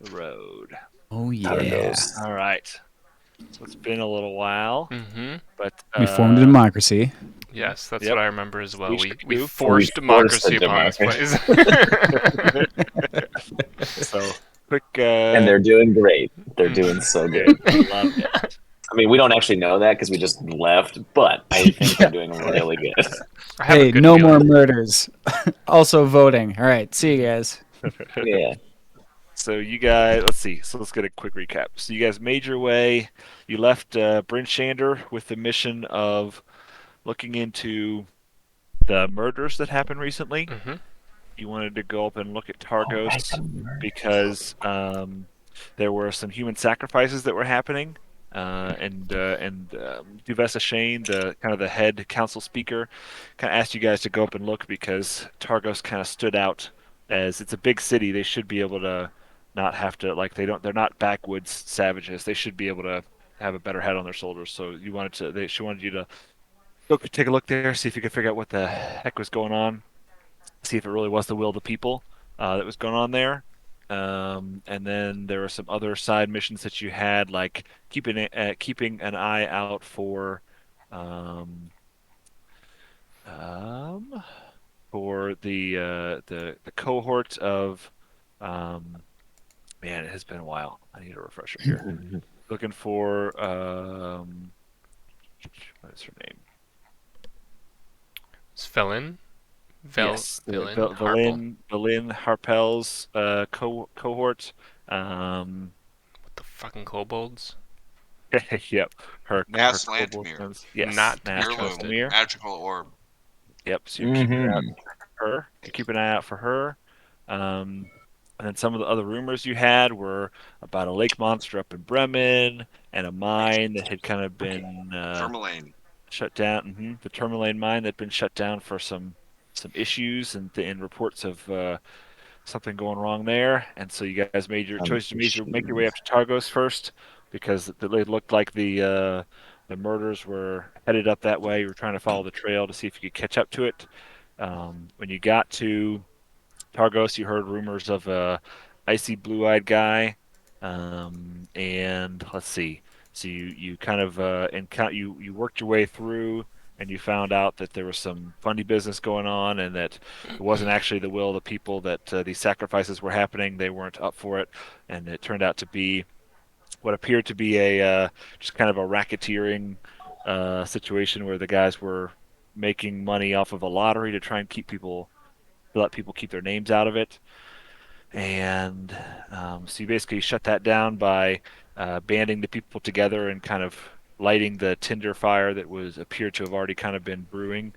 the road. Oh yeah. Targos. All right. So it's been a little while, Mm-hmm. but We formed a democracy. Yes, that's what yep. I remember as well. We We do. We forced forced a democracy upon this democracy. place. So quick. And they're doing great. They're doing Mhm. so Good. good. Love it. I mean, we don't actually know that because we just left, but I think they're Yeah. doing really good. I have a Hey, good no more feeling. murders. Also voting. All right. See you guys. Yeah. So you guys, let's see. So let's get a quick recap. So you guys made your way. You left Bryn Shander with the mission of looking into the murders that happened recently. Mm-hmm. You wanted to go up and look at All right, the Targos murders. because there were some human sacrifices that were happening. And Duvessa Shane, the kind of the head council speaker, kind of asked you guys to go up and look because Targos kind of stood out as it's a big city. They should be able to not have to like they're not backwoods savages. They should be able to have a better head on their shoulders. So she wanted you to look take a look there, see if you could figure out what the heck was going on, see if it really was the will of the people that was going on there. And then there were some other side missions that you had, like keeping an eye out um, um, for the cohort of um, man. It has been a while. I need a refresher here. Looking for what is her name? It's Felin, Yes, the Villain, Harple. Valin Harpel's cohort. Um, What the fucking kobolds? yep, her Mass kobold Lantamir. friends. Yes, Not to be Nash Heirloom. trusted. Lamir. Magical orb. Yep. So you're keeping an eye out Mm-hmm. for her. You keep an eye out for her. Um, and then some of the other rumors you had were about a lake monster up in Bremen and a mine that had kind of been Tourmaline. shut down. The Tourmaline mine that had been shut down for some issues and reports of something going wrong there. And so you guys made your choice to make your way up to Targos first because it looked like the murders were headed up that way. You were trying to follow the trail to see if you could catch up to it. When you got to Targos, you heard rumors of a icy blue-eyed guy. And let's see. So you kind of you worked your way through and you found out that there was some funny business going on and that it wasn't actually the will of the people that these sacrifices were happening. They weren't up for it, and it turned out to be what appeared to be a just kind of a racketeering situation where the guys were making money off of a lottery to try and to let people keep their names out of it. And so you basically shut that down by banding the people together and kind of lighting the tinder fire that was appeared to have already kind of been brewing,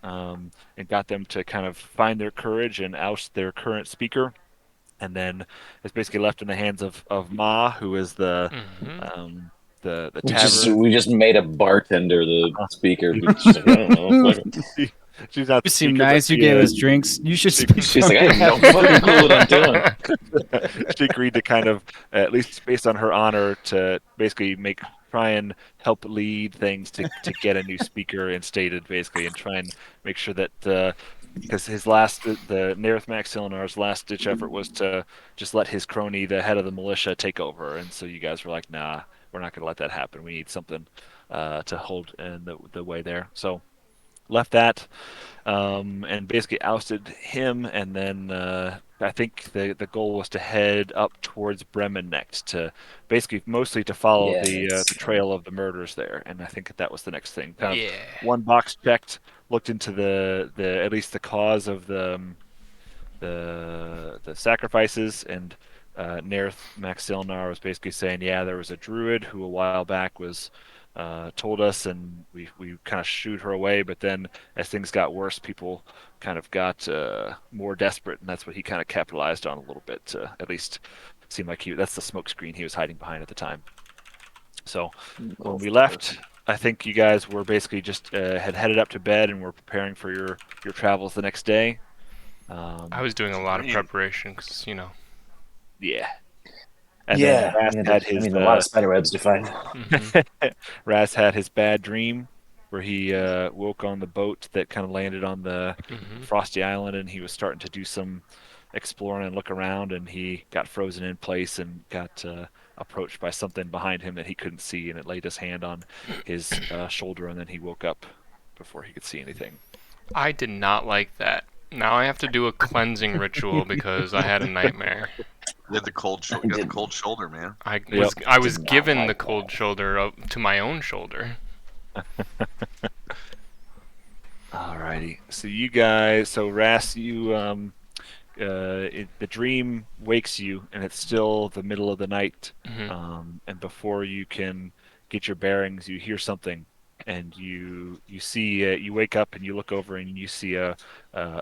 and got them to kind of find their courage and oust their current speaker. And then it's basically left in the hands of Ma, who is Mm-hmm. um, the We just tavern. we just made a bartender the Uh, speaker. She's like, I don't know. Fuck it. she, she's not You the seem speaker, but nice. You gave us drinks. You should she speak She's on like, I have no behalf of fucking clue what I'm doing. she agreed to kind of, at least based on her honor, to basically try and help lead things to get a new speaker instated, basically, and try and make sure that because the Nerith Max Silinar's last ditch effort was to just let his crony, the head of the militia, take over, and so you guys were like, nah, we're not going to let that happen. We need something to hold in the way there. So left that and basically ousted him. And then I think the goal was to head up towards Bremen next, to basically mostly to follow the Yes. trail of the murders there. And I think that was the next thing. Kind of Yeah. one box checked, looked into the at least the cause of the sacrifices, and Nerith Max Silnar was basically saying, yeah, there was a druid who a while back was told us, and we kind of shooed her away. But then as things got worse, people kind of got more desperate, and that's what he kind of capitalized on a little bit. To at least seem like that's the smoke screen he was hiding behind at the time. So when Of we course. left, I think you guys were basically just had headed up to bed and were preparing for your travels the next day. I Um, was doing a lot of Green. preparation because, yeah, and then Yeah, Raz we had had I his mean, a lot of spider webs to find. hmm Raz had his bad dream where he woke on the boat that kind of landed on the hmm Frosty Island, and he was starting to do some exploring and look around, and he got frozen in place and got approached by something behind him that he couldn't see, and it laid his hand on his shoulder, and then he woke up before he could see anything. I did not like that. Now I have to do a cleansing ritual because I had a nightmare. You had the cold shoulder. You got the cold shoulder, man. I was Did not given like the that. cold shoulder to my own shoulder. Alrighty. So you guys, so Ras, the dream wakes you, and it's still the middle of the night. Mhm. And before you can get your bearings, you hear something, and you see you wake up and you look over and you see a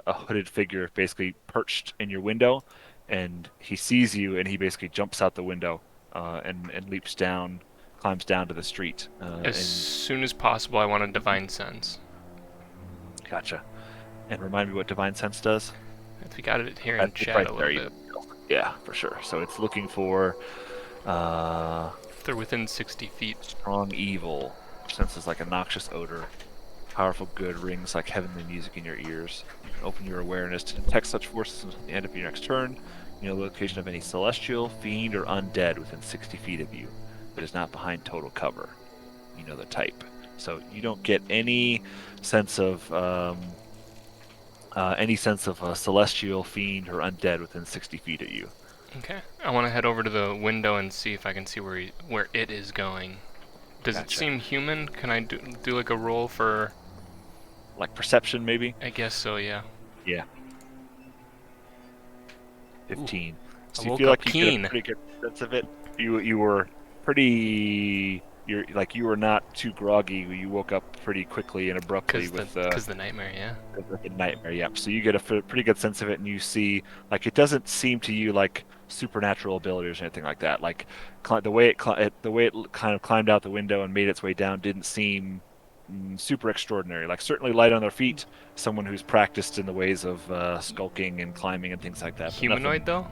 hooded figure basically perched in your window, and he sees you and he basically jumps out the window and leaps down, climbs down to the street. As soon as possible, I want a divine sense. Gotcha. And remind me what divine sense does. If we got it here in It's chat right a there. little bit. Yeah, for sure. So it's looking for If they're within 60 feet. strong evil, senses like a noxious odor. Powerful good rings like heavenly music in your ears. You can open your awareness to detect such forces until the end of your next turn. You know the location of any celestial, fiend, or undead within 60 feet of you, but is not behind total cover. You know the type. So you don't get any sense of a celestial, fiend, or undead within 60 feet of you. Okay. I want to head over to the window and see if I can see where it is going. Does it Gotcha. seem human? Can I do like a roll for... Like perception, maybe? I guess so, yeah. Yeah. 15. So I you woke feel up like you keen. get a pretty good sense of it. You were pretty. You were not too groggy. You woke up pretty quickly and abruptly with the nightmare, yeah. a nightmare. Yep. So you get a pretty good sense of it, and you see like it doesn't seem to you like supernatural abilities or anything like that. Like the way it kind of climbed out the window and made its way down didn't seem super extraordinary. Like certainly light on their feet, someone who's practiced in the ways of skulking and climbing and things like that. but Humanoid, though?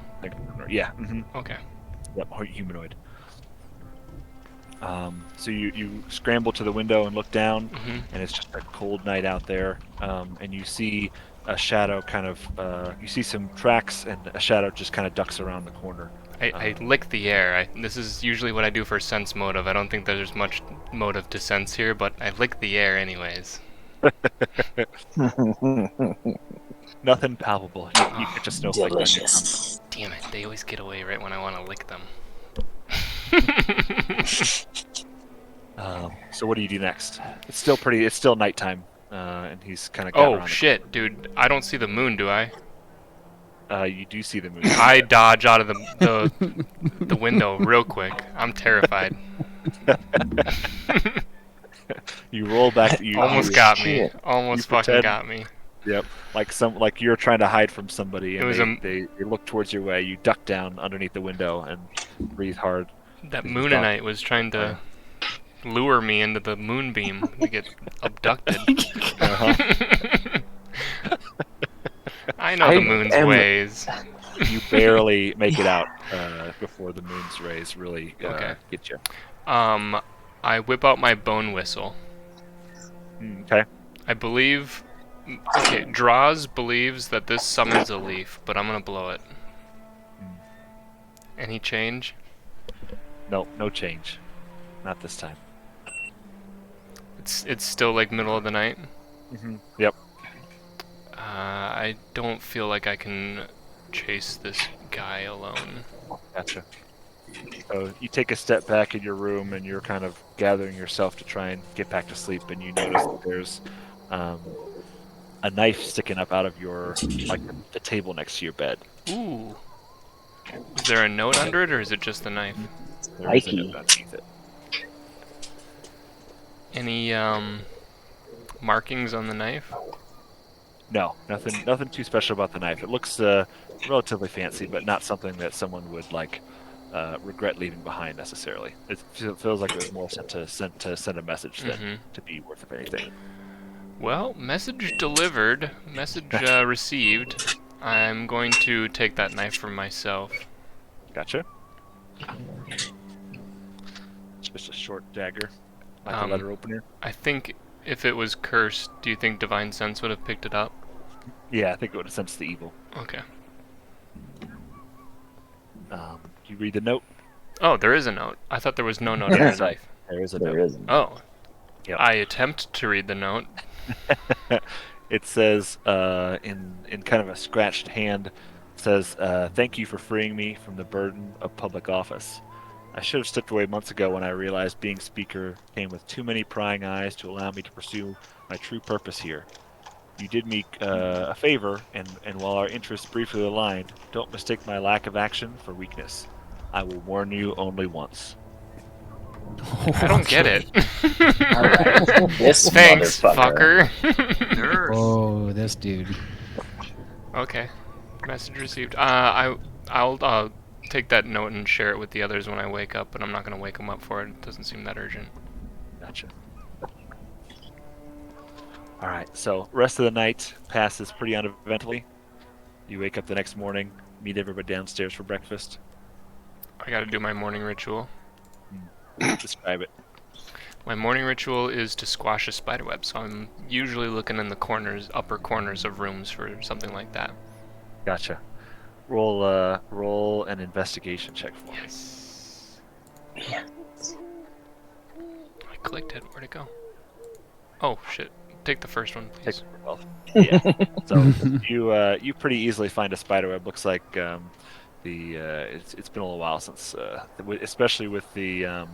Yeah. Mm-hmm. Okay. Yep. Humanoid. So you scramble to the window and look down, Mhm. and it's just a cold night out there. And you see a shadow kind of you see some tracks, and a shadow just kind of ducks around the corner. I lick the air. This is usually what I do for sense motive. I don't think there's much motive to sense here, but I lick the air anyways. Nothing palpable. You catch a snowflake on your tongue. Delicious. Damn it, they always get away right when I want to lick them. So what do you do next? It's still nighttime, and he's kind of got Oh around shit, dude. I don't see the moon, do I? You do see the moon. I dodge out of the window real quick. I'm terrified. You roll back. Almost got me. shit. Almost You fucking pretend- got me. Yep. Like you're trying to hide from somebody, It and was they look towards your way. You duck down underneath the window and breathe hard. That This is Moonanite was trying to lure me into the moonbeam to get abducted. Uh-huh. I know I the moon's am- ways. You barely make it out before the moon's rays really Okay. get you. I whip out my bone whistle. Okay. I believe... Okay, Draws believes that this summons a leaf, but I'm gonna blow it. Any change? No change. Not this time. It's still like middle of the night. Yep. I don't feel like I can chase this guy alone. Gotcha. So you take a step back in your room, and you're kind of gathering yourself to try and get back to sleep, and you notice that there's a knife sticking up out of the table next to your bed. Ooh. Is there a note under it, or is it just the knife? There is a Crikey. note underneath it. Any markings on the knife? No, nothing too special about the knife. It looks relatively fancy, but not something that someone would regret leaving behind necessarily. It feels like it was more sent to send a message than to be worth of anything. Well, message delivered, message received. I'm going to take that knife for myself. Gotcha. It's just a short dagger, like a letter opener. I think if it was cursed, do you think Divine Sense would have picked it up? Yeah, I think it would have sensed the evil. Okay. You read the note. Oh, there is a note. I thought there was no note Yeah, sorry. underneath. There is a There note. isn't. Oh. Yep. I attempt to read the note. It says in kind of a scratched hand, it says, "Thank you for freeing me from the burden of public office. I should have stepped away months ago when I realized being speaker came with too many prying eyes to allow me to pursue my true purpose here. You did me a favor, and while our interests briefly aligned, don't mistake my lack of action for weakness. I will warn you only once." I don't get it. All right. This Thanks, motherfucker. fucker. Nurse. Oh, this dude. Okay. Message received. I'll take that note and share it with the others when I wake up, but I'm not gonna wake them up for it. It doesn't seem that urgent. Gotcha. All right, so rest of the night passes pretty uneventfully. You wake up the next morning, meet everybody downstairs for breakfast. I gotta do my morning ritual. Describe it. My morning ritual is to squash a spiderweb, so I'm usually looking in the corners, upper corners of rooms for something like that. Gotcha. Roll an investigation check for me. Yes. Yeah. I clicked it. Where'd it go? Oh shit! Take the first one, please. Take well, yeah. So you pretty easily find a spiderweb. Looks like it's been a little while since especially with the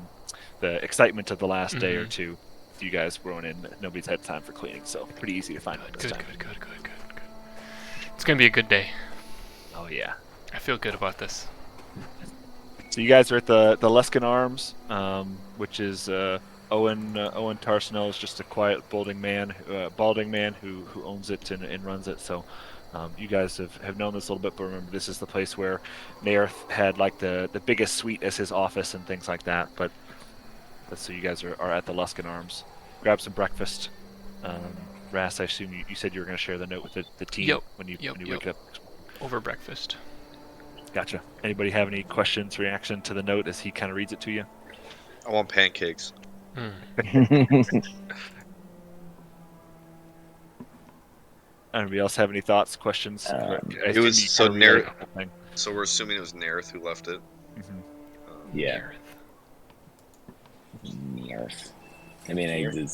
excitement of the last day or two. You guys thrown in, nobody's had time for cleaning, so pretty easy to find it this Good, time. good. It's gonna be a good day. Oh yeah. I feel good about this. So you guys are at the Luskin Arms, which is Owen Tarsnell is just a quiet balding man who owns it and runs it. So you guys have known this a little bit, but remember this is the place where Nairth had like the biggest suite as his office and things like that. But so you guys are at the Luskin Arms. Grab some breakfast. Ras, I assume you said you were going to share the note with the team Yep. when you Yep. wake up. Over breakfast. Gotcha. Anybody have any questions, reaction to the note as he kind of reads it to you? I want pancakes. Anybody else have any thoughts, questions? It was so Nairth. So we're assuming it was Nairth who left it. Yeah. Nerf. I mean,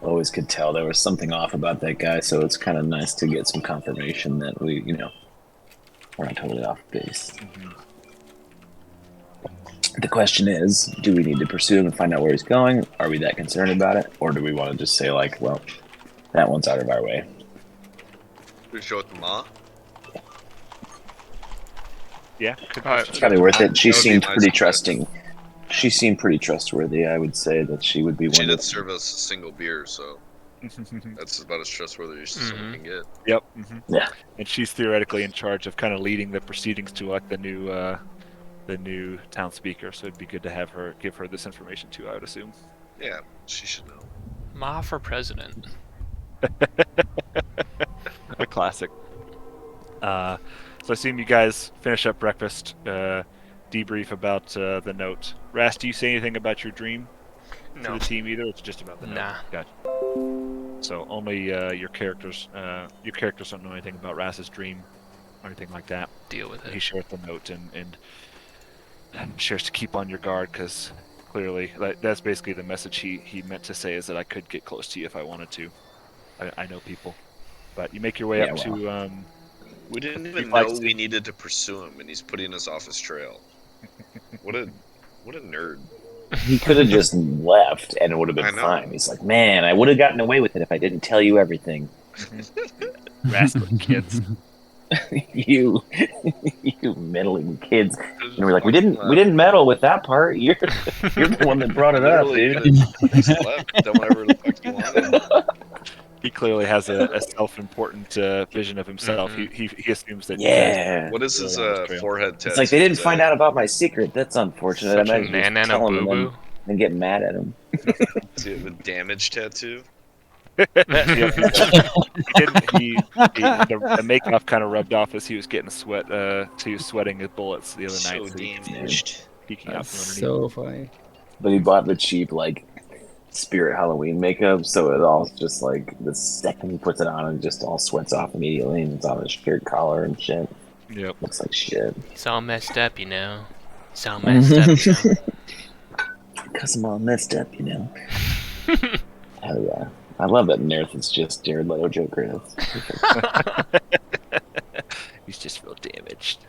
always could tell there was something off about that guy, so it's kind of nice to get some confirmation that we're not totally off base. The question is, do we need to pursue him and find out where he's going? Are we that concerned about it? Or do we want to just say, like, well, that one's out of our way? We show it to Ma. Yeah. It's probably worth it. She That would be seemed nice. pretty trusting. She seemed pretty trustworthy. I would say that she would be She one did of serve us a single beer, so that's about as trustworthy as someone can get. Yep. Yeah. And she's theoretically in charge of kind of leading the proceedings to like the new town speaker. So it'd be good to give her this information too. I would assume. Yeah, she should know. Ma for president. A classic. So I assume you guys finish up breakfast, debrief about the note. Ras, do you say anything about your dream to No. the team either? It's just about the note. Nah. Gotcha. So only your characters don't know anything about Ras's dream or anything like that. Deal with He it. shares the note and shares to keep on your guard because clearly that's basically the message he meant to say is that I could get close to you if I wanted to. I know people, but you make your way Yeah, up to. We didn't even He know likes we needed to pursue him, and he's putting us off his trail. What a nerd. He could have just left and it would have I been know. fine. He's like, man, I would have gotten away with it if I didn't tell you everything. Rascal kids. you meddling kids. And we're like, we didn't meddle with that part. You're the one that brought it up, dude. Just left, done whatever the fuck you wanted. He clearly has a self-important vision of himself. He assumes that. Yeah. What is his Really on his trail. forehead tattoo? It's like they didn't say? find out about my secret. That's unfortunate. Such I a might just nan and a tell him boo and boo. then get mad at him. Does he have a damage tattoo? The makeup kind of rubbed off as he was getting sweat. He was sweating his bullets the other So night. So he was damaged. peeking out That's from underneath. so funny. But he bought the cheap, like, spirit Halloween makeup, so it all just, like, the second he puts it on, it just all sweats off immediately, and it's on his shirt collar and shit. Yep. Looks like shit. He's all messed up, you know. He's all messed up, you know. Because I'm all messed up, you know. Oh yeah, I love that Nerth is just Jared Leto Joker. That's perfect. He's just real damaged.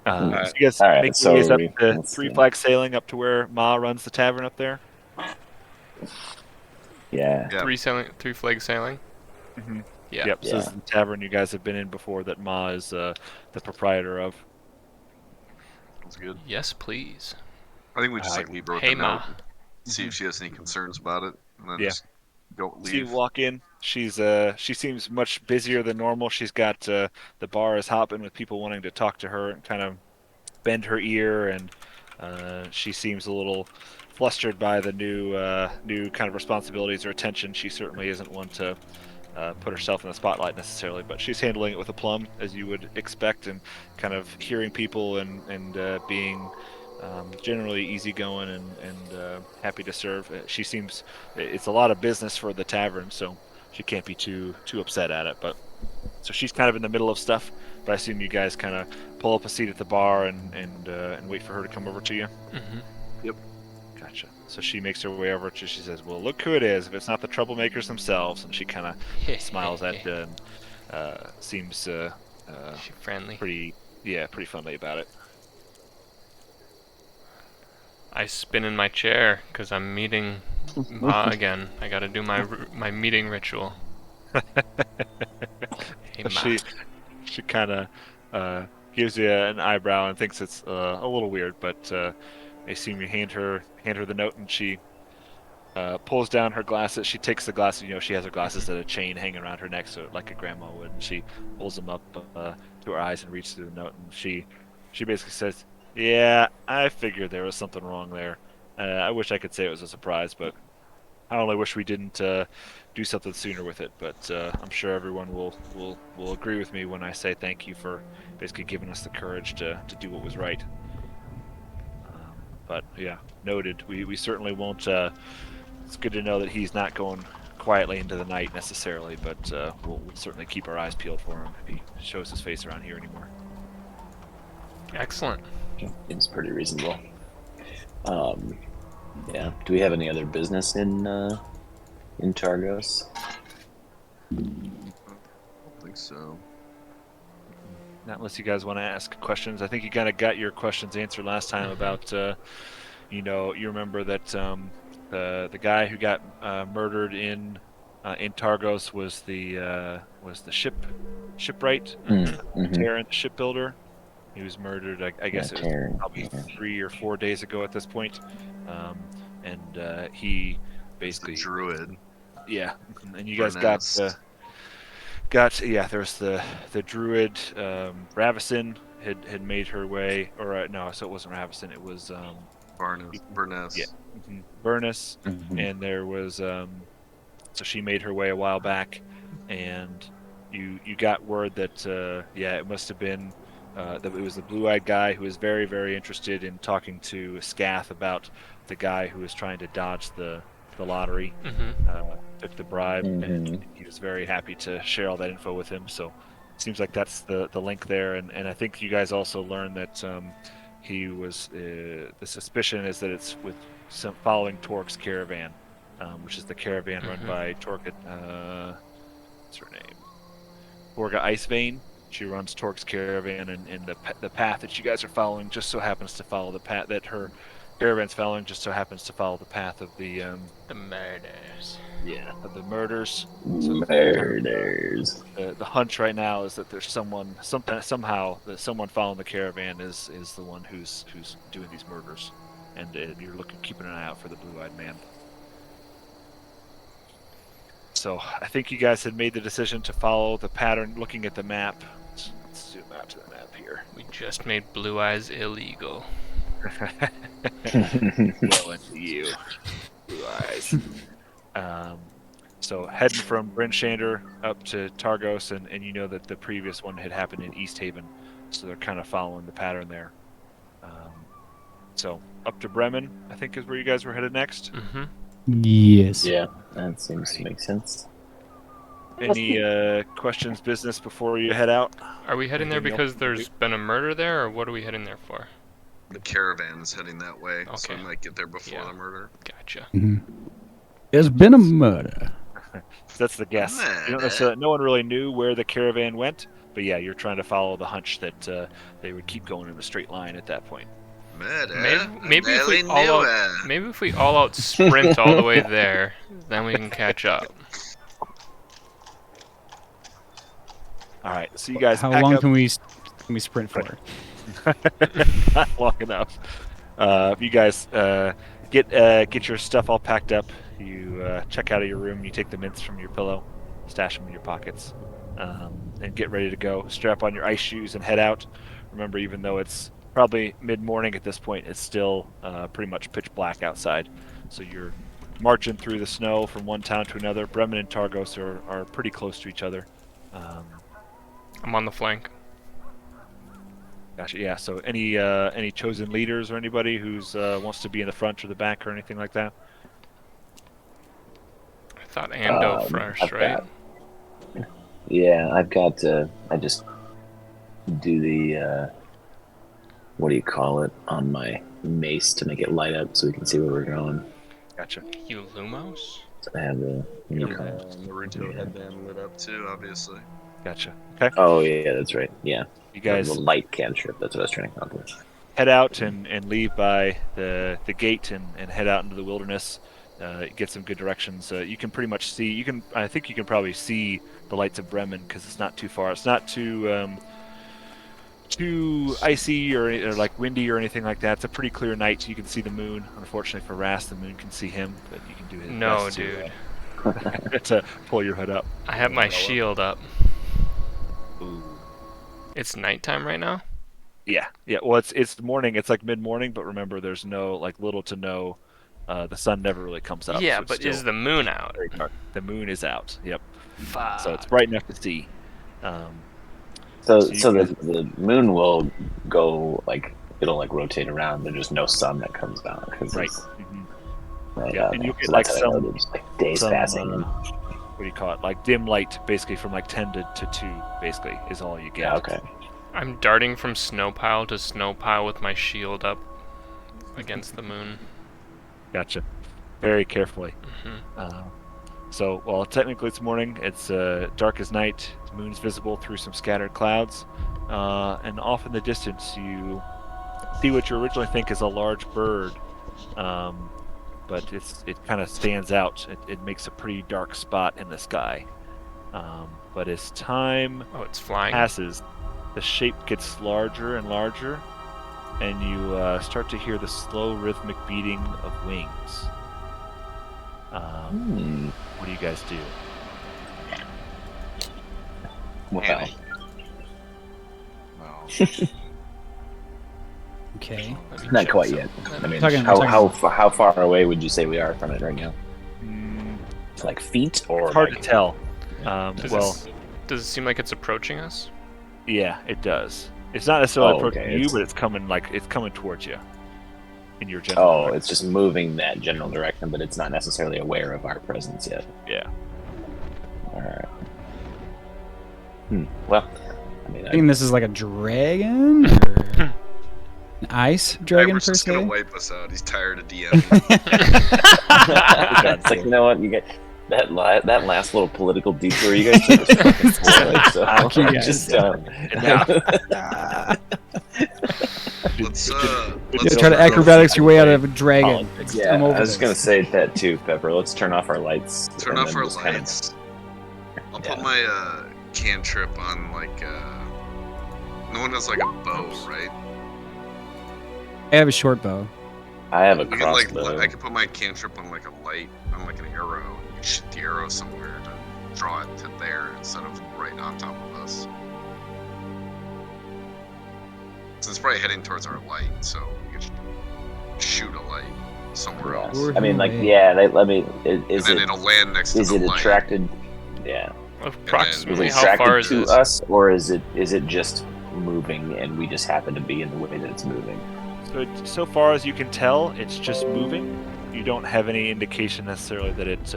Mm. So you guys All right, make your ways up to let's Three see. Flags Sailing, up to where Ma runs the tavern up there. Yeah, Yeah. Three flag sailing. Mm-hmm. Yeah. Yep. So this yeah. is the tavern you guys have been in before that Ma is the proprietor of. That's good. Yes, please. I think we All just right. like leave her with Hey, a Ma. note and see Mhm. if she has any concerns about it, and then Yeah. just go So you leave. walk in. She seems much busier than normal. She's got the bar is hopping with people wanting to talk to her and kind of bend her ear, and she seems a little flustered by the new kind of responsibilities or attention. She certainly isn't one to put herself in the spotlight necessarily, but she's handling it with aplomb, as you would expect, and kind of hearing people and being generally easygoing and happy to serve. She seems it's a lot of business for the tavern, so she can't be too upset at it. But so she's kind of in the middle of stuff. But I assume you guys kind of pull up a seat at the bar and wait for her to come over to you. Mm-hmm. Yep. Gotcha. So she makes her way over to. She says, "Well, look who it is. If it's not the troublemakers themselves." And she kind of smiles at you and seems She friendly. pretty, yeah, pretty friendly about it. I spin in my chair because I'm meeting Ma again. I gotta do my meeting ritual. Hey, Ma. She kind of gives you an eyebrow and thinks it's a little weird, but I assume you hand her the note, and she pulls down her glasses. She takes the glasses. She has her glasses at a chain hanging around her neck, so like a grandma would. And she pulls them up to her eyes and reaches through the note. And she basically says, "Yeah, I figured there was something wrong there. I wish I could say it was a surprise, but I only wish we didn't do something sooner with it. But I'm sure everyone will agree with me when I say thank you for basically giving us the courage to do what was right. But yeah, noted. We certainly won't. It's good to know that he's not going quietly into the night necessarily, but we'll certainly keep our eyes peeled for him if he shows his face around here anymore." Excellent. Seems pretty reasonable. Um, yeah. Do we have any other business in Targos? I don't think so. Not unless you guys want to ask questions. I think you kind of got your questions answered last time about, you remember that the guy who got murdered in Targos was the shipwright, Mm-hmm. Terran, the shipbuilder. He was murdered. I Yeah, guess it was Terran. probably Yeah. 3 or 4 days ago at this point. And he There's the basically, druid, yeah. And you guys Burness. yeah. There's the druid. Ravison had made her way, or no, so it wasn't Ravison. It was yeah, Burness. Burness, Mm-hmm. and there was so she made her way a while back, and you got word that yeah, it must have been that it was the blue-eyed guy who was very very interested in talking to Scath about the guy who was trying to dodge the lottery. Mm-hmm. Took the bribe, and Mm-hmm. he was very happy to share all that info with him. So seems like that's the link there, and I think you guys also learned that he was the suspicion is that it's with some following Torque's caravan, which is the caravan run Mm-hmm. by Torque. What's her name? Torga Icevein. She runs Torque's caravan, and the path that you guys are following just so happens to follow the path that her caravan's following. Just so happens to follow the path of The murders. of the murders. So kind of Murders. the hunch right now is that there's somehow that someone following the caravan is the one who's doing these murders, and you're keeping an eye out for the blue-eyed man. So I think you guys had made the decision to follow the pattern. Looking at the map, let's zoom out to the map here. We just made Blue Eyes illegal. Well into you, blue eyes. Um, so heading from Bryn Shander up to Targos, and you know that the previous one had happened in East Haven, so they're kind of following the pattern there. Um, so up to Bremen, I think is where you guys were headed next. Mm-hmm. Yes. Yeah, that seems to make sense. Any questions, business before you head out? Are we heading there Anything else because you can there's been a murder there, or what are we heading there for? The caravan is heading that way, so Okay. we might get there before Yeah. the murder. Gotcha. There's been a murder. That's the guess. You don't necessarily, no one really knew where the caravan went, but yeah, you're trying to follow the hunch that they would keep going in a straight line at that point. Murder? Maybe if we Nearly all knew out, her. maybe if we all out sprint all the way there, then we can catch up. All right, so you guys How pack long up. can we sprint for? Not long enough. You guys get your stuff all packed up. You check out of your room. You take the mints from your pillow, stash them in your pockets, and get ready to go. Strap on your ice shoes and head out. Remember, even though it's probably mid-morning at this point, it's still pretty much pitch black outside. So you're marching through the snow from one town to another. Bremen and Targos are pretty close to each other. I'm on the flank. Gotcha. Yeah. So any chosen leaders or anybody who's wants to be in the front or the back or anything like that? I thought Ando first, I've right? Yeah, I've got. I just do the what do you call it on my mace to make it light up so we can see where we're going. Gotcha. You Lumos? So I have the. What do you call it? Naruto headband lit up too, obviously. Gotcha. Okay. Oh yeah, that's right. Yeah, You guys the light cantrip. That's what I was trying to accomplish. head out and leave by the gate and head out into the wilderness. Get some good directions. You can pretty much see. You can. I think you can probably see the lights of Bremen because it's not too far. It's not too icy or like windy or anything like that. It's a pretty clear night. You can see the moon. Unfortunately for Rast, the moon can see him, but you can do his No, best dude. to pull your hood up. I have my shield up. Ooh. It's nighttime right now? Yeah. Well, it's morning. It's like mid-morning, but remember, there's no like little to no. The sun never really comes up. Yeah, so it's but still is the moon out? very dark. The moon is out. Yep. Fuck. So it's bright enough to see. So So you the moon will go like it'll like rotate around. There's just no sun that comes out because Right. it's Mhm. right. Yeah, and you'll get so like that's how I know some there's like days some, passing. what do you call it? Like dim light, basically from like 10 to 2, basically is all you get. Yeah, okay. I'm darting from snow pile to snow pile with my shield up against the moon. Gotcha. Very carefully. Mhm. So, well, technically it's morning. It's dark as night. The moon's visible through some scattered clouds, and off in the distance you see what you originally think is a large bird, but it kind of stands out. It makes a pretty dark spot in the sky. But as time Oh, it's flying. passes, the shape gets larger and larger, and you start to hear the slow rhythmic beating of wings. What do you guys do? Well, Well, Okay. Let me not check quite some- yet. let I me mean, Talking- how far away would you say we are from it right now? Mm, Like feet or it's hard like, to tell. Does it seem like it's approaching us? Yeah, it does. It's not necessarily Oh, approaching okay, you, it's- but it's coming towards you. In your general Oh, direction. it's just moving that general direction, but it's not necessarily aware of our presence yet. Yeah. All right. Well, I mean, I think this is like a dragon or an ice dragon Piper's per just gonna se. wipe us out. He's tired of DMing. it's like, you know what, you get that last little political detour you guys took was fucking spoiled, so Fuck you guys. just Let's Yeah, try to acrobatics your way out of a dragon. yeah, I'm over I was this. gonna say that too, Pepper. Let's turn off our lights. turn and off then our just kind of- lights. I'll Yeah. put my cantrip on like no one has like a bow, right? I have a short bow. I have a You can like crossbow. I could put my cantrip on like a light on like an arrow. You can shoot the arrow somewhere to draw it to there instead of right on top of us. So it's probably heading towards our light, so we could shoot a light somewhere else. Or I mean, like, who yeah. Let me. And Is then it it'll land next to is the it light. attracted? Yeah. Is Approximately it how far attracted is to this? us, or is it just moving and we just happen to be in the way that it's moving? So far as you can tell, it's just moving. You don't have any indication necessarily that it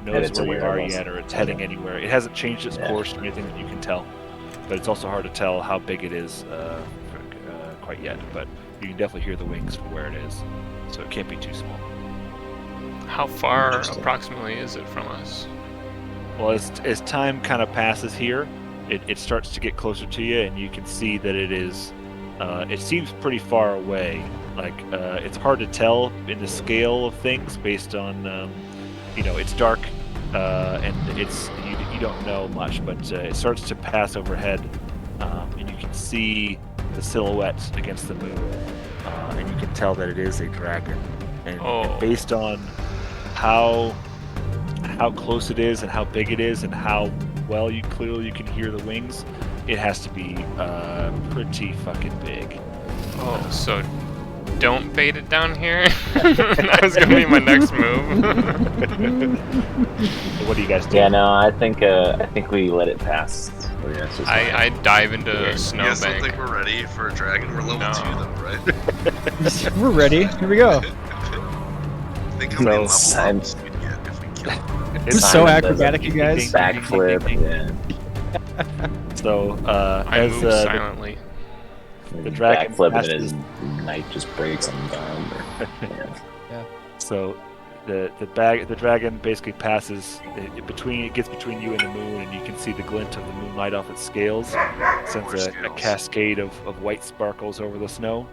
And knows it's where you aware are of us. yet, or it's heading anywhere. It hasn't changed its Yeah. course or anything that you can tell, but it's also hard to tell how big it is quite yet. But you can definitely hear the wings from where it is, so it can't be too small. How far Interesting. approximately is it from us? Well, as time kind of passes here, it starts to get closer to you, and you can see that it is. It seems pretty far away. Like it's hard to tell in the scale of things based on, it's dark, and you don't know much, but it starts to pass overhead, and you can see the silhouette against the moon, and you can tell that it is a dragon. And based on how close it is and how big it is and how well you can hear the wings, it has to be pretty fucking big. Oh, so don't bait it down here? That was gonna be my next move. So what do you guys do? Yeah, no, I think we let it pass. I dive into Yeah. a You guys don't snowbank. think we're ready for a dragon? We're level No. 2 though, right? We're ready. Here we go. Think how many So- level ups we'd get if we killed it. I'm It's so Simon does acrobatic, a you guys. Backflip, yeah. So I as move silently. The dragon Backflip and passes- his knight just breaks on the ground. Yeah. So the dragon basically passes it gets between you and the moon, and you can see the glint of the moonlight off its scales. It sends More a scales. cascade of white sparkles over the snow.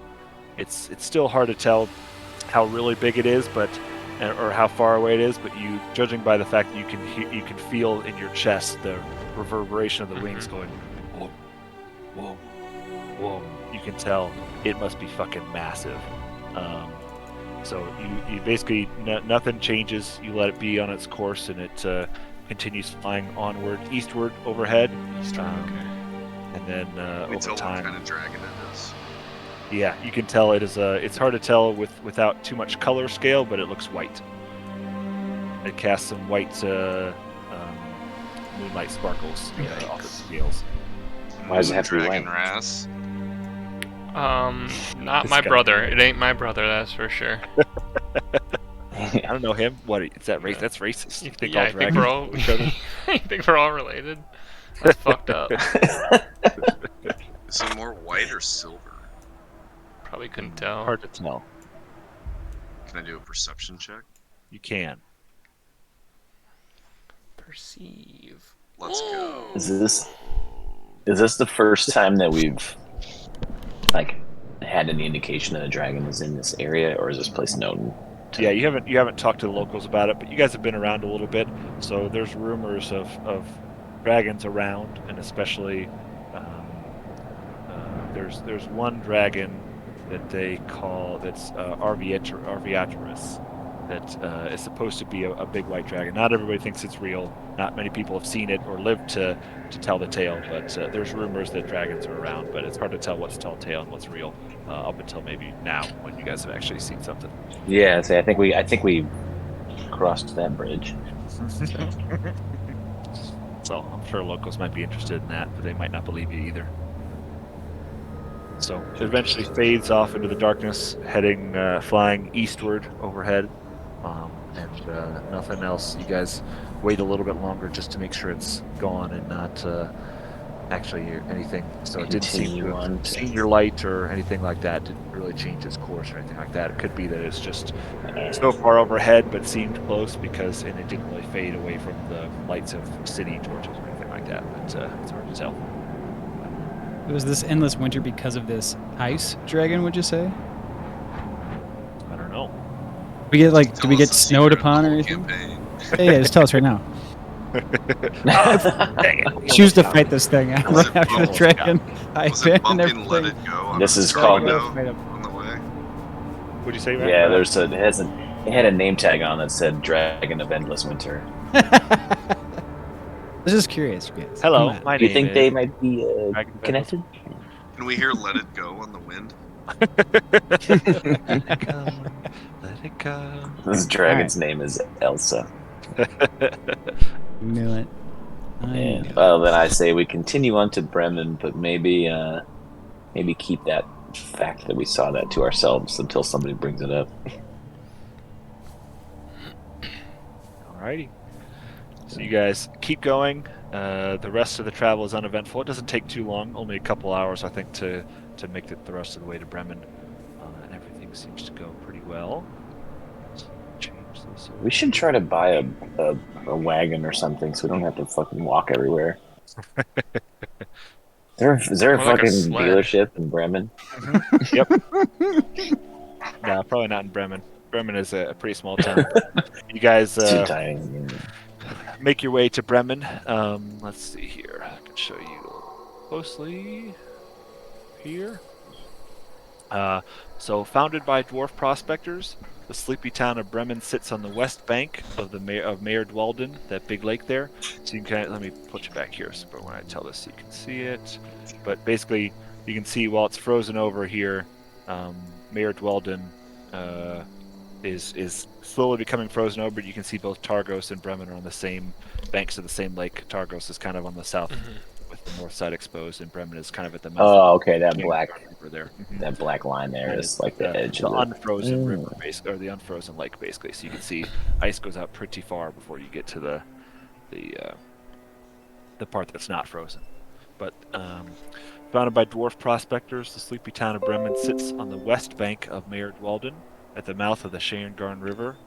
It's still hard to tell how really big it is, or how far away it is, but judging by the fact that you can feel in your chest the reverberation of the wings going whoa, whoa, whoa. You can tell it must be fucking massive. So you basically nothing changes. You let it be on its course, and it continues flying onward, eastward overhead. And then We over tell time, what kind of dragon it is. yeah, you can tell it is it's hard to tell without too much color scale, but it looks white. It casts some white moonlight sparkles off its scales. Why does it have to be dragon white? wrasse? Not This my guy. brother. It ain't my brother, that's for sure. I don't know him. What is that race? That's racist. You think Yeah, all I think dragons we're all. know each other? I think we're all related. That's fucked up. Is it more white or silver? Probably couldn't tell. Hard to tell. Can I do a perception check? You can. Perceive. Let's go. Is this the first time that we've had any indication that a dragon is in this area, or is this place known? Yeah, you haven't talked to the locals about it, but you guys have been around a little bit, so there's rumors of dragons around, and especially there's one dragon that they call that's Arviaturus that is supposed to be a big white dragon. Not everybody thinks it's real. Not many people have seen it or lived to tell the tale, but there's rumors that dragons are around, but it's hard to tell what's tall tale and what's real up until maybe now when you guys have actually seen something. Yeah, see, I think we crossed that bridge. So I'm sure locals might be interested in that, but they might not believe you either. So it eventually fades off into the darkness, flying eastward overhead, and nothing else. You guys wait a little bit longer just to make sure it's gone and not actually anything. So it didn't seem to Continue on have to- seen your light or anything like that. Didn't really change its course or anything like that. It could be that it's just so far overhead but seemed close and it didn't really fade away from the lights of city torches or anything like that. But it's hard to tell. Was this endless winter because of this ice dragon, would you say? I don't know. We get did Tell we us get the snowed secret of the upon or whole anything? campaign. Yeah, just tell us right now. Dang it. Choose to fight this thing Was right it after the almost dragon. Was it bumping Let It Go on This the is side called- window Fight him. on the way? What'd you say, Matt? Yeah, it had a name tag on that said "Dragon of Endless Winter." I was just curious. Yes. Hello, Come on. my Do you name think is they might be Dragon of connected? Can we hear Let It Go on the wind? Let it go. This dragon's name is Elsa. Knew it. I knew And it. well, then I say we continue on to Bremen, but maybe keep that fact that we saw that to ourselves until somebody brings it up. Alrighty. So you guys keep going. The rest of the travel is uneventful. It doesn't take too long, only a couple hours, I think, to make it the rest of the way to Bremen. And everything seems to go pretty well. Let's change this over We should here. try to buy a wagon or something so we don't have to fucking walk everywhere. Is there a More like a fucking sled. dealership in Bremen? Yep. No, probably not in Bremen. Bremen is a pretty small town. You guys It's too tiny. make your way to Bremen. Let's see here. I can show you closely here. So, founded by dwarf prospectors, the sleepy town of Bremen sits on the west bank of the Meerdwalden, that big lake there. So you can let me put you back here, so when I tell this, so you can see it. But basically, you can see while it's frozen over here, Meerdwalden is slowly becoming frozen over. But you can see both Targos and Bremen are on the same banks of the same lake. Targos is kind of on the south, with the north side exposed, and Bremen is kind of at the mouth. Oh, okay. That of black river there. that black line there And is it's like the edge the of it. unfrozen river, basically, or the unfrozen lake, basically. So you can see ice goes out pretty far before you get to the part that's not frozen. But founded by dwarf prospectors, the sleepy town of Bremen sits on the west bank of Meerdwalden, at the mouth of the Shangarn River.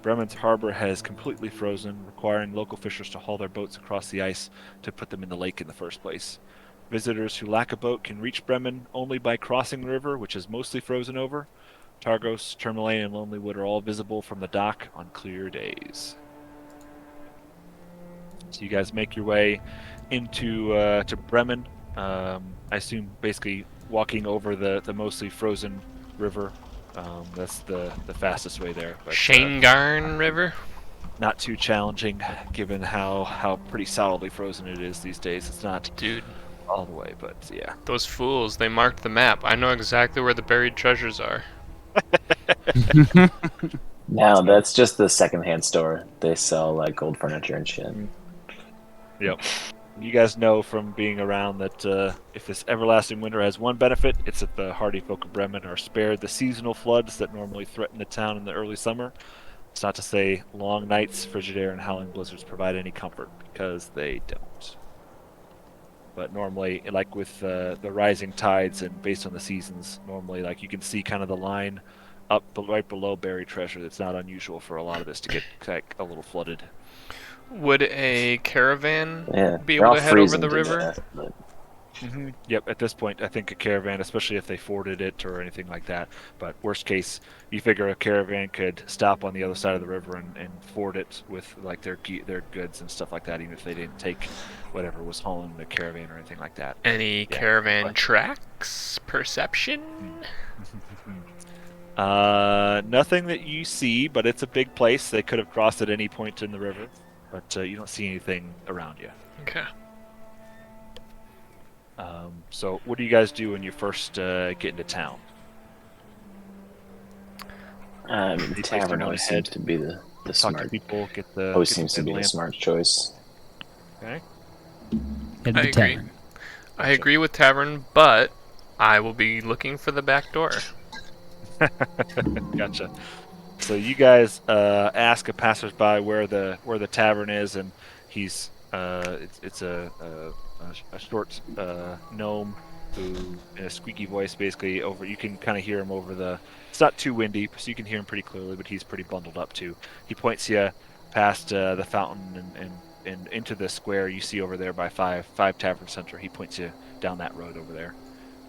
Bremen's harbor has completely frozen, requiring local fishers to haul their boats across the ice to put them in the lake in the first place. Visitors who lack a boat can reach Bremen only by crossing the river, which is mostly frozen over. Targos, Tourmaline, and Lonelywood are all visible from the dock on clear days. So you guys make your way into to Bremen. I assume basically walking over the mostly frozen river. That's the fastest way there. But, Shangarn River? not too challenging, given how pretty solidly frozen it is these days. It's not Dude, all the way, but yeah. those fools, they marked the map. I know exactly where the buried treasures are. No, that's just the secondhand store. They sell like old furniture and shit. Yep. You guys know from being around that if this everlasting winter has one benefit, it's that the hardy folk of Bremen are spared the seasonal floods that normally threaten the town in the early summer. It's not to say long nights, frigid air, and howling blizzards provide any comfort, because they don't. But normally, like with the rising tides and based on the seasons, normally like you can see kind of the line up right below buried treasure. It's not unusual for a lot of this to get like a little flooded. Would a caravan Yeah, be they're able all to head over freezing the to river? death, but Yep, at this point, I think a caravan, especially if they forded it or anything like that. But worst case, you figure a caravan could stop on the other side of the river and ford it with like their goods and stuff like that, even if they didn't take whatever was hauling the caravan or anything like that. Any caravan tracks? Perception? Nothing that you see, but it's a big place. They could have crossed at any point in the river, but you don't see anything around you. Okay. So what do you guys do when you first get into town? the place to tavern go always ahead, seems to be the Talk to smart. people, get the Always get seems to be the land. smart choice. Okay. Head to I the agree. tavern. I agree with tavern, but I will be looking for the back door. Gotcha. So you guys ask a passersby where the tavern is, and he's it's a short gnome who, in a squeaky voice, basically over. You can kind of hear him over the. It's not too windy, so you can hear him pretty clearly, but he's pretty bundled up too. He points you past the fountain and into the square you see over there by five Tavern Center. He points you down that road over there.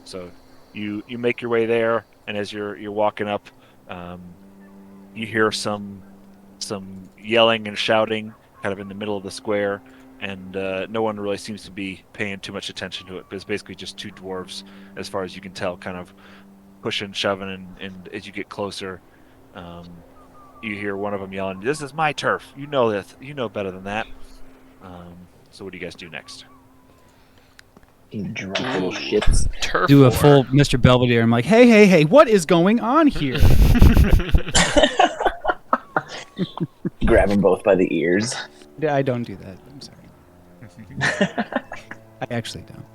So you make your way there, and as you're walking up, you hear some yelling and shouting kind of in the middle of the square, and no one really seems to be paying too much attention to it. But it's basically just two dwarves, as far as you can tell, kind of pushing, shoving, and as you get closer, you hear one of them yelling, "This is my turf. You know this. You know better than that." So what do you guys do next? You drunk little shits. Turf Do a war. full Mr. Belvedere. I'm like, hey, what is going on here? Grab them both by the ears. I don't do that. I'm sorry. I actually don't.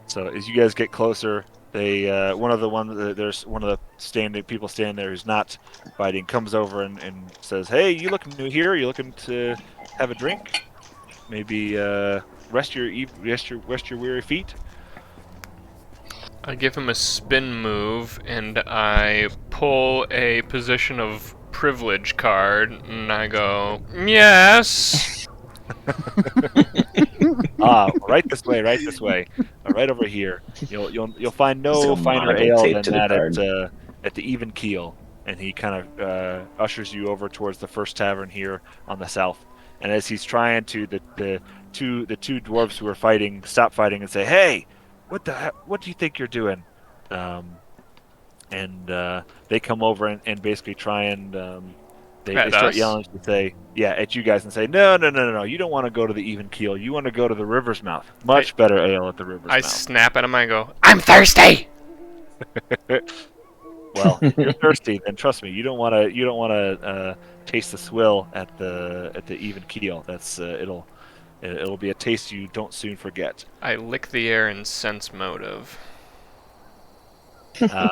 So as you guys get closer, they there's one of the people standing there who's not fighting comes over and says, "Hey, you looking new here? You looking to have a drink?" maybe rest your weary feet. I give him a spin move, and I pull a position of privilege card, and I go, yes. Right this way, right this way, right over here. You'll find Just no like a finer monocle ale taped than to the that card. at the Even Keel. And he kind of ushers you over towards the first tavern here on the south. And as he's trying to, the two dwarves who are fighting stop fighting and say, "Hey, what do you think you're doing?" Um, and they come over and basically try and they At start us? yelling to say, yeah, at you guys and say, no, no, no, no, no, you don't want to go to the Even Keel. You want to go to the River's Mouth. I, Much better ale at the River's I Mouth. snap at him, I go, I'm thirsty! Well, if you're thirsty, then trust me, you don't want to taste the swill at the Even Keel. That's it'll be a taste you don't soon forget. I lick the air in sense motive. Uh,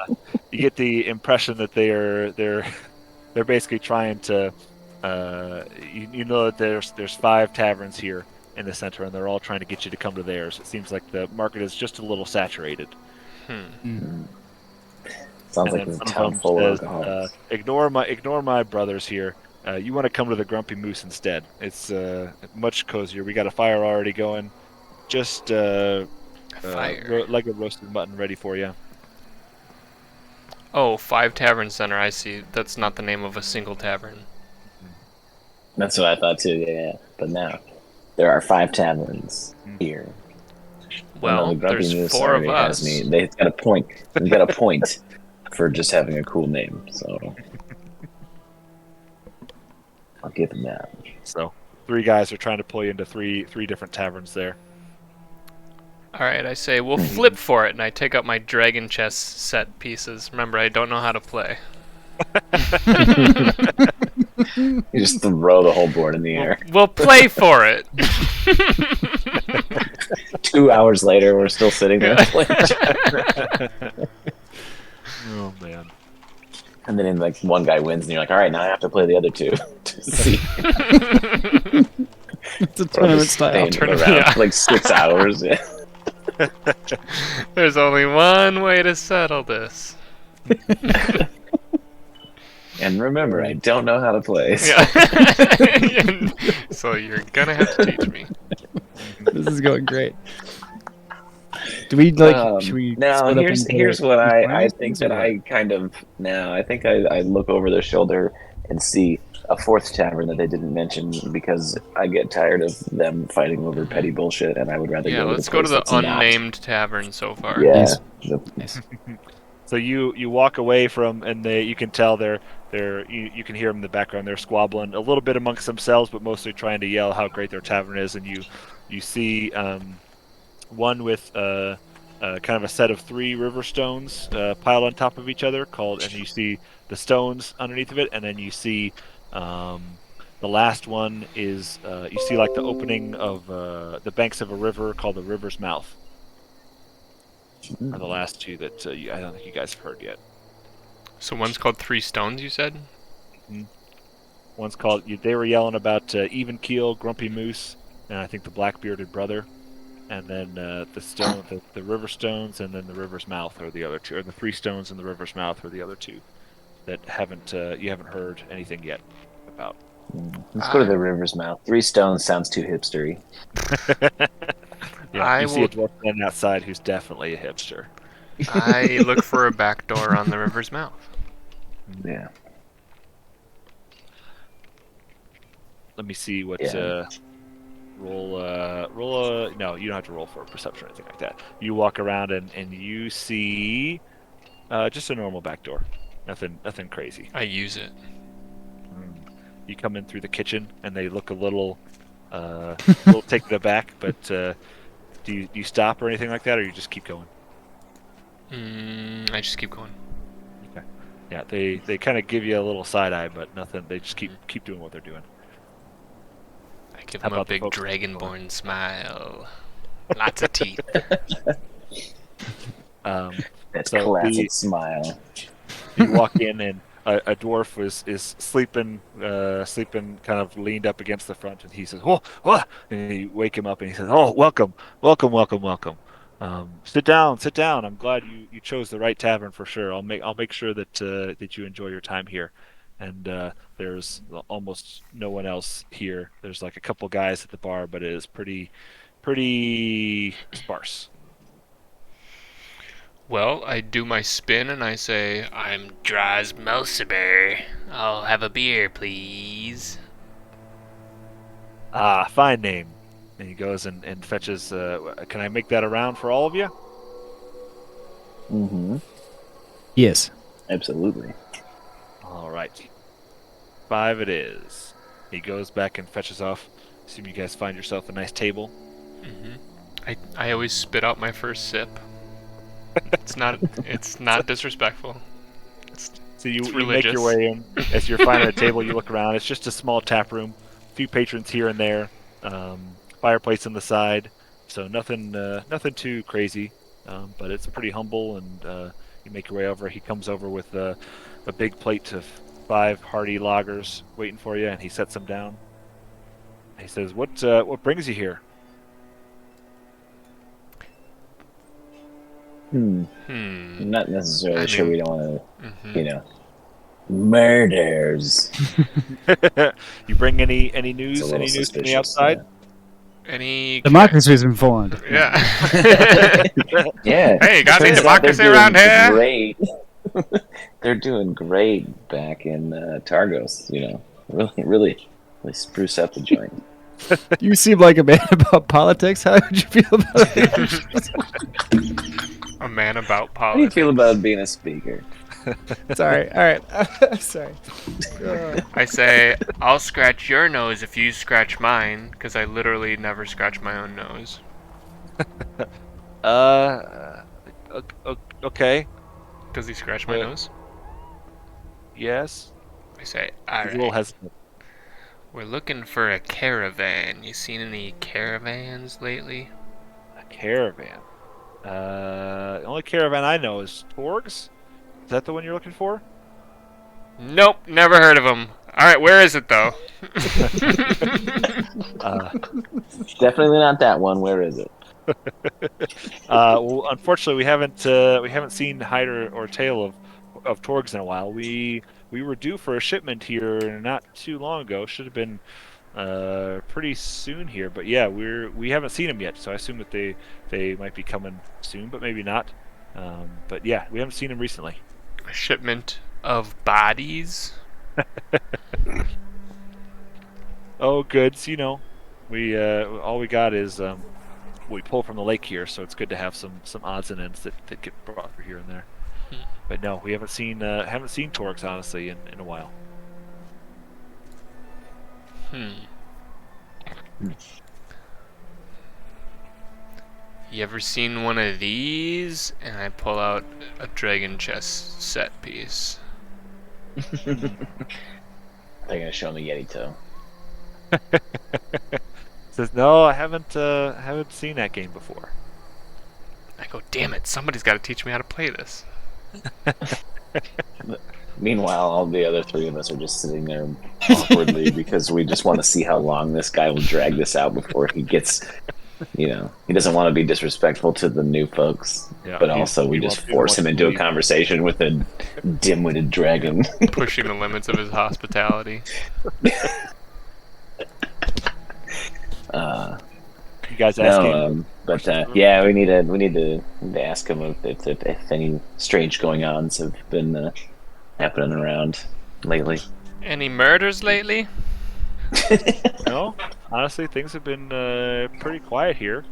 you get the impression that they're basically trying to you know that there's 5 taverns here in the center and they're all trying to get you to come to theirs. It seems like the market is just a little saturated. Mm. Sounds And like then it's a one of town them full of says, alcoholics. ignore my brothers here. You want to come to the Grumpy Moose instead. It's much cozier. We got a fire already going. Just Fire. leg of roasted mutton ready for you. Oh, 5 Tavern Center, I see. That's not the name of a single tavern. That's what I thought too. Yeah. But now there are 5 taverns here. Well, no, Well, the Grumpy there's Moose 4 of already has us. me. They've got a point. They've got a point for just having a cool name. So I'll give them that. So 3 guys are trying to pull you into three different taverns there. Alright, I say, we'll flip for it, and I take out my dragon chess set pieces. Remember, I don't know how to play. You just throw the whole board in the air. We'll play for it! 2 hours later, we're still sitting there playing. Oh man. And then like one guy wins, and you're like, all right, now I have to play the other 2 to see. It's a Or tournament just style. staying Tournament, around yeah. for like 6 hours. Yeah. There's only one way to settle this. And remember, I don't know how to play. So. Yeah. So you're gonna have to teach me. This is going great. Do we like? Should we? No, split up here's into here's what I classes, think or that what? I kind of now I think I look over their shoulder and see a 4th tavern that they didn't mention because I get tired of them fighting over petty bullshit, and I would rather Yeah, go to let's the go to place the that's not. unnamed tavern so far. Yeah, Nice. the- Nice. So you walk away from, and you can tell you can hear them in the background. They're squabbling a little bit amongst themselves, but mostly trying to yell how great their tavern is. And you see one with kind of a set of 3 river stones piled on top of each other, and you see the stones underneath of it, and then you see the last one is you see like the opening of the banks of a river called the River's Mouth. Are the last 2 that I don't think you guys have heard yet. So one's called 3 Stones, you said? One's called. They were yelling about Even Keel, Grumpy Moose, and I think the Black-Bearded Brother, and then the River Stones, and then the River's Mouth are the other 2, or the 3 Stones and the River's Mouth are the other 2 that you haven't heard anything yet about. Let's go to the river's mouth. 3 stones sounds too hipstery. Yeah, you see a dwarf standing outside who's definitely a hipster. I look for a back door on the river's mouth. Yeah. Let me see what Yeah. roll a no, you don't have to roll for a perception or anything like that. You walk around and you see just a normal back door. Nothing crazy. I use it. You come in through the kitchen and they look a little taken aback, but do you stop or anything like that, or you just keep going? I just keep going. Okay. Yeah, they kind of give you a little side eye, but nothing. They just keep doing what they're doing. I give How him a about the big folks- dragonborn smile. Lots of teeth. That So classic smile. you walk in and a dwarf is sleeping kind of leaned up against the front, and he says, "Oh, what?" And you wake him up, and he says, "Oh, welcome, welcome, welcome, welcome. Sit down, sit down. I'm glad you chose the right tavern for sure. I'll make sure that you enjoy your time here." And there's almost no one else here. There's like a couple guys at the bar, but it is pretty sparse. Well, I do my spin and I say, I'm Draz Melsiber. I'll have a beer, please. Ah, fine name. And he goes and fetches. Can I make that around for all of you? Mm-hmm. Yes. Absolutely. All right. 5 it is. He goes back and fetches off. Assume you guys find yourself a nice table. I always spit out my first sip. It's not disrespectful. So It's you make your religious. way in. As you're finding a table, you look around. It's just a small tap room. A few patrons here and there. Fireplace on the side. So nothing too crazy. But it's pretty humble, and you make your way over. He comes over with a big plate of 5 hearty lagers waiting for you, and he sets them down. He says, "What brings you here?" Hmm. Hmm. I'm not necessarily I sure mean- we don't want to, murders. You bring any It's news? a little Any news from the suspicious. outside? Any Democracy's been formed. Yeah. Yeah. Hey, got any Turns out they're democracy around doing here? Great. They're doing great back in Targos. Really, really, really spruce up the joint. You seem like a man about politics. How would you feel about it? A man about How do you politics. feel about being a speaker? Sorry. All right. Sorry. I say, I'll scratch your nose if you scratch mine, because I literally never scratch my own nose. Uh, okay. Does he scratch my Uh, nose? Yes. I say, He's a little alright, hesitant. we're looking for a caravan. You seen any caravans lately? A caravan. The only caravan I know is Torg's. Is that the one you're looking for? Nope, never heard of them. Alright, where is it though? Uh, Definitely not that one. Where is it? well, unfortunately, we haven't seen hide or tail of Torg's in a while. We were due for a shipment here not too long ago. Should have been pretty soon here, but yeah, we haven't seen them yet. So I assume that they might be coming soon, but maybe not. But yeah, we haven't seen them recently. A shipment of bodies? Oh, goods, we all we got is we pull from the lake here, so it's good to have some odds and ends that get brought for here and there. But no, we haven't seen Torx honestly in a while. You ever seen one of these? And I pull out a dragon chess set piece. They're gonna show me Yeti toe. Says no, I haven't seen that game before. I go, damn it, somebody's got to teach me how to play this. Meanwhile, all the other 3 of us are just sitting there awkwardly because we just want to see how long this guy will drag this out before he gets. He doesn't want to be disrespectful to the new folks, Yeah, but also we he just wants- he force wants him to into a leave. conversation with a dim-witted dragon. Pushing the limits of his hospitality. You guys asking? No, but yeah, we need to ask him if any strange going-ons have been happening around lately. Any murders lately? No, honestly, things have been pretty quiet here.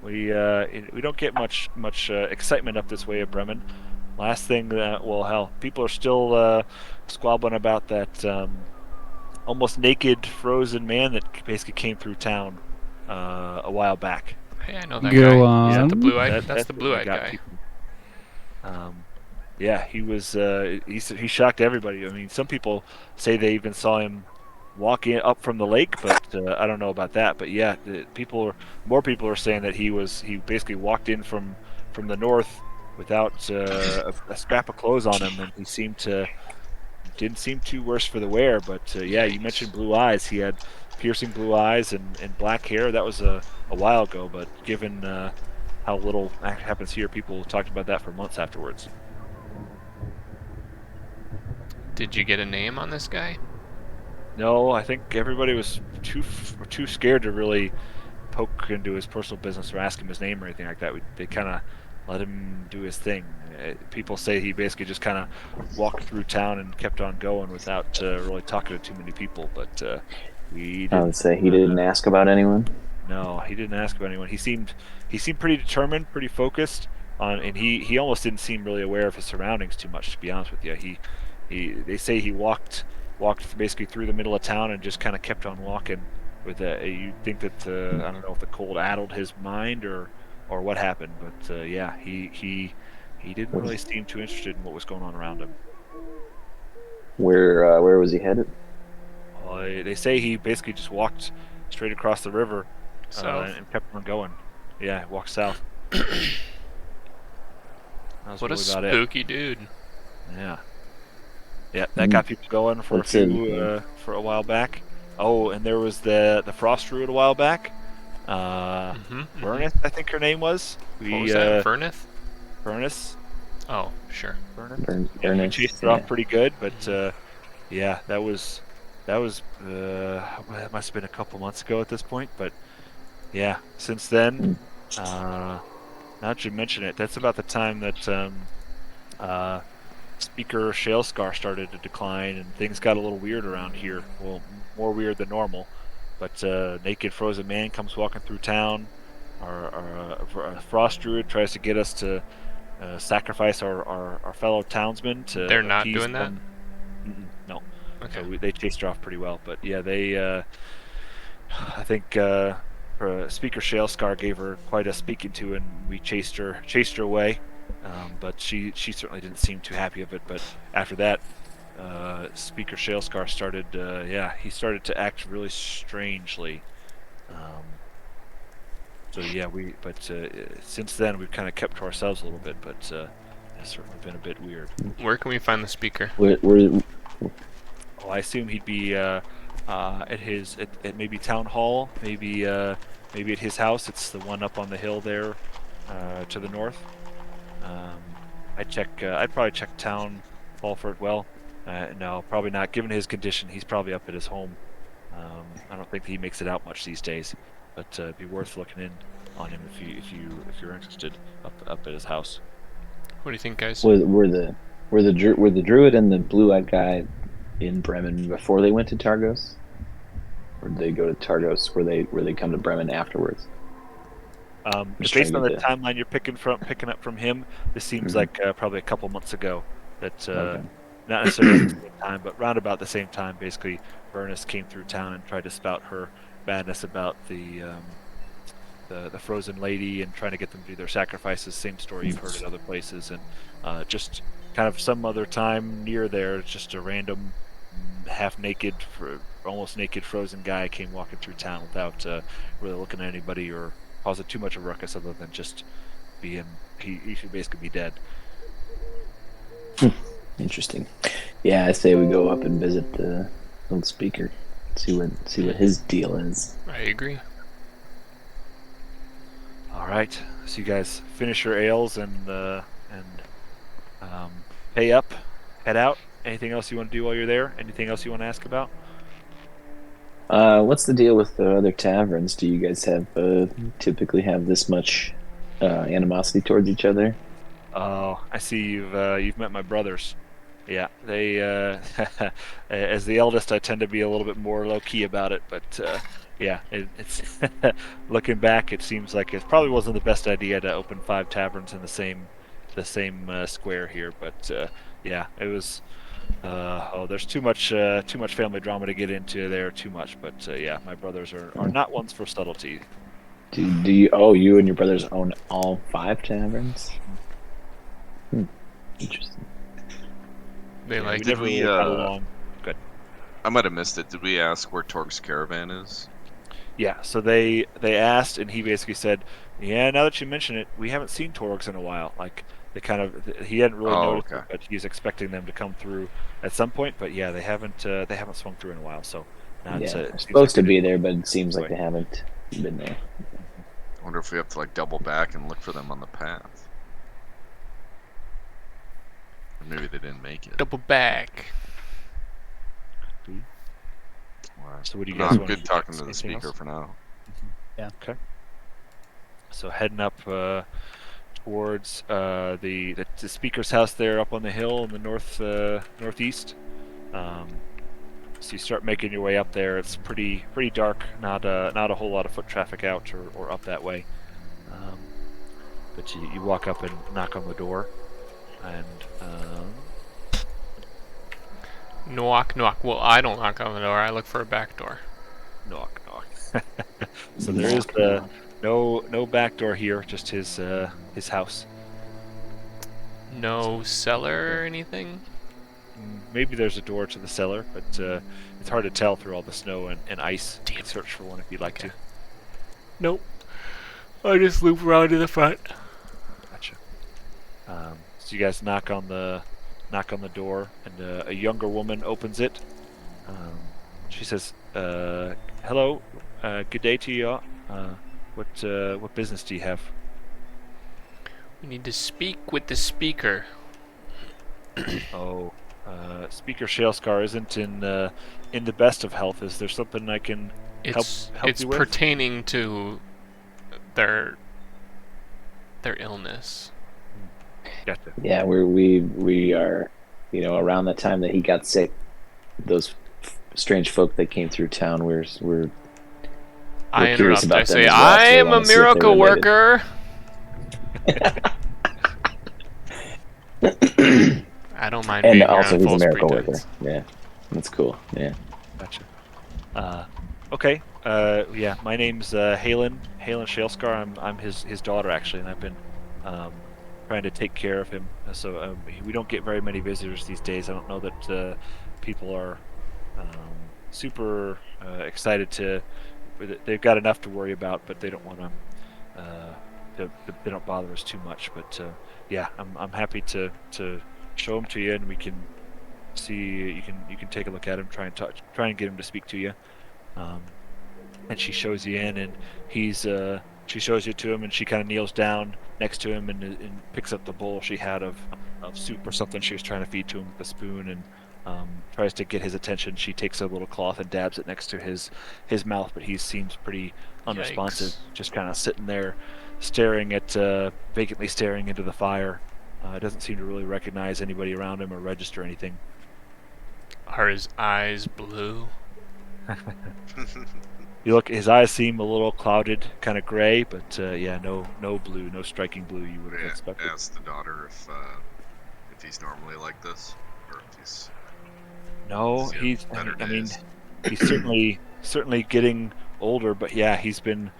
We don't get much excitement up this way at Bremen. Last thing that hell, people are still squabbling about that almost naked frozen man that basically came through town a while back. Hey, I know that Go guy. on. Is that the blue-eyed? That- That's the what blue-eyed got guy. people. Yeah, he was. He shocked everybody. I mean, some people say they even saw him walking up from the lake, but I don't know about that. But yeah, more people are saying that he basically walked in from the north without a scrap of clothes on him, and he seemed to didn't seem too worse for the wear. But yeah, you mentioned blue eyes. He had piercing blue eyes and black hair. That was a while ago, but given how little happens here, people talked about that for months afterwards. Did you get a name on this guy? No, I think everybody was too scared to really poke into his personal business or ask him his name or anything like that. They kind of let him do his thing. People say he basically just kind of walked through town and kept on going without really talking to too many people. But we I would didn't. say he didn't ask about anyone. No, he didn't ask about anyone. He seemed pretty determined, pretty focused on, and he almost didn't seem really aware of his surroundings too much. To be honest with you, they say he walked basically through the middle of town and just kind of kept on walking. With you think that I don't know if the cold addled his mind or what happened, but yeah, he didn't really seem too interested in what was going on around him. Where was he headed? They say he basically just walked straight across the river South. and kept on going. Yeah, walked south. That was What a really about it. spooky dude. Yeah, yeah, that got people going for That's it. for a while back. Oh, and there was the frost druid a while back. Burnith, I think her name was. What was that? Vernith? Furnace. Oh, sure. Furnace. Yeah, we Ernest, chased her off pretty good, but yeah, that was it must have been a couple months ago at this point. But yeah, since then, now that you mention it, that's about the time that uh, Speaker Shalescar started to decline, and things got a little weird around here. Well, more weird than normal. But naked frozen man comes walking through town. Our frost druid tries to get us to sacrifice our fellow townsmen to They're not appease doing that? them. No. Okay. So they chased her off pretty well. But yeah, they I think Speaker Shalescar gave her quite a speaking to, and we chased her away. But she certainly didn't seem too happy of it. But after that, Speaker Shalescar started, he started to act really strangely. Um, so yeah, since then we've kind of kept to ourselves a little bit, but it's certainly been a bit weird. Where can we find the speaker? Where Oh, I assume he'd be at maybe town hall, maybe at his house. It's the one up on the hill there, to the north. Um, I'd probably check town hall for it. Well, no, probably not. Given his condition, he's probably up at his home. I don't think he makes it out much these days, but it'd be worth looking in on him if you're interested up at his house. What do you think, guys? were the druid and the blue-eyed guy in Bremen before they went to Targos, or did they go to Targos where they come to Bremen afterwards? Just Based on trying the to get timeline you're picking up from him, this seems like probably a couple months ago. That Okay. not necessarily at the same time, but round about the same time. Basically, Vernus came through town and tried to spout her madness about the frozen lady and trying to get them to do their sacrifices. Same story you've heard at other places, and just kind of some other time near there, just a random half naked, almost naked frozen guy came walking through town without really looking at anybody or causing too much of a ruckus, other than just being he should basically be dead. Interesting. Yeah, I say we go up and visit the old speaker, see what his deal is. I agree. All right, so you guys finish your ales and pay up, head out. Anything else you want to do while you're there? Anything else you want to ask about? What's the deal with the other taverns? Do you guys have typically have this much animosity towards each other? Oh, I see you've met my brothers. Yeah, they as the eldest, I tend to be a little bit more low key about it, but yeah, it's looking back, it seems like it probably wasn't the best idea to open 5 taverns in the same square here, but yeah, it was. There's too much family drama to get into there, too much. But yeah, my brothers are not ones for subtlety. Do you? Oh, you and your brothers own all 5 taverns? Interesting. They like We Did never we, really got along. Good. I might have missed it. Did we ask where Torque's caravan is? Yeah, so they asked, and he basically said, "Yeah, now that you mention it, we haven't seen Torgs in a while. Like he hadn't really Oh, noticed okay. it, but he's expecting them to come through at some point. But yeah, they haven't swung through in a while. So now Yeah, it they're seems like supposed they to be didn't there, look but it seems this like way. they haven't been there. I wonder if we have to like double back and look for them on the path. Or maybe they didn't make it. Double back. Alright. So what do you No, guys I'm want to good do talking next? to the Anything speaker else? for now. Yeah. Okay. So heading up towards the speaker's house there up on the hill in the northeast. Um, so you start making your way up there. It's pretty dark. Not a whole lot of foot traffic out or up that way. Um, but you walk up and knock on the door, and Knock, knock. Well, I don't knock on the door. I look for a back door. knock knock. So there is Knock, knock. no back door here. Just his house. No cellar Yeah. or anything? Maybe there's a door to the cellar, but it's hard to tell through all the snow and ice. You Damn can it. search for one if you'd like Okay. to. Nope. I just loop around to the front. Gotcha. So you guys knock on the door, and a younger woman opens it. She says, "Hello, good day to you. What business do you have?" We need to speak with the speaker. Oh, Speaker Shalescar isn't in the best of health. Is there something I can help It's you with? pertaining to their illness. Gotcha. Yeah, we are, around the time that he got sick, those strange folk that came through town. We're I curious interrupt. I about them say, as well, I so we am a want to see if they're miracle related. worker. I don't mind And being here also, on he's a false miracle pretense. worker. Yeah, that's cool. Yeah. Gotcha. Okay. Yeah, my name's Halen Shalescar. I'm his daughter actually, and I've been um, trying to take care of him. So we don't get very many visitors these days. I don't know that people are super excited to. They've got enough to worry about, but they don't want they don't bother us too much. But yeah, I'm happy to show him to you, and we can see you can take a look at him, try and get him to speak to you. Um, and she shows you in, and she shows you to him, and she kind of kneels down next to him and picks up the bowl she had of soup or something she was trying to feed to him with a spoon, and tries to get his attention. She takes a little cloth and dabs it next to his mouth, but he seems pretty unresponsive, Yikes. just kind of sitting there staring at vacantly staring into the fire. Doesn't seem to really recognize anybody around him or register anything. Are his eyes blue? You look, his eyes seem a little clouded, kind of gray, but yeah, no blue, no striking blue you would have Yeah, expected. ask the daughter if he's normally like this, or if he's No, yeah, he's. better I mean, days. he's certainly getting older, but yeah, it's been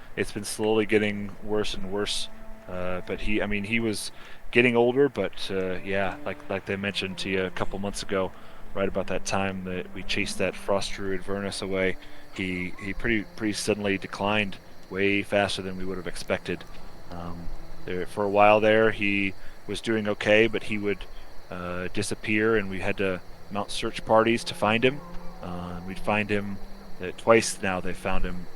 slowly getting worse and worse. But I mean, he was getting older, but yeah, like they mentioned to you a couple months ago, right about that time that we chased that frost druid Vernus away, he pretty suddenly declined way faster than we would have expected. For a while there, he was doing okay, but he would disappear, and we had to mount search parties to find him. We'd find him twice now. They found him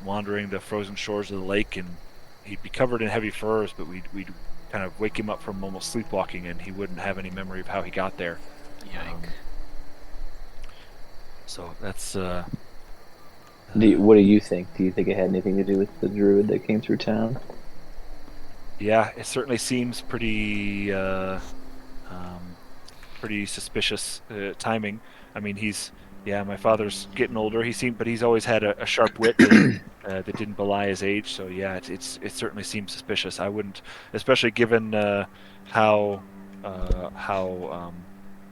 wandering the frozen shores of the lake, and he'd be covered in heavy furs, but we'd kind of wake him up from almost sleepwalking, and he wouldn't have any memory of how he got there. Yike. So that's What do you think? Do you think it had anything to do with the druid that came through town? yeah, it certainly seems um, pretty suspicious timing. I mean, my father's getting older. But he's always had a sharp wit that didn't belie his age. So yeah, it certainly seems suspicious. I wouldn't, especially given how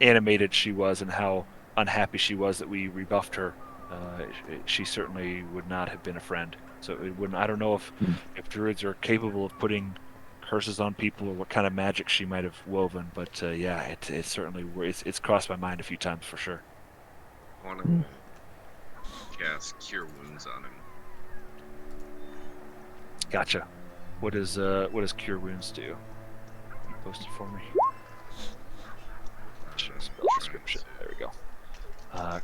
animated she was and how unhappy she was that we rebuffed her. She certainly would not have been a friend. So it wouldn't. I don't know if druids are capable of putting curses on people or what kind of magic she might have woven, but yeah, it certainly it's crossed my mind a few times for sure. I want to cast Cure Wounds on him. Gotcha. What does Cure Wounds do? Post it for me. Show spell description. There we go.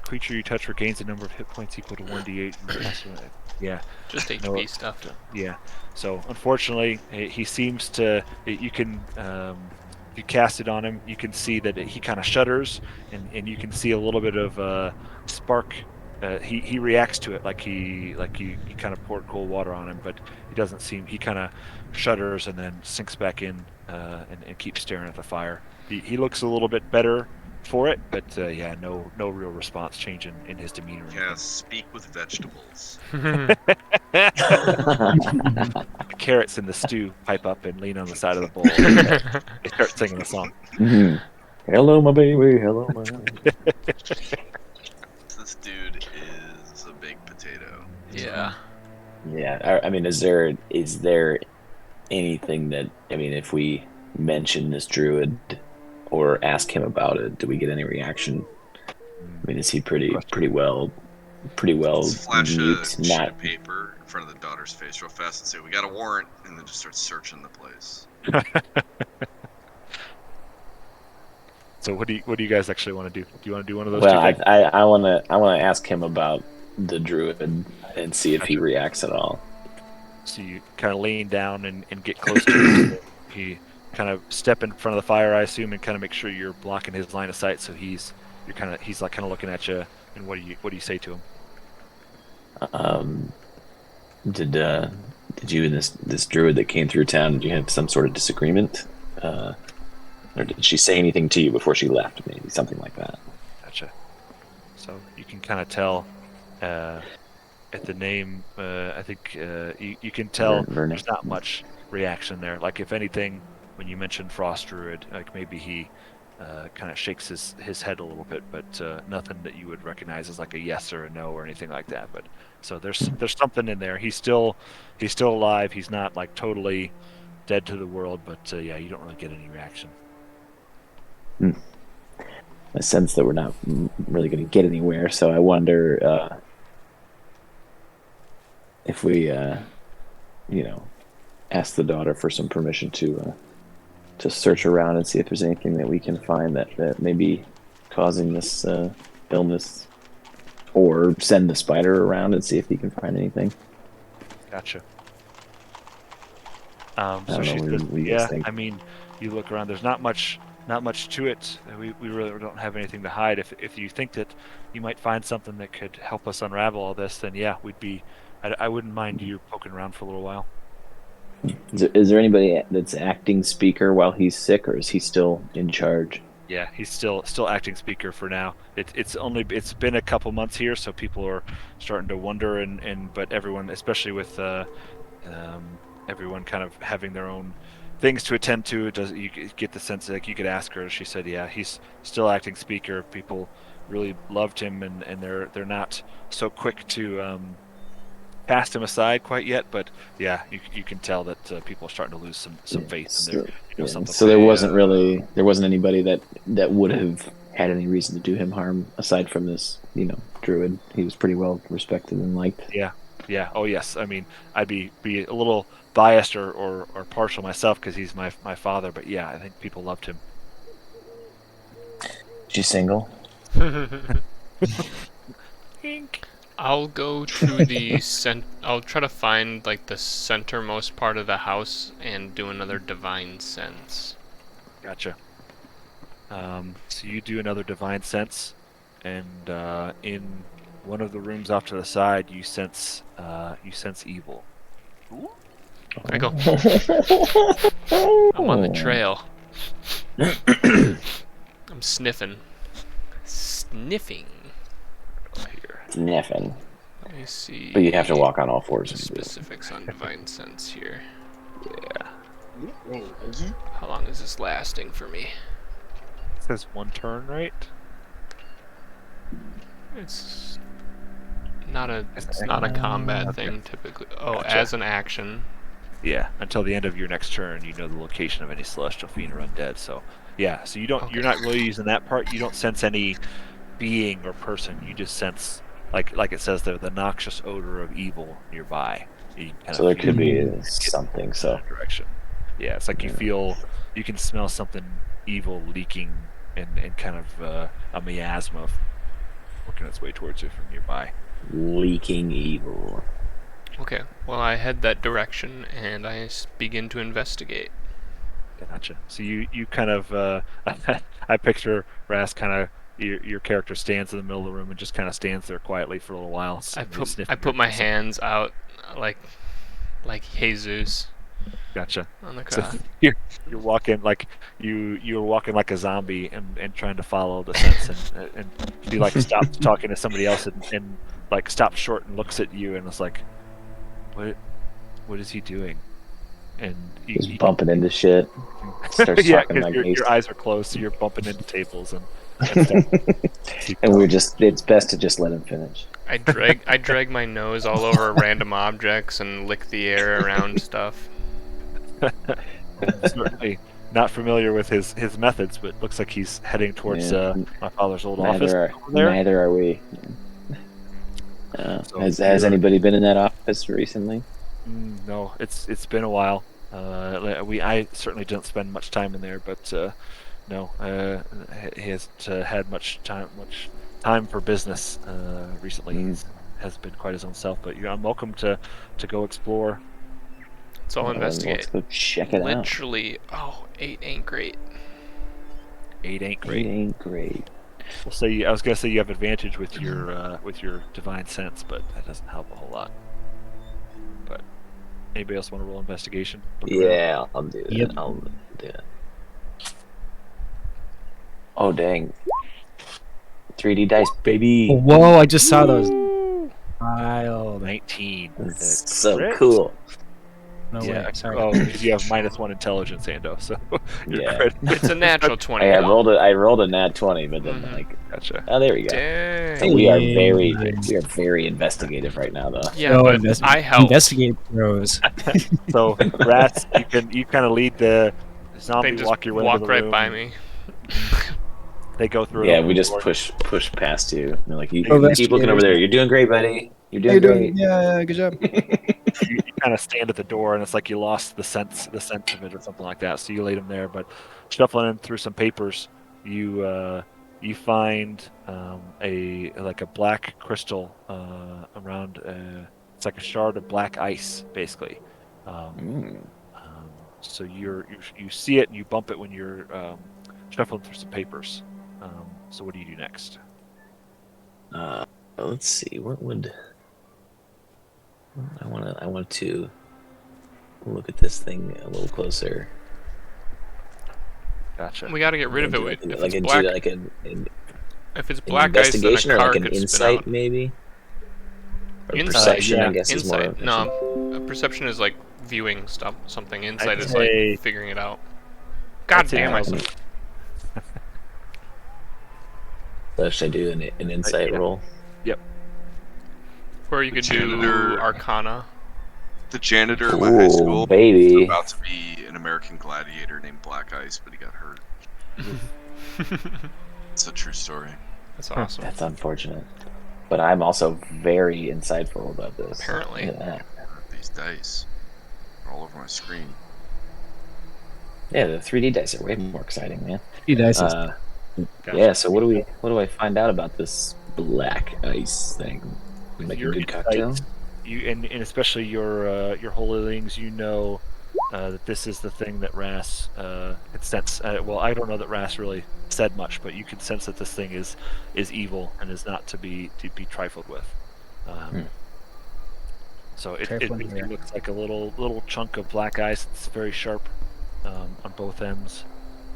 Creature you touch regains a number of hit points equal to 1d8. Yeah. Just No, HP stuff. yeah. So unfortunately, he seems to. You can, if you cast it on him, you can see that he kind of shudders, and you can see a little bit of spark. He reacts to it like you kind of poured cold water on him, but he doesn't seem. He kind of shudders and then sinks back in and keeps staring at the fire. He looks a little bit better for it, but yeah, no real response change in his demeanor. Yeah, speak with vegetables. The carrots in the stew pipe up and lean on the side of the bowl. They start singing a song. Mhm. Hello, my baby. Hello, my. This dude is a big potato. Yeah. Yeah, I mean, is there anything that, I mean, if we mention this druid or ask him about it, do we get any reaction? I mean, is he pretty well Let's flash a mute? sheet Not of paper in front of the daughter's face real fast and say, "We got a warrant," and then just start searching the place. So what do you guys actually want to do? Do you want to do one of those? well. Two things? I want to ask him about the druid and see if he Gotcha. reacts at all. So you kind of lean down and get close to him. He kind of step in front of the fire, I assume, and kind of make sure you're blocking his line of sight. So he's like kind of looking at you. And what do you say to him? Did you and this druid that came through town? Did you have some sort of disagreement, or did she say anything to you before she left? Maybe something like that. Gotcha. So you can kind of tell at the name. I think you can tell Vernon. there's not much reaction there. Like if anything, when you mentioned Frost Druid, like maybe he kind of shakes his head a little bit, but nothing that you would recognize as like a yes or a no or anything like that. But so there's something in there. He's still alive. He's not like totally dead to the world, but yeah, you don't really get any reaction. I sense that we're not really going to get anywhere, so I wonder if we, ask the daughter for some permission to search around and see if there's anything that we can find that may be causing this illness, or send the spider around and see if he can find anything. Gotcha. I So don't she know, says, what do you guys yeah, think? I mean, you look around, there's not much to it. We really don't have anything to hide. If you think that you might find something that could help us unravel all this, then yeah, I wouldn't mind you poking around for a little while. Is there anybody that's acting speaker while he's sick, or is he still in charge? Yeah, he's still acting speaker for now. It's been a couple months here, so people are starting to wonder, but everyone, especially with everyone kind of having their own things to attend to, you get the sense that, like, you could ask her. She said, yeah, he's still acting speaker. People really loved him, and they're not so quick to cast him aside quite yet. But yeah, you can tell that people are starting to lose some faith in there. Something. So there wasn't anybody that would have had any reason to do him harm aside from this, druid. He was pretty well respected and liked. Yeah. Oh yes. I mean, I'd be a little biased or partial myself because he's my father. But yeah, I think people loved him. Is she single? I'll go to the I'll try to find like the centermost part of the house and do another divine sense. Gotcha. So you do another divine sense, and in one of the rooms off to the side, you sense evil. I go. I'm on the trail. I'm sniffing. Sniffing. Here. Sniffing. Let me see. But you have to walk on all fours. the specifics on divine sense here. Yeah. How long is this lasting for me? It says one turn, right? It's not a combat thing typically. Oh, Gotcha. as an action. Yeah. Until the end of your next turn, you know the location of any celestial fiend or undead. So yeah. So you're not really using that part. You don't sense any being or person. You just sense, like it says there, the noxious odor of evil nearby. So there could be something. So direction. Yeah, it's like you you can smell something evil leaking and kind of a miasma working its way towards you from nearby. Leaking evil. Okay, well, I head that direction and I begin to investigate. Gotcha. So you kind of I picture Ras kind of your character stands in the middle of the room and just kind of stands there quietly for a little while. I put my hands out like Jesus Gotcha. on the So cot. you're walking like you're walking like a zombie and trying to follow the sense and she like stops talking to somebody else and like stops short and looks at you and it's like what what is he doing? And Just bumping into shit. Starts yeah, talking because like your eyes are closed, so you're bumping into tables and stuff. and we're just, it's best to just let him finish. I drag my nose all over random objects and lick the air around stuff. Certainly not familiar with his methods, but looks like he's heading towards Yeah. my father's old office Neither over there. neither are we. So Has you're- anybody been in that office recently? No, it's been a while. I certainly didn't spend much time in there, but no, he hasn't had much time for business recently. He has been quite his own self. But I'm welcome to go explore. So I'll Well, investigate. let's go check it out. Literally, 8 ain't great. 8 ain't It great. ain't great. We'll say I was gonna say you have advantage with your divine sense, but that doesn't help a whole lot. But anybody else want to roll investigation? Look around. Yeah, I'll do it. Yep. I'll do it. Oh dang! 3D dice, baby. Whoa! I just saw those. Wild. 19. That's so crit? cool. No Yeah. way. Sorry. Oh, because you have -1 intelligence, Ando. So your Yeah. crit. It's a natural 20. I rolled a nat 20, but then Mhm. like, Gotcha. oh, there we go. Dang. So we are very investigative right now, though. Yeah, No, but I helped. Investigate pros. So rats, you kind of lead the zombie They just walk your way walk into the right room. by me. They go through. Yeah, an we open just door. push past you. They're like, you Oh, keep looking over there. You're doing great, buddy. You're How you doing great. doing? Yeah, good job. You kind of stand at the door, and it's like you lost the sense of it or something like that. So you laid them there, but shuffling in through some papers, you find a black crystal around. It's like a shard of black ice, basically. Mm. So you see it and you bump it when you're shuffling through some papers. So what do you do next? Let's see. What would I want to look at this thing a little closer. Gotcha. We got to get rid of it. Like, If like it's a, black, like an if it's black ice, then a investigation or car like an could spin insight, out. maybe. Or Insight, perception, yeah. I guess, is more. Insight. No, perception is like viewing stuff. Something. Insight I'd is say- like figuring it out. God I'd say damn! I probably- said So should I do an insight yeah. roll? where you could do Janitor. Arcana. The janitor at my high school was baby. about to be an American gladiator named Black Ice, but he got hurt. It's a true story. That's awesome. That's unfortunate. But I'm also very insightful about this. Apparently. Look at that. These dice are all over my screen. Yeah, the 3D dice are way more exciting, man. He dices. Gotcha. Yeah. So what do I find out about this black ice thing? With Make a your good cocktail. insight, you and especially your holylings, you know that this is the thing that Ras could sense. Well, I don't know that Ras really said much, but you can sense that this thing is evil and is not to be trifled with. So it Trifling here. looks like a little chunk of black ice. It's very sharp on both ends.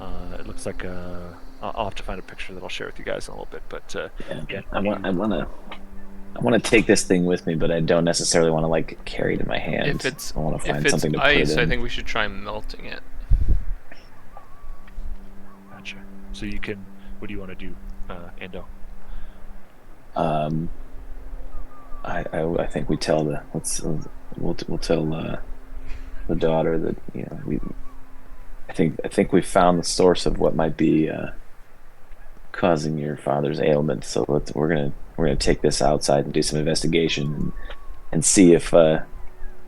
It looks like I'll have to find a picture that I'll share with you guys in a little bit. But yeah, I want to take this thing with me, but I don't necessarily want to like carry it in my hand. I want to If find it's something to ice, put it I in. think we should try melting it. Gotcha. So you can. What do you want to do, Ando? I think we tell we'll tell the daughter that I think we found the source of what might be causing your father's ailment. So we're gonna take this outside and do some investigation and see if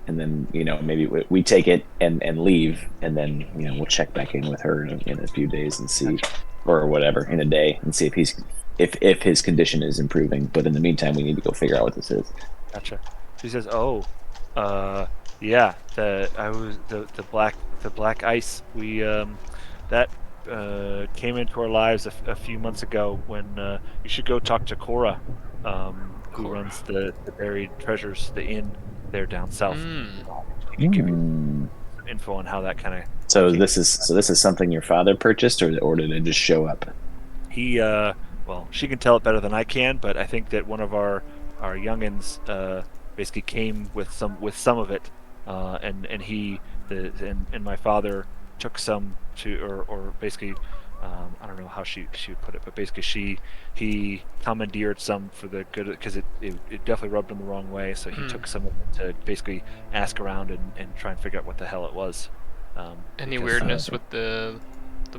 and then maybe we take it and leave, and then we'll check back in with her in a few days and see, or whatever, in a day, and see if his condition is improving. But in the meantime, we need to go figure out what this is. Gotcha. She says, "Oh, uh, yeah, the black ice. We that came into our lives a few months ago. When you should go talk to Cora, who Cora. runs the buried treasures, the inn there down south. Mm. She could give you Hmm. some info on how that kind of So came. this is something your father purchased, or did it just show up? He well, she can tell it better than I can, but I think that one of our youngins basically came with some of it, and he the and my father took some to or basically I don't know how she would put it, but basically he commandeered some for the good because it definitely rubbed him the wrong way, so he Mm. took some of it to basically ask around and try and figure out what the hell it was. Any Because weirdness with the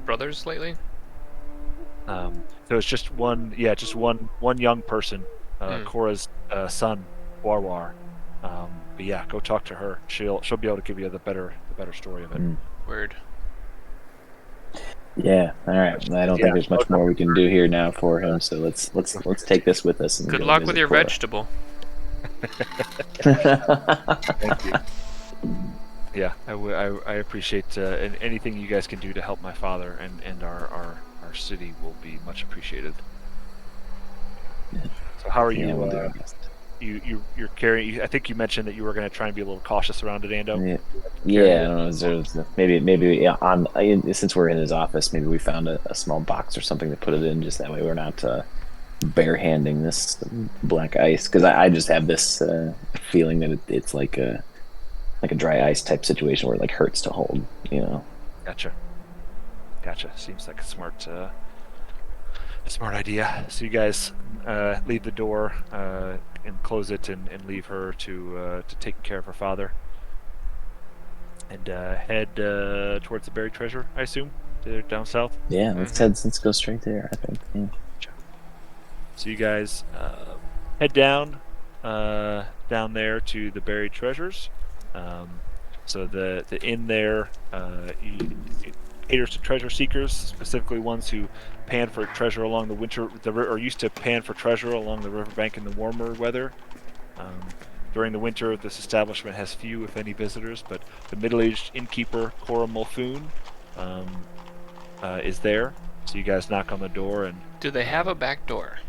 brothers lately? so it's just one, yeah, just one young person, Mm. Cora's son, Warwar. But yeah, go talk to her. She'll be able to give you the better story of it. Hmm. Weird. Yeah. All right. I don't think Yeah, there's go much talk more we to can her. do here now for him. So Go let's figure. take this with us and Good go luck with visit your Cora. vegetable. Thank you. Yeah, I appreciate anything you guys can do to help my father and our city will be much appreciated. So how are Yeah, you? we'll do our best. You're carrying. I think you mentioned that you were going to try and be a little cautious around it, Ando. Yeah. Carrying Yeah, I it. don't know. Maybe yeah, since we're in his office, maybe we found a small box or something to put it in, just that way we're not barehanding this black ice. Because I just have this feeling that it's like a dry ice type situation where it like hurts to hold. Gotcha. Gotcha. Seems like a smart idea. So you guys leave the door and close it and leave her to taking care of her father and head towards the buried treasure. I assume down south. Yeah, Mm-hmm. let's go straight there. I think. Yeah. So you guys head down there to the buried treasures. Um, so the inn there it caters to treasure seekers, specifically ones who pan for treasure along or used to pan for treasure along the riverbank in the warmer weather. Um, During the winter, this establishment has few, if any, visitors, but the middle-aged innkeeper Cora Mulfoon um, is there. So you guys knock on the door and Do they have a back door?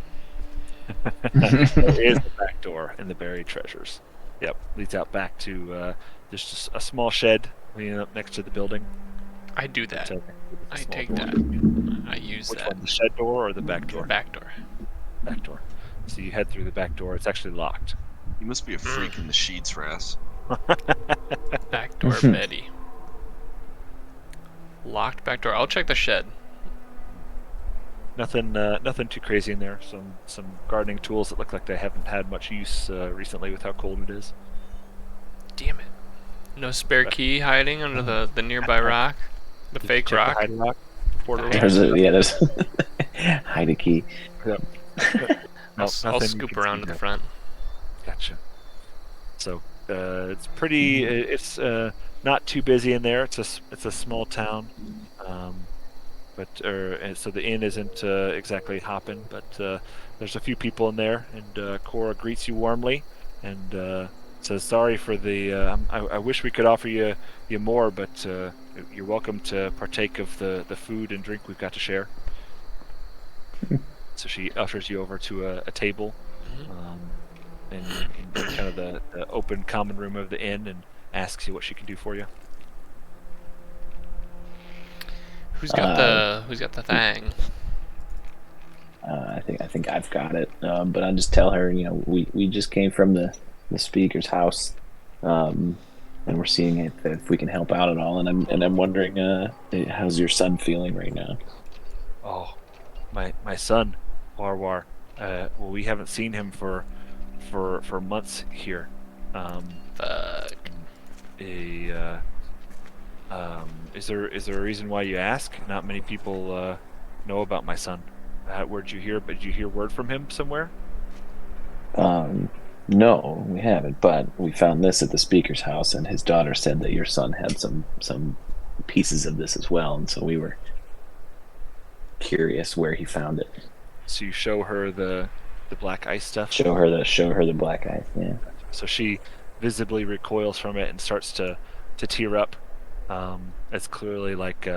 there is a back door in the buried treasures. Yep, leads out back to just a small shed leading up next to the building. I do that. It's a I small take door. that. I use Which that. one, the shed door or the back door? Back door. Back door. So you head through the back door. It's actually locked. You must be a freak in the sheets, Ras. Back door, Betty. Locked back door. I'll check the shed. Nothing too crazy in there. Some gardening tools that look like they haven't had much use recently with how cold it is. Damn it. No spare key hiding under the nearby rock? The Did you fake check rock? the hiding rock? The portal? There's hide a key. Yep. I'll, No, I'll nothing you scoop can around see to the there. front. Gotcha. So it's pretty. It's not too busy in there. It's a small town, but and so the inn isn't exactly hopping, but there's a few people in there, and Cora greets you warmly and says, "Sorry for the. I wish we could offer you more, but you're welcome to partake of the food and drink we've got to share." So she ushers you over to a table. Mhm. In kind of the open common room of the inn and asks you what she can do for you. Uh, Who's got the thing? I think I've got it. But I'll just tell her, we just came from the speaker's house, and we're seeing if we can help out at all. And I'm wondering, how's your son feeling right now? Oh, my son, Warwar. Well, we haven't seen him for months here. Fuck. A is there a reason why you ask? Not many people know about my son. Where'd you hear? But did you hear word from him somewhere? Um, No, we haven't. But we found this at the speaker's house, and his daughter said that your son had some pieces of this as well, and so we were curious where he found it. So you show her the black ice stuff. Show her the black eye. Yeah. So she visibly recoils from it and starts to tear up. It's clearly like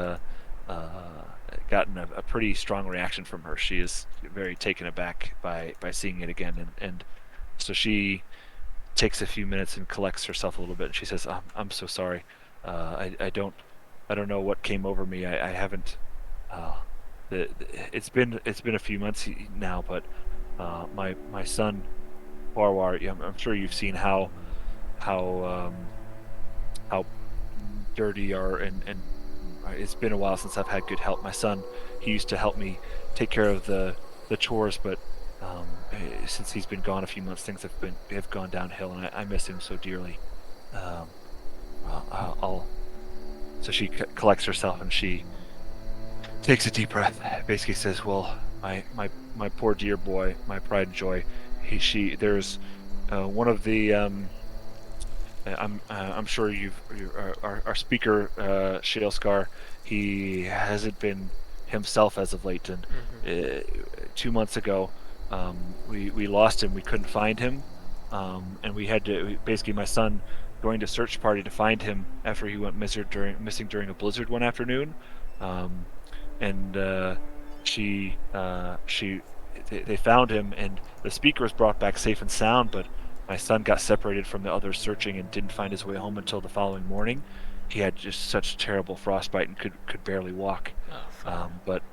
gotten a pretty strong reaction from her. She is very taken aback by seeing it again, and so she takes a few minutes and collects herself a little bit. And she says, I'm so sorry. I don't know what came over me. I haven't. Uh, it's been a few months now, but my son Warwar, I'm sure you've seen how how dirty are and it's been a while since I've had good help. My son, he used to help me take care of the chores, but since he's been gone a few months, things have gone downhill, and I miss him so dearly. Um, I'll so she collects herself and she takes a deep breath. Basically says, "Well, my poor dear boy, my pride and joy. She there's one of the I'm sure our speaker Shale Scar. He hasn't been himself as of late, and Hmm. 2 months ago, we lost him. We couldn't find him, and we had to basically my son joined a search party to find him after he went missing during a blizzard one afternoon, um, and she they found him, and the speaker was brought back safe and sound, but my son got separated from the others searching and didn't find his way home until the following morning. He had just such terrible frostbite and could barely walk. Oh, fuck. But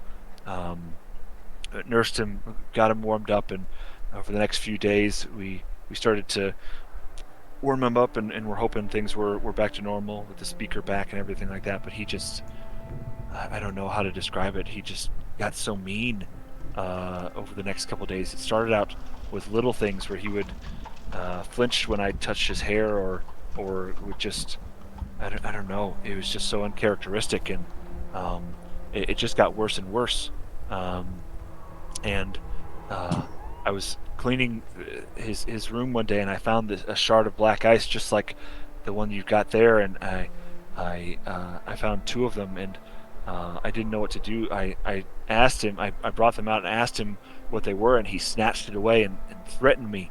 nursed him, got him warmed up, and for the next few days we started to warm him up, and we're hoping things were back to normal with the speaker back and everything like that. But he just I don't know how to describe it. He just got so mean over the next couple of days. It started out with little things where he would flinch when I touched his hair, or would just I don't know. It was just so uncharacteristic, and it just got worse and worse. Um, and I was cleaning his room one day, and I found a shard of black ice, just like the one you got there, and I found two of them, and I didn't know what to do. I asked him. I brought them out and asked him what they were, and he snatched it away and threatened me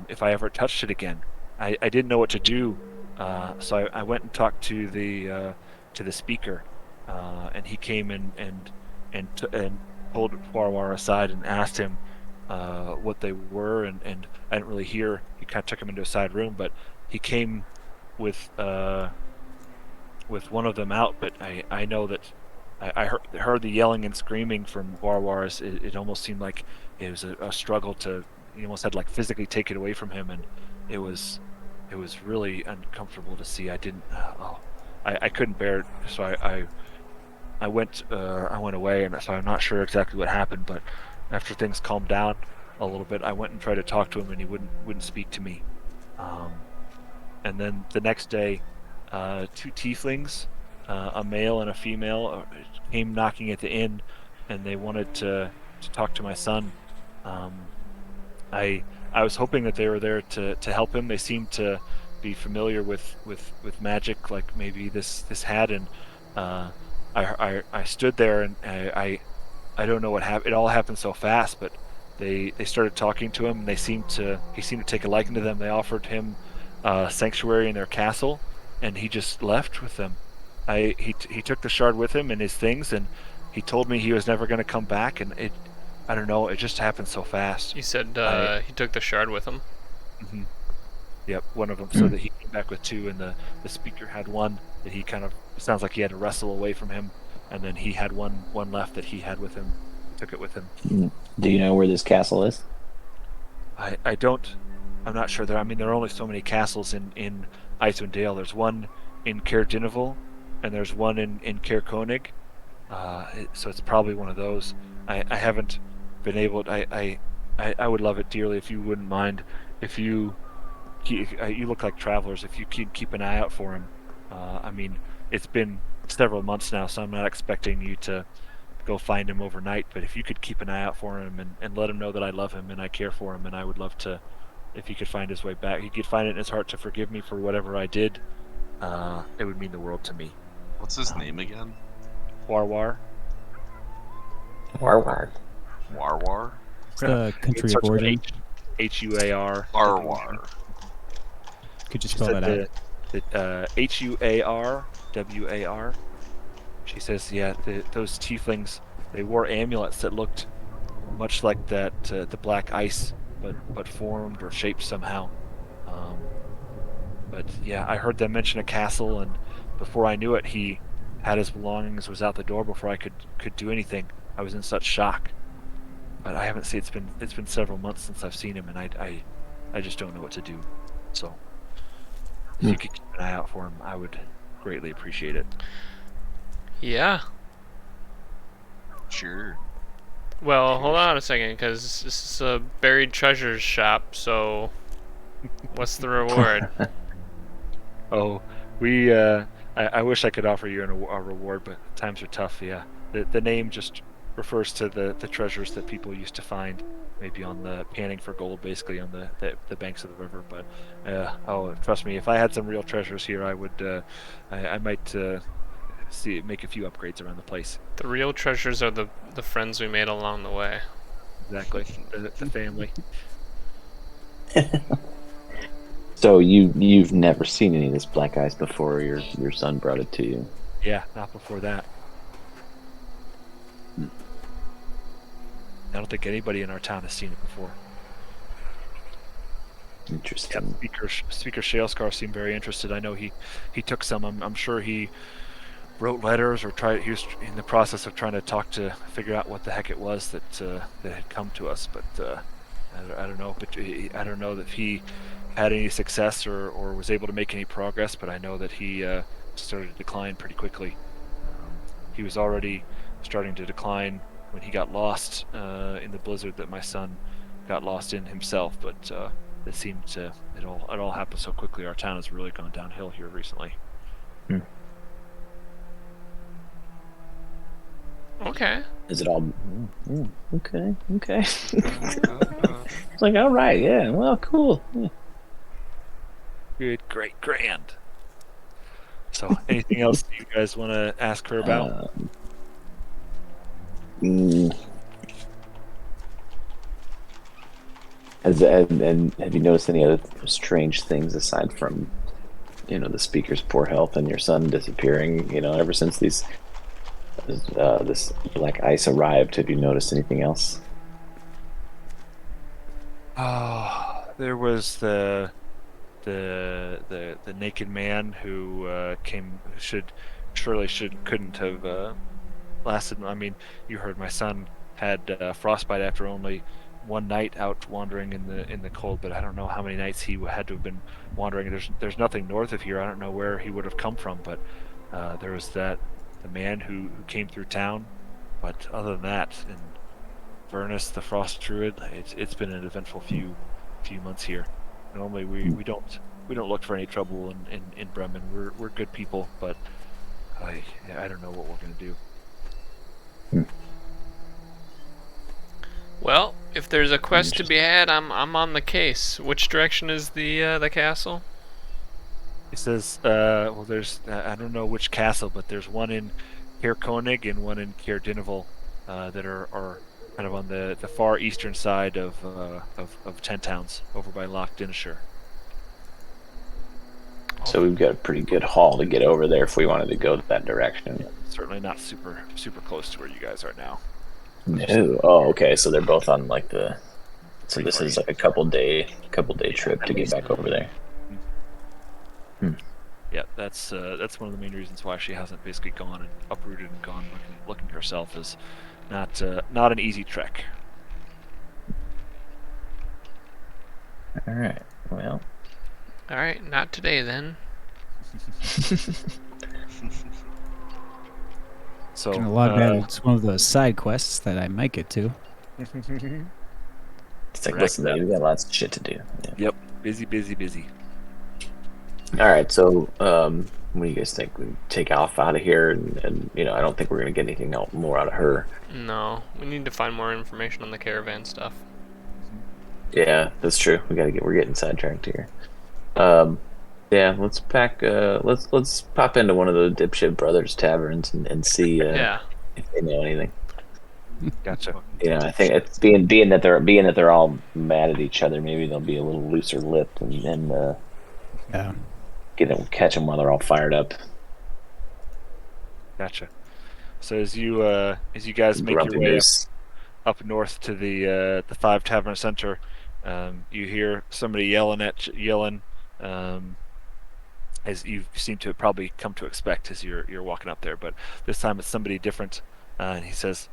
if I ever touched it again. I didn't know what to do, so I went and talked to the speaker, and he came and pulled Warwar aside and asked him what they were, and I didn't really hear. He kind of took him into a side room, but he came with with one of them out. But I know that I heard the yelling and screaming from Warwar. It almost seemed like it was a struggle to. He almost had to, like, physically take it away from him, and it was it was really uncomfortable to see. I didn't. I couldn't bear it, so I went away, and so I'm not sure exactly what happened. But after things calmed down a little bit, I went and tried to talk to him, and he wouldn't speak to me. Um, and then the next day, two tieflings, a male and a female, came knocking at the inn, and they wanted to talk to my son. Um, I I was hoping that they were there to help him. They seemed to be familiar with magic, like maybe this had, and uh, I stood there, and I don't know what happened. It all happened so fast, but they started talking to him, and he seemed to take a liking to them. They offered him sanctuary in their castle, and he just left with them. He took the shard with him and his things, and he told me he was never going to come back. And I don't know. It just happened so fast. You said I he took the shard with him. mhm. Yep, one of them. So that he came back with two, and the speaker had one that he kind of it sounds like he had to wrestle away from him, and then he had one left that he had with him. He took it with him. Do you know where this castle is? I don't. I'm not sure. I mean, there are only so many castles in Icewind Dale. There's one in Caer Dineval, and there's one in Caer Konig. So it's probably one of those. I haven't been able. I would love it dearly if you wouldn't mind if you look like travelers. If you keep an eye out for him. I mean, it's been several months now, so I'm not expecting you to go find him overnight. But if you could keep an eye out for him and let him know that I love him and I care for him, and I would love if he could find his way back, he could find it in his heart to forgive me for whatever I did, it would mean the world to me. What's his name again? Warwar. War. Warwar? It's the country of Starts with origin. Huar. Arwar. Could you She spell said that out? the Huarwar. She says, yeah, those tieflings, they wore amulets that looked much like the black ice, but formed or shaped somehow. Um, but yeah, I heard them mention a castle, and before I knew it, he had his belongings, was out the door before I could do anything. I was in such shock. But I haven't seen. It's been several months since I've seen him, and I just don't know what to do. So if you could keep an eye out for him, I would greatly appreciate it. Yeah. Sure. Well, hold on a second, because this is a buried treasures shop, so what's the reward? Oh, I wish I could offer you a reward, but times are tough. Yeah, the name just refers to the treasures that people used to find, maybe on the panning for gold, basically on the banks of the river. But trust me, if I had some real treasures here, I would I might make a few upgrades around the place. The real treasures are the friends we made along the way. Exactly, the family. So you've never seen any of this black ice before? Your son brought it to you. Yeah, not before that. I don't think anybody in our town has seen it before. Interesting. Speaker Shalescar seemed very interested. I know he took some. I'm sure he wrote letters or he was in the process of trying to figure out what the heck it was that had come to us. But I don't know. But I don't know if he had any success or was able to make any progress. But I know that he started to decline pretty quickly. He was already starting to decline when he got lost in the blizzard that my son got lost in himself. But it seemed it all happened so quickly. Our town has really gone downhill here recently. Okay. Is it all? Okay. It's like, all right, yeah. Well, cool. Yeah. Good, great, grand. So, anything else you guys want to ask her about? And have you noticed any other strange things aside from, the speaker's poor health and your son disappearing? Ever since this black ice arrived, have you noticed anything else? Oh, there was the naked man who couldn't have lasted. I mean, you heard my son had frostbite after only one night out wandering in the cold, but I don't know how many nights he had to have been wandering. There's nothing north of here. I don't know where he would have come from, but there was the man who came through town. But other than that, and Vernus the Frost Druid, it's been an eventful few months here. Normally we don't look for any trouble in Bremen. We're good people, but I don't know what we're gonna do. Well, if there's a quest to be had, I'm on the case. Which direction is the castle? He says, well, there's I don't know which castle, but there's one in Caer Konig and one in Caer Dineval that are kind of on the far eastern side of Ten Towns, over by Loch Dinshire. So we've got a pretty good haul to get over there if we wanted to go that direction. Yeah, certainly not super close to where you guys are now. No. Oh, okay. So they're both on like the. So Pretty this far is like a couple day trip to get back over there. Yeah, that's one of the main reasons why she hasn't basically gone and uprooted and gone looking herself, is not an easy trek. All right. Well. All right, not today then. So Gonna log that as one of the side quests that I might get to. It's like, Correct. listen, we got lots of shit to do. Yeah. Yep, busy. All right. So, what do you guys think? We take off out of here, and I don't think we're gonna get anything more out of her. No, we need to find more information on the caravan stuff. Yeah, that's true. We're getting sidetracked here. Um, yeah, let's pack. Let's pop into one of the dipshit brothers taverns and see Yeah. if they know anything. Gotcha. I think it's being that they're all mad at each other. Maybe they'll be a little looser lipped and Yeah. catch them while they're all fired up, Gotcha. So as you guys make your grumpy way news. up north to the Five Tavern Center, you hear somebody yelling, um, as you seem to probably come to expect as you're walking up there. But this time it's somebody different, and he says,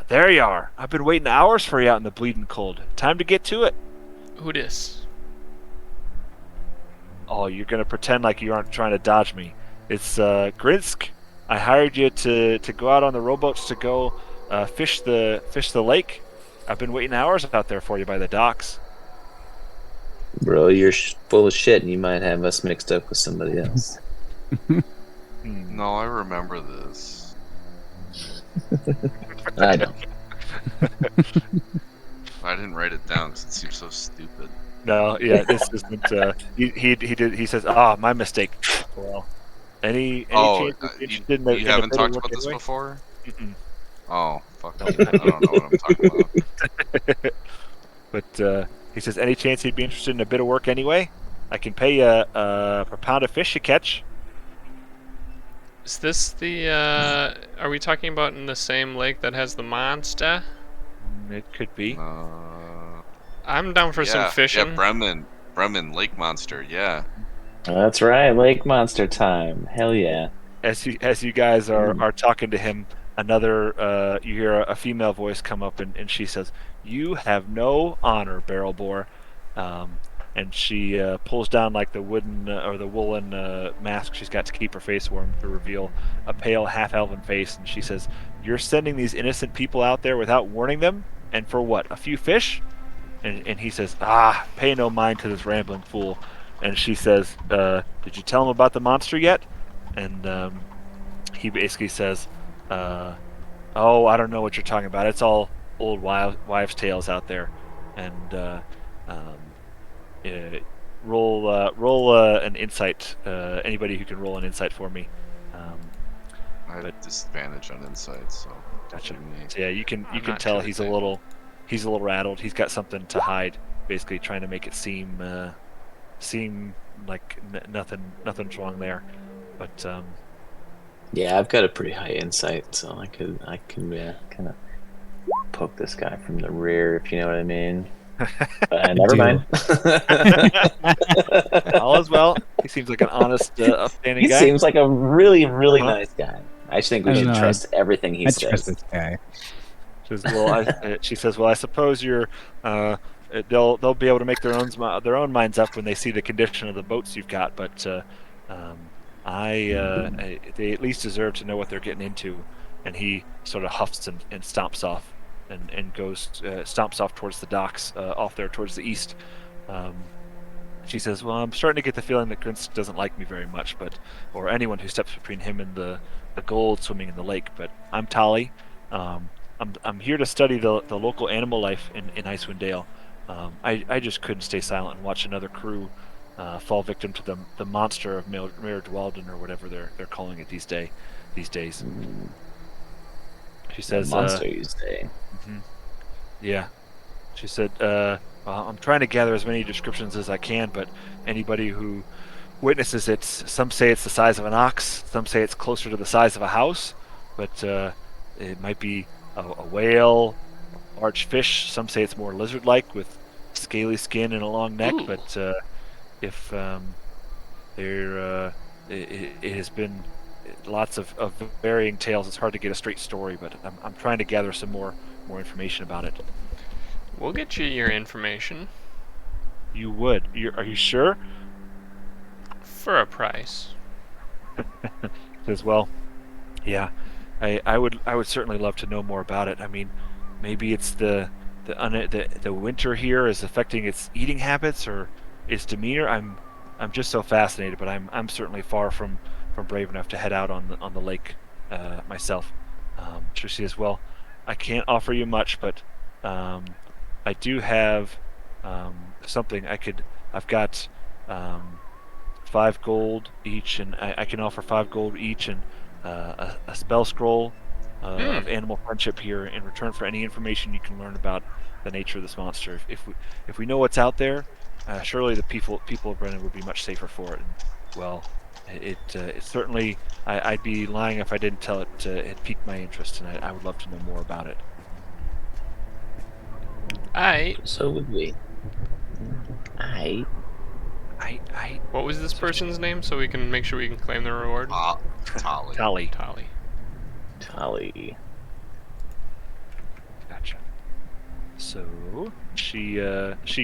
"There you are. I've been waiting hours for you out in the bleeding cold. Time to get to it." Who dis? Oh, you're gonna pretend like you aren't trying to dodge me. It's Grinsk. I hired you to go out on the rowboats to go fish the lake. I've been waiting hours out there for you by the docks. Bro, you're full of shit, and you might have us mixed up with somebody else. Hmm. No, I remember this. I don't. I didn't write it down because it seems so stupid. No, yeah, this isn't. He says, "Ah, my mistake." Well, any Oh, chance you'd be you interested you in a haven't bit of talked work about this anyway? before? Mm-mm. Oh, fuck No. you then. I don't know what I'm talking about. But he says, "Any chance he'd be interested in a bit of work anyway? I can pay you per pound of fish you catch." Is this the, are we talking about in the same lake that has the monster? It could be. I'm down for some Yeah, fishing. Bremen Lake Monster. Yeah. That's right, Lake Monster time. Hell yeah. As you guys are talking to him, another you hear a female voice come up, and she says, "You have no honor, barrel bore," um, and she pulls down like the wooden or the woolen mask she's got to keep her face warm to reveal a pale half-elven face, and she says, "You're sending these innocent people out there without warning them, and for what? A few fish?" And he says, pay no mind to this rambling fool. And she says, did you tell him about the monster yet? And he basically says, uh, oh, I don't know what you're talking about. It's all old wives' tales out there. And um, uh, roll an insight. Anybody who can roll an insight for me. Um, I but have disadvantage on insight, so gotcha. give me. So yeah, you I'm can not tell sure he's thing. he's a little rattled. He's got something to hide, basically trying to make it seem like nothing's wrong there. But Yeah, I've got a pretty high insight, so I can kind of poke this guy from the rear, if you know what I mean. I Never do. mind. all is well. He seems like an honest, upstanding He guy. seems like a really, really Uh-huh. nice guy. I just think I we don't should know. trust everything he I trust says. this guy. She says, well, I suppose you're. They'll be able to make their own minds up when they see the condition of the boats you've got. But they at least deserve to know what they're getting into. And he sort of huffs and stomps off, and goes stomps off towards the docks, off there towards the east. Um, she says, "Well, I'm starting to get the feeling that Grinsk doesn't like me very much, or anyone who steps between him and the gold swimming in the lake. But I'm Tali. Um, I'm here to study the local animal life in Icewind Dale. I just couldn't stay silent and watch another crew fall victim to the monster of Mayor Dwalden, or whatever they're calling it these days." She A says, monster, you say? mhm, "Yeah." She said, well, I'm trying to gather as many descriptions as I can, but anybody who witnesses it, some say it's the size of an ox, some say it's closer to the size of a house, but it might be a whale, a large fish. Some say it's more lizard-like with scaly skin and a long neck, Ooh. but if there, it has been lots of varying tales. It's hard to get a straight story, but I'm trying to gather some more information about it. We'll get you your information You would? Are you sure? for a price. Says, well, yeah, I would certainly love to know more about it. I mean, maybe it's the winter here is affecting its eating habits or its demeanor. I'm just so fascinated, but I'm certainly far from brave enough to head out on the lake myself. She says, well, I can't offer you much, but um, I do have something I've got 5 gold each, and I can offer 5 gold each and a spell scroll of animal friendship here in return for any information you can learn about the nature of this monster. If we know what's out there, surely the people of Brennan would be much safer for it. And well, it certainly I'd be lying if I didn't tell it it piqued my interest, and I would love to know more about it. So would we. I. What was this person's name so we can make sure we can claim the reward? Tolly. Tally. Tolly. Gotcha. So she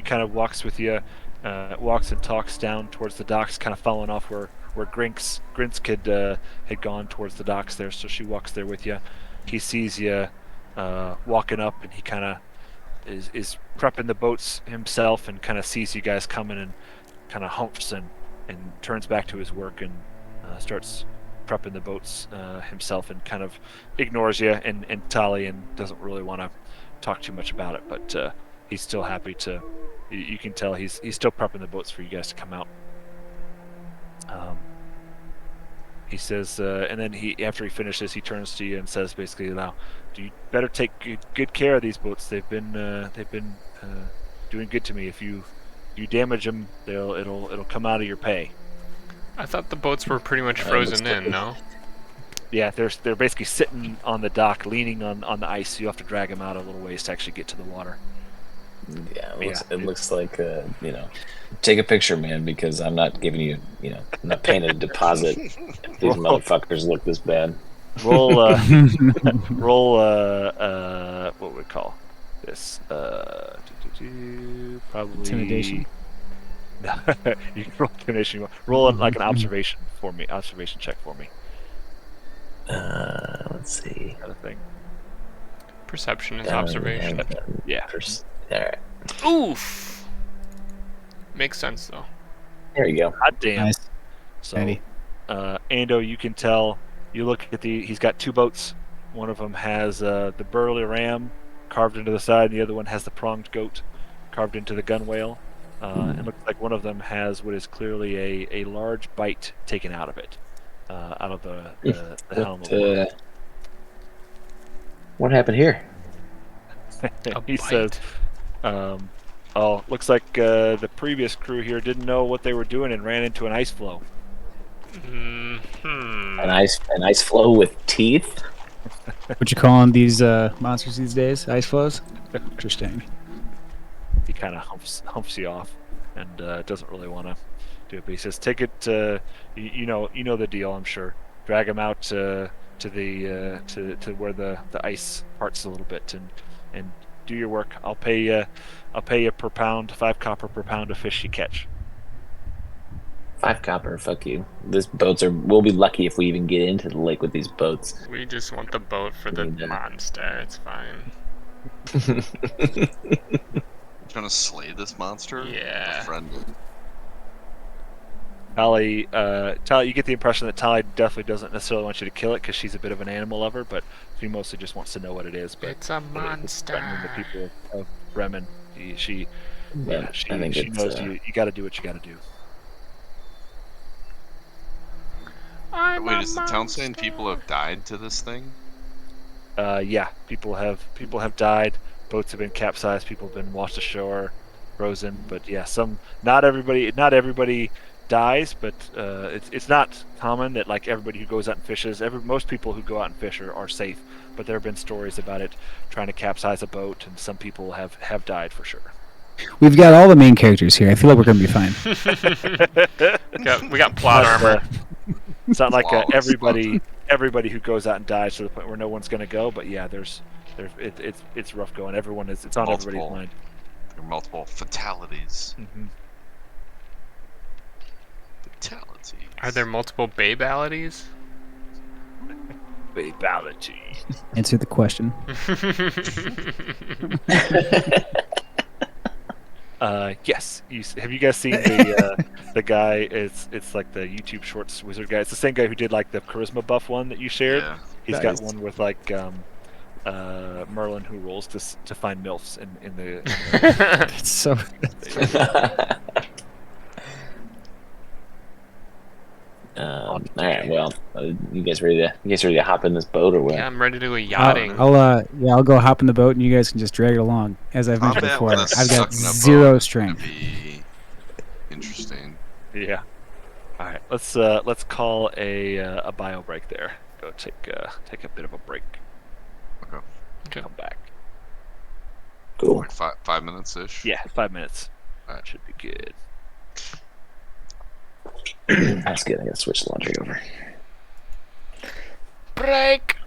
kind of walks with you, walks and talks down towards the docks, kind of following off where Grinks had gone towards the docks there. So she walks there with you. He sees you walking up, and he kind of is prepping the boats himself, and kind of sees you guys coming, and kind of humps and turns back to his work, and starts prepping the boats himself, and kind of ignores you and Tali, and doesn't really want to talk too much about it, but he's still happy to. You can tell he's still prepping the boats for you guys to come out. He says, and then after he finishes, he turns to you and says, basically, "Now, do you better take good care of these boats? They've been doing good to me. If you damage them, it'll come out of your pay." I thought the boats were pretty much frozen in, no? Yeah, they're basically sitting on the dock, leaning on the ice. So you have to drag them out a little ways to actually get to the water. Yeah, it looks like take a picture, man, because I'm not giving you, I'm not paying a deposit if these motherfuckers look this bad. Roll what would we call this? Probably Intimidation. You can roll intimidation. Roll like an observation check for me. Let's see. Kind of thing. Perception is observation. Yeah. Alright. Oof! Makes sense, though. There you go. God damn. Nice. So, Eddie. Ando, you can tell. You look at he's got 2 boats. One of them has the burly ram carved into the side, and the other one has the pronged goat carved into the gunwale. It looks like one of them has what is clearly a large bite taken out of it, out of the helm. What happened here? He says, looks like the previous crew here didn't know what they were doing and ran into an ice flow. Mm-hmm. An ice flow with teeth? What you calling these monsters these days? Ice flows? Interesting. He kind of humps you off, and doesn't really want to do it. But he says, "Take it. You know the deal. I'm sure. Drag him out to where the ice parts a little bit, and do your work. I'll pay you per pound, 5 copper per pound of fish you catch." 5 copper, fuck you. We'll be lucky if we even get into the lake with these boats. We just want the boat for the monster. It's fine. Trying to slay this monster? Yeah. Friendly. Tali, you get the impression that Tali definitely doesn't necessarily want you to kill it because she's a bit of an animal lover, but she mostly just wants to know what it is. But It's a monster. The people of Bremen, she knows you got to do what you got to do. Wait, is the town saying people have died to this thing? Yeah, people have died. Boats have been capsized. People have been washed ashore, frozen. But yeah, not everybody dies. But it's not common that like everybody who goes out and fishes. Most people who go out and fish are safe. But there have been stories about it trying to capsize a boat, and some people have died for sure. We've got all the main characters here. I feel like we're going to be fine. we got plot armor. It's not like everybody who goes out and dies to the point where no one's going to go. But yeah, it's rough going. It's on everybody's mind. There are multiple fatalities. Mm-hmm. Fatalities. Are there multiple babalities? Babality. Answer the question. Yes. Have you guys seen the guy? It's like the YouTube Shorts wizard guy. It's the same guy who did like the charisma buff one that you shared. Yeah. He's got one with like Merlin who rolls to find milfs in the. It's so. All right. Well, you guys ready to hop in this boat or Yeah, what? I'm ready to go yachting. I'll go hop in the boat and you guys can just drag it along. As I've I mentioned bet before, with us I've got stuck in a boat 0 is gonna strength. be interesting. Yeah. All right. Let's call a bio break there. Go take a bit of a break. Okay. Okay. Come back. Cool. Like 5 minutes ish. Yeah, 5 minutes. All right. Should be good. That's good. I gotta switch the laundry over. Break.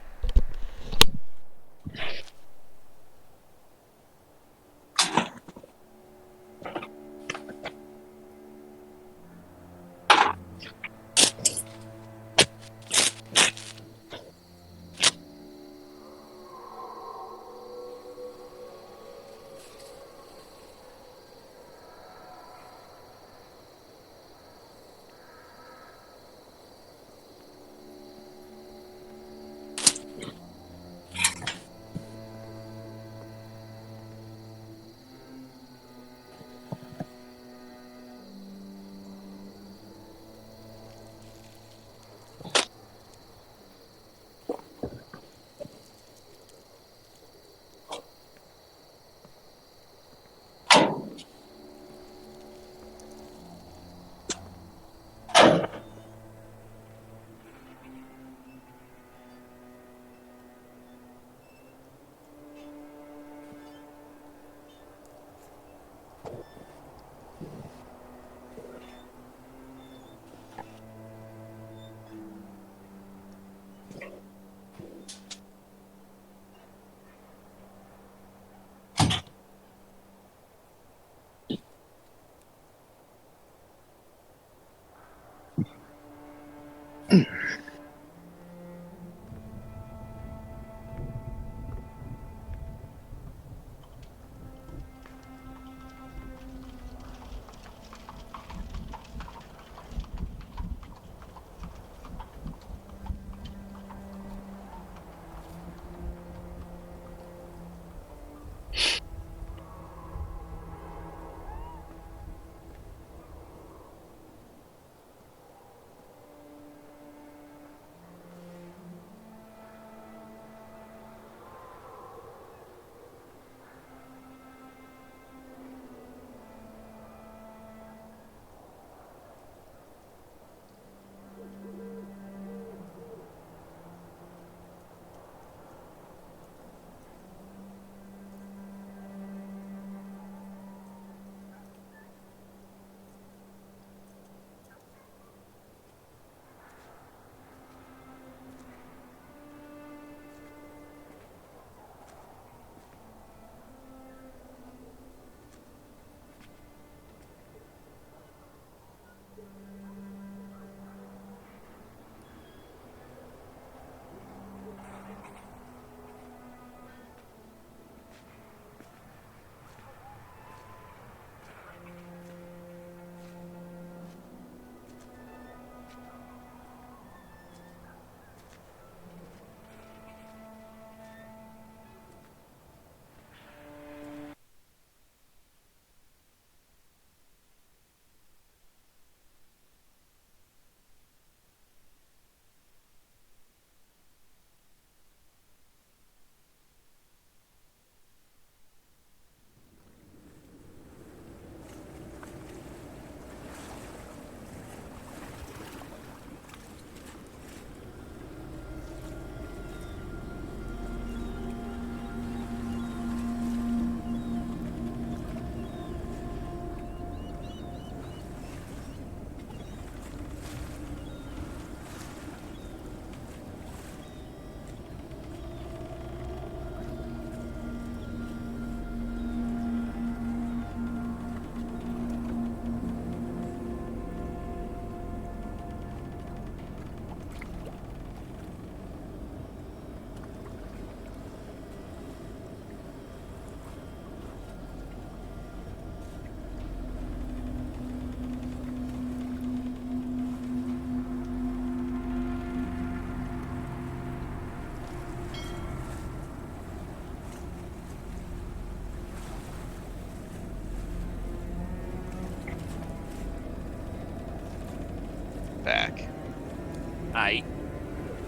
Aye.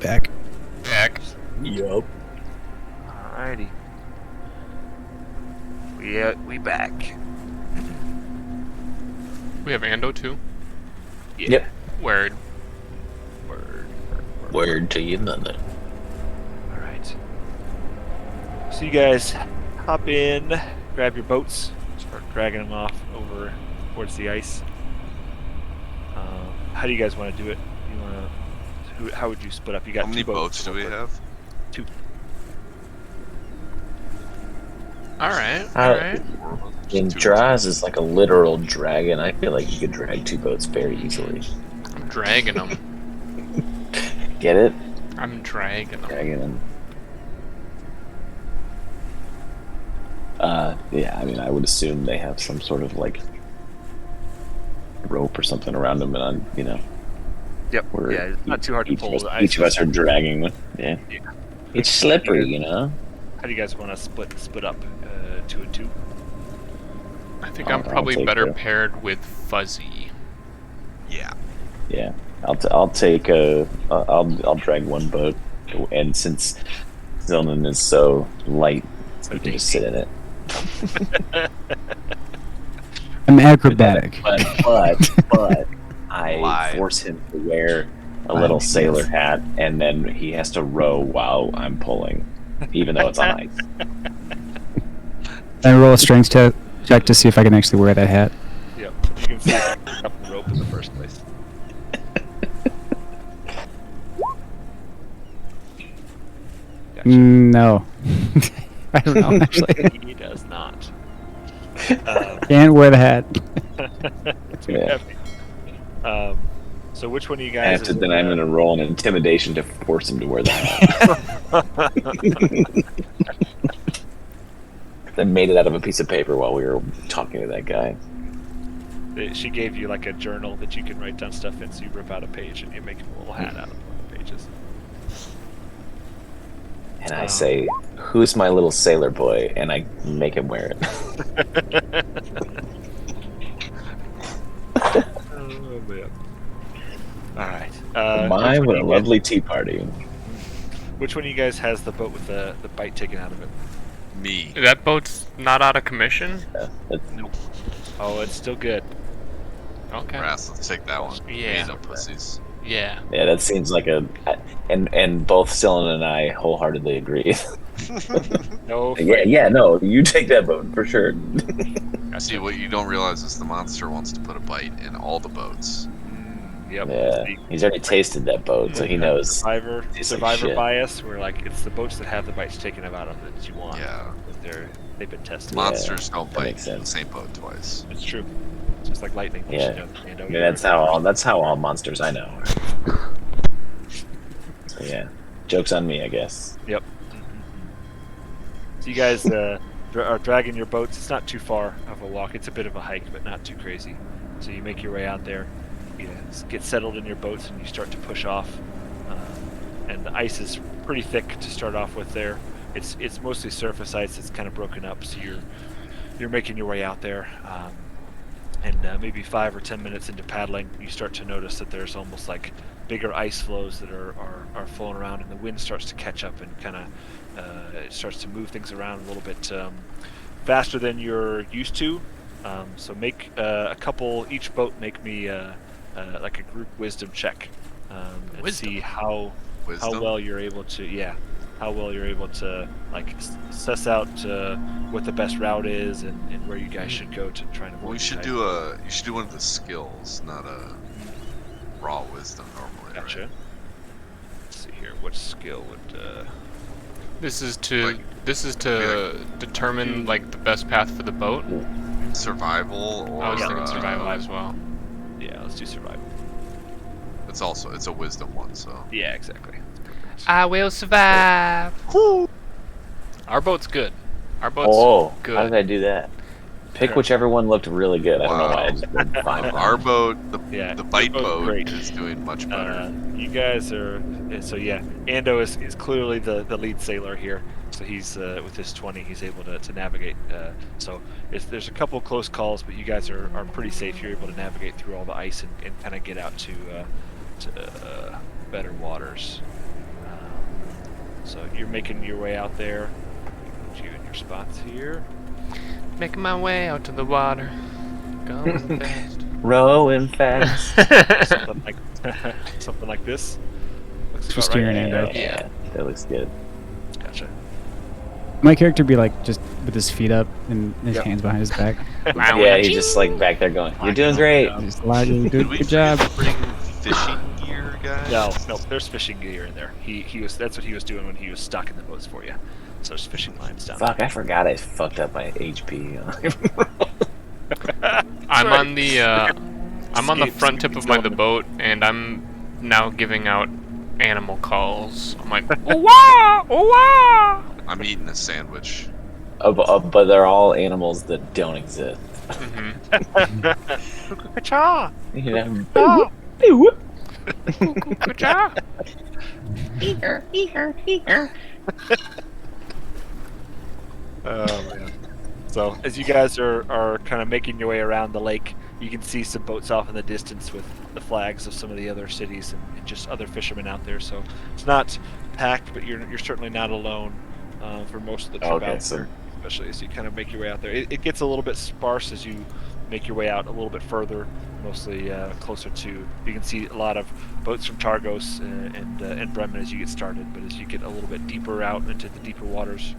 Back. Back. Yup. Alrighty. We back. We have Ando too. Yeah. Yep. Word. Word to your mother. All right. So you guys hop in, grab your boats, start dragging them off over towards the ice. How do you guys want to do it? You want to? How would you split up? You got How many two boats do we have? Two. All right. Uh, All right. And Draz is like a literal dragon. I feel like you could drag 2 boats very easily. I'm dragging them. Get it? I'm dragging them. Dragging them. Yeah, I mean, I would assume they have some sort of like rope or something around them, and on, you know. Yep. We're, Yeah, it's not too hard to each pull. Of us, The ice each of is- us are dragging them. Yeah. Yeah. It's slippery, you know. How do you guys want to split up 2 and 2? I think I'll I'm probably take better the- paired with Fuzzy. Yeah. Yeah, I'll take I'll drag 1 boat, and since Zilnan is so light, you can just sit in it. I'm acrobatic. But I Live. force him to wear a little sailor hat, and then he has to row while I'm pulling, even though it's on ice. I roll a strength check to see if I can actually wear that hat. Yep. You can see up the rope in the first place. Gotcha. No. I don't know, actually. He does not. Can't wear the hat. Too Yeah. heavy. So which one of you guys? After then, I'm going to roll an intimidation to force him to wear the hat. I made it out of a piece of paper while we were talking to that guy. She gave you like a journal that you can write down stuff in, so you rip out a page and you make a little hat out of one of the pages. And I say, "Who's my little sailor boy?" And I make him wear it. Oh man! All right. Mine which with one a of you lovely tea party. Which one of you guys has the boat with the bite taken out of it? Me. That boat's not out of commission? Oh, it's still good. Okay. Brass, let's take that one. Yeah. Me no pussies. Yeah. Yeah, that seems like a, and both Cyllin and I wholeheartedly agree. No. No, you take that boat for sure. See, what you don't realize is the monster wants to put a bite in all the boats. Yep. Yeah, he's already tasted that boat, so he knows. Survivor tastes like survivor shit. bias, where like it's the boats that have the bites taken out of it that you want. Yeah. They've been tested. Monsters don't that bite makes in the sense. same boat twice. It's true. It's just like lightning. which, Yeah. you know, and I mean, that's how all monsters I know. So yeah, joke's on me, I guess. Yep. So you guys are dragging your boats. It's not too far of a walk. It's a bit of a hike, but not too crazy. So you make your way out there. You get settled in your boats, and you start to push off. And the ice is pretty thick to start off with. There, it's mostly surface ice. It's kind of broken up. So you're making your way out there. And maybe 5 or 10 minutes into paddling, you start to notice that there's almost like bigger ice flows that are flowing around, and the wind starts to catch up and kind of it starts to move things around a little bit faster than you're used to. So make a couple, each boat make me like a group wisdom check and Wisdom? see how Wisdom? well you're able to how well you're able to like suss out what the best route is and where you guys should go to try and avoid. Well, you should the do one of the skills, not a raw wisdom normally. Gotcha. Right? Let's see here. What skill would? This is to Like- determine like the best path for the boat. Survival or I was yeah, thinking survival survival. as well. Yeah, let's do survival. it's a wisdom one, so Yeah, exactly. I will survive. Our boat's good. Our boat's Oh, good. how did I do that? Pick whichever one looked really good. I don't know why I Wow. just did fine. our boat, Yeah, the your bite boat's boat, great. is doing much better. You guys are so yeah. Ando is clearly the lead sailor here. So he's with his 20, he's able to navigate. So there's a couple close calls, but you guys are pretty safe. You're able to navigate through all the ice and kind of get out to better waters. So you're making your way out there. Put you in your spots here. Making my way out to the water. Going fast. Rowing fast. Something like something like this. Looks Just about right. steering it. Yeah, that looks good. Gotcha. My character be like just with his feet up and his Yep. hands behind his back. Yeah, he's just like back there going, "You're doing great." Just like, good, Did we good job. forget to bring fishing gear, guys? No, there's fishing gear in there. He was that's what he was doing when he was stocking the boats for you. So there's fishing lines down Fuck, I forgot I fucked up my HP. I'm right. on the I'm on the front tip of the boat, and I'm now giving out animal calls. I'm like, oh wah, oh wah. I'm eating a sandwich. But they're all animals that don't exist. Cha! You know? Ah! Good job. Oh man. So as you guys are kind of making your way around the lake, you can see some boats off in the distance with the flags of some of the other cities and just other fishermen out there. So it's not packed, but you're certainly not alone for most of the trip Okay, out so there, especially as you kind of make your way out there. It gets a little bit sparse as you make your way out a little bit further, mostly closer to. You can see a lot of boats from Targos and Bremen as you get started, but as you get a little bit deeper out into the deeper waters,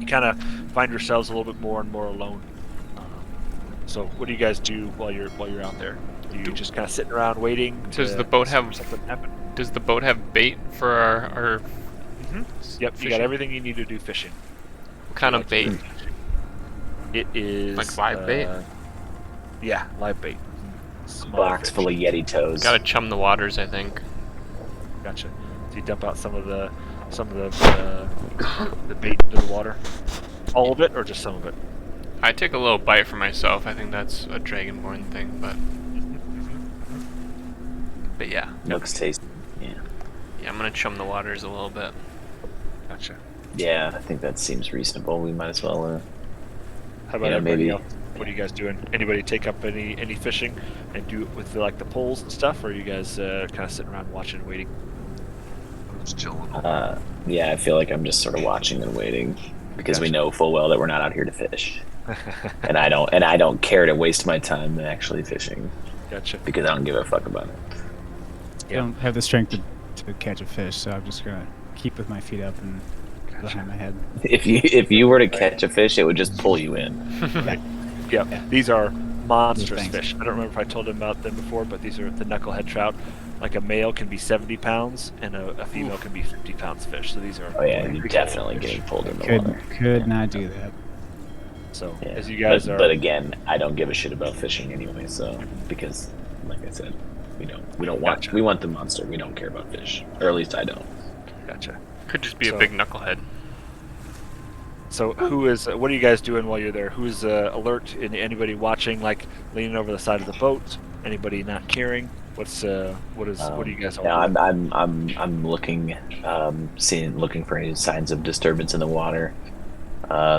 you kind of find yourselves a little bit more and more alone. So, what do you guys do while you're out there? Are you just kind of sitting around waiting? Does the boat have something happen? Does the boat have bait for our Yep, you fishing? got everything you need to do fishing. What kind of bait? It is Like live bait? Yeah, live bait. Small box fish. full of Yeti toes. Gotta chum the waters, I think. Gotcha. So you dump out some of the bait into the water. All of it, or just some of it? I take a little bite for myself. I think that's a Dragonborn thing, but yeah, Looks tasty. Yeah. yeah, I'm gonna chum the waters a little bit. Gotcha. Yeah, I think that seems reasonable. We might as well. How about Yeah, everybody maybe- else? What are you guys doing? Anybody take up any fishing and do it with like the poles and stuff, or are you guys kind of sitting around watching and waiting? I'm just chilling. Yeah, I feel like I'm just sort of watching and waiting because we Gotcha. know full well that we're not out here to fish, and I don't care to waste my time actually fishing Gotcha. because I don't give a fuck about it. I don't have the strength to catch a fish, so I'm just gonna keep with my feet up and behind my head. If you were to catch a fish, it would just pull you in. Yeah, these are monstrous Thanks. fish. I don't remember if I told him about them before, but these are the knucklehead trout. Like a male can be 70 pounds, and a female can be 50 pounds fish. So these are. Oh yeah, pretty you're cool definitely fish. getting pulled in the Could water. could not do that. So Yeah. as you guys are. But again, I don't give a shit about fishing anyway. So because, like I said, we don't want Gotcha. we want the monster. We don't care about fish, or at least I don't. Gotcha. Could just be So- a big knucklehead. So who is? What are you guys doing while you're there? Who's alert? Anybody watching? Like leaning over the side of the boat? Anybody not caring? What are you guys all No, doing? I'm looking, looking for any signs of disturbance in the water,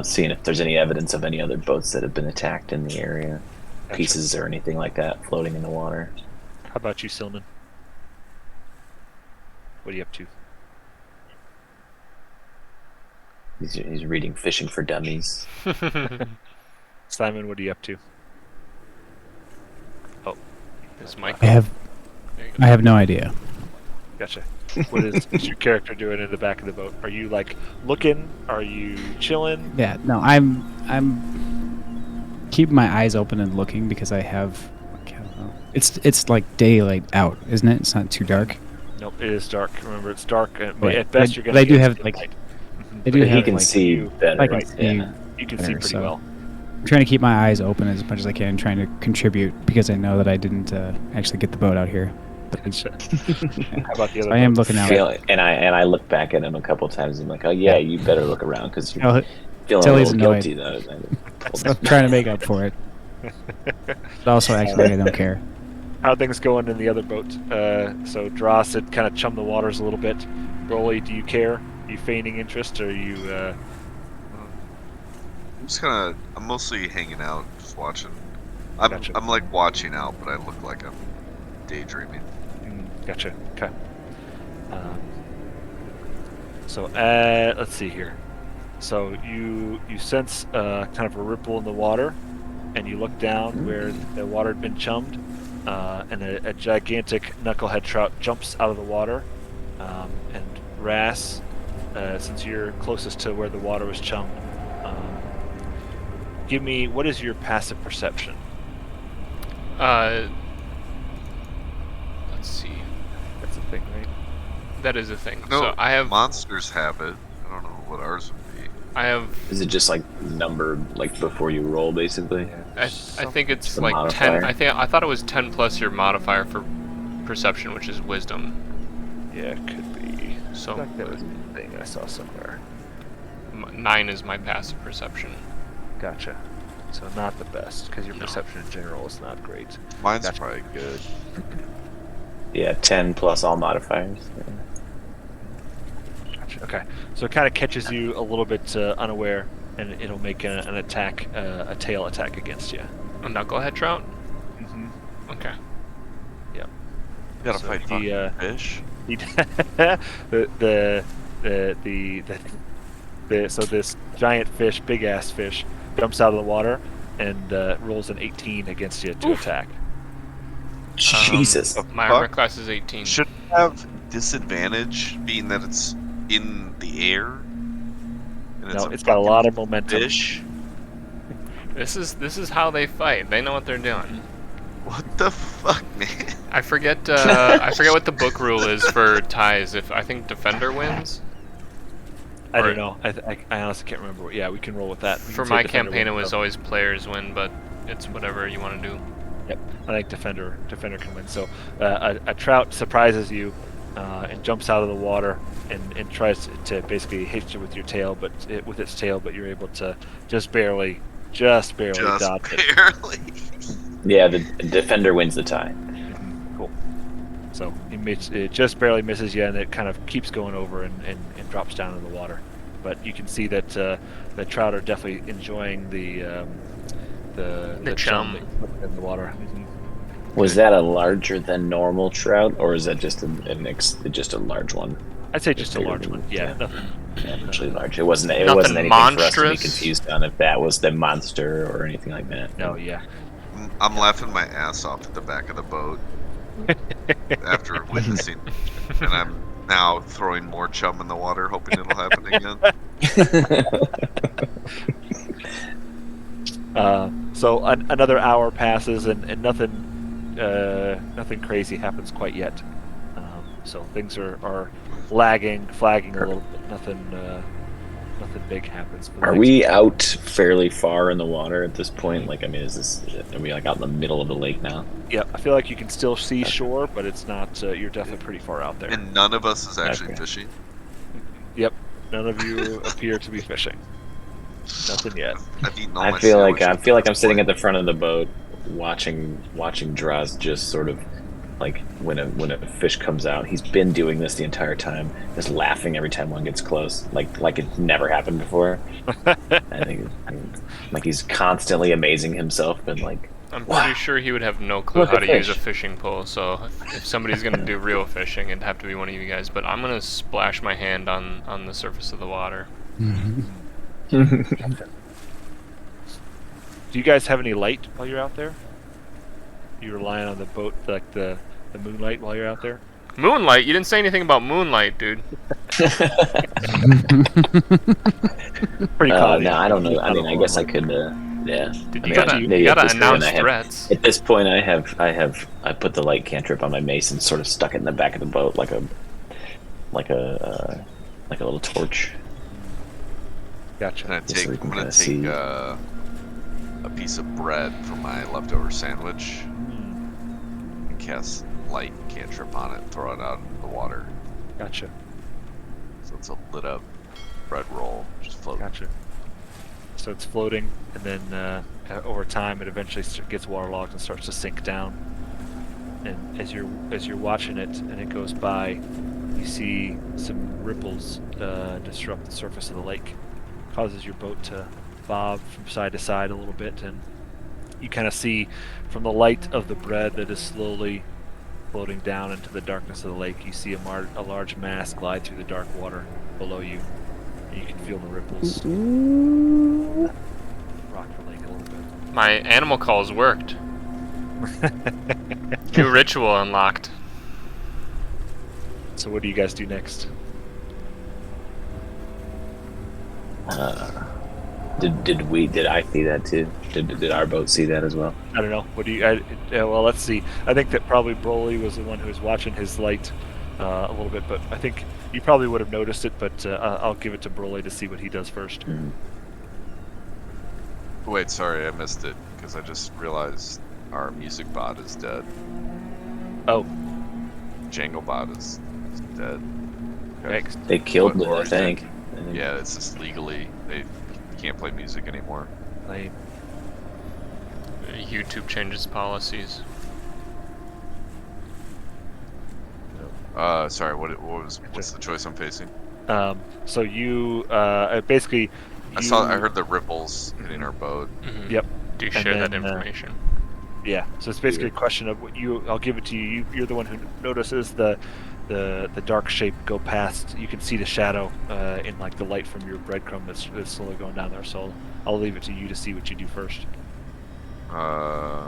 seeing if there's any evidence of any other boats that have been attacked in the area, Gotcha. pieces or anything like that floating in the water. How about you, Silman? What are you up to? He's reading Fishing for Dummies. Simon, what are you up to? Oh, Is Mike? I have There you go. I have no idea. gotcha. What is your character doing in the back of the boat? Are you like looking? Are you chilling? Yeah, no, I'm keeping my eyes open and looking because I have. I don't know. It's like daylight out, isn't it? It's not too dark. Nope, it is dark. Remember, it's dark. Right. At best, But- you're but gonna. I do get have, some like- light. I do But he have can like, see you- better. I can right? see. Yeah. You can better, see pretty so- well. I'm trying to keep my eyes open as much as I can, trying to contribute because I know that I didn't actually get the boat out here. But Gotcha. How about the other? I am boats? looking out. And I look back at him a couple times. And I'm like, oh yeah, you better look around because you're Tell- feeling tell a he's little annoyed. guilty though. I'm trying to make up for it. But also, actually, I don't care. How are things going in the other boat? So Dross had kind of chummed the waters a little bit. Broly, do you care? Are you feigning interest, or are you? I'm just I'm mostly hanging out, just watching. Gotcha. I'm like watching out, but I look like I'm daydreaming. Gotcha. Okay. Um, so let's see here. So you sense kind of a ripple in the water, and you look down where the water had been chummed, and a gigantic knucklehead trout jumps out of the water. And Ras, since you're closest to where the water was chummed, give me, what is your passive perception? Let's see. That's a thing, right? That is a thing. No, So I have monsters have it. I don't know what ours would be. I have Is it just like numbered like before you roll, basically? I think it's The like modifier? 10. I thought it was 10 plus your modifier for perception, which is wisdom. Yeah, it could be. So I think that was a thing I saw somewhere. 9 is my passive perception. Gotcha. So not the best, because your perception in general is not great. Mine's Gotcha. probably good. Yeah, 10 plus all modifiers. Gotcha. Okay. So it kind of catches you a little bit unaware, and it'll make an attack, a tail attack against you. A knucklehead trout? Mm-hmm. Okay. Yep. You gotta So fight he, fucking fish. So this giant fish, big ass fish, jumps out of the water and rolls an 18 against you to attack. Jesus. My Fuck. armor class is 18. Should it have disadvantage, being that it's in the air? And No, a it's got a fucking lot of momentum. fish. This is how they fight. They know what they're doing. What the fuck, man? I forget what the book rule is for ties. If I think defender wins. I Or- don't know. I honestly can't remember. Yeah, we can roll with that. We For can say my defender campaign, it wins, was so- always players win, but it's whatever you want to do. Yep, I think defender can win. So a trout surprises you and jumps out of the water and tries to basically hit you with your tail, with its tail, but you're able to just barely Just dodge it. barely. Yeah, the defender wins the tie. Cool. So it just barely misses you, and it kind of keeps going over and drops down in the water. But you can see that the trout are definitely enjoying the chum that you put in the water. Was that a larger than normal trout, or is that just just a large one? I'd say just a bigger large than- one. Yeah, yeah. nothing. Averagely large. It wasn't Nothing anything for us to be monstrous? confused on if that was the monster or anything like that. No, yeah. I'm laughing my ass off at the back of the boat after witnessing, and I'm now throwing more chum in the water, hoping it'll happen again. So another hour passes and nothing crazy happens quite yet. So things are flagging a little bit. Nothing big happens. For the Are next- we out fairly far in the water at this point? Like, I mean, are we like out in the middle of the lake now? Yep, I feel like you can still see shore, but it's not. You're definitely pretty far out there. And none of us is actually Okay. fishing. Yep, none of you appear to be fishing. Nothing yet. I've eaten all I my feel like sandwiches I'm sitting at this the front of the boat, watching Draz just sort of like when a fish comes out. He's been doing this the entire time, just laughing every time one gets close, like it never happened before. I think like he's constantly amazing himself and like. I'm Wow. pretty sure he would have no clue Look how at to use a fish. fishing pole. So if somebody's gonna do real fishing, it'd have to be one of you guys. But I'm gonna splash my hand on the surface of the water. Do you guys have any light while you're out there? You relying on the boat, like the moonlight while you're out there? Moonlight? You didn't say anything about moonlight, dude. Pretty cloudy. No, I don't know. I Not mean, a I guess I lot. could. Yeah. Dude, I you mean, gotta, maybe you at gotta this point announce I have- threats. At this point, I put the light cantrip on my mace and sort of stuck it in the back of the boat like a little torch. Gotcha. I'm Just so we can gonna kinda take see. a piece of bread from my leftover sandwich and cast light cantrip on it and throw it out into the water. Gotcha. So it's a lit up bread roll just floating. Gotcha. So it's floating, and then over time, it eventually gets waterlogged and starts to sink down. And as you're watching it, and it goes by, you see some ripples disrupt the surface of the lake. Causes your boat to bob from side to side a little bit, and you kind of see from the light of the bread that is slowly floating down into the darkness of the lake, you see a large mass glide through the dark water below you. And you can feel the ripples rock the lake a little bit. My animal calls worked. New ritual unlocked. So what do you guys do next? Did I see that too? Did our boat see that as well? I don't know. What do you? Well, let's see. I think that probably Broly was the one who was watching his light a little bit, but I think you probably would have noticed it. But I'll give it to Broly to see what he does first. Mm-hmm. Wait, sorry, I missed it because I just realized our music bot is dead. Oh, Jangle bot is dead. thanks. They killed it, Or I is it- think. Yeah, it's just legally they can't play music anymore. Lame. YouTube changes policies. Sorry, what's the choice I'm facing? So you basically. I heard the ripples hitting our boat. Mhm. Yep. Do And share that then, information. Yeah. So it's basically a question of what you. I'll give it to you. You're the one who notices the dark shape go past. You can see the shadow in like the light from your breadcrumb that's slowly going down there. So I'll leave it to you to see what you do first. I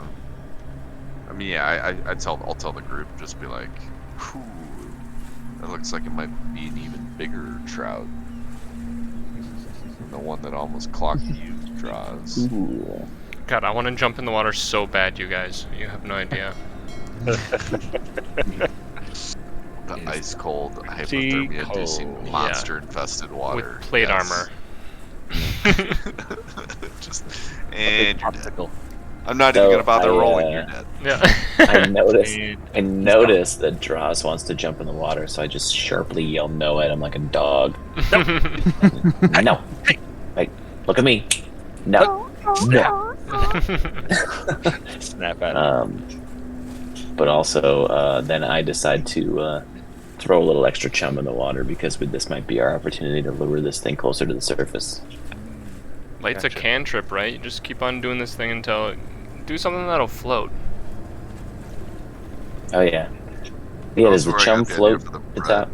mean, yeah, I'll tell the group, just be like, whew, that looks like it might be an even bigger trout than the one that almost clocked you, Draws. Ooh. God, I want to jump in the water so bad, you guys. You have no idea. The ice cold, hypothermia-inducing, cold. monster-infested water. With plate Yes. armor. Just A and big you're dead. popsicle. I'm not So, even gonna bother I, rolling. You're dead. Yeah. I noticed. And I noticed that Dross wants to jump in the water, so I just sharply yell no at him like a dog. No. Like, look at me. No. No. snap at it. But also, then I decide to throw a little extra chum in the water because this might be our opportunity to lure this thing closer to the surface. Light's Gotcha. a cantrip, right? You just keep on doing this thing until do something that'll float. Oh yeah. Yeah, does the That's where I chum got the idea float for the the bread. top?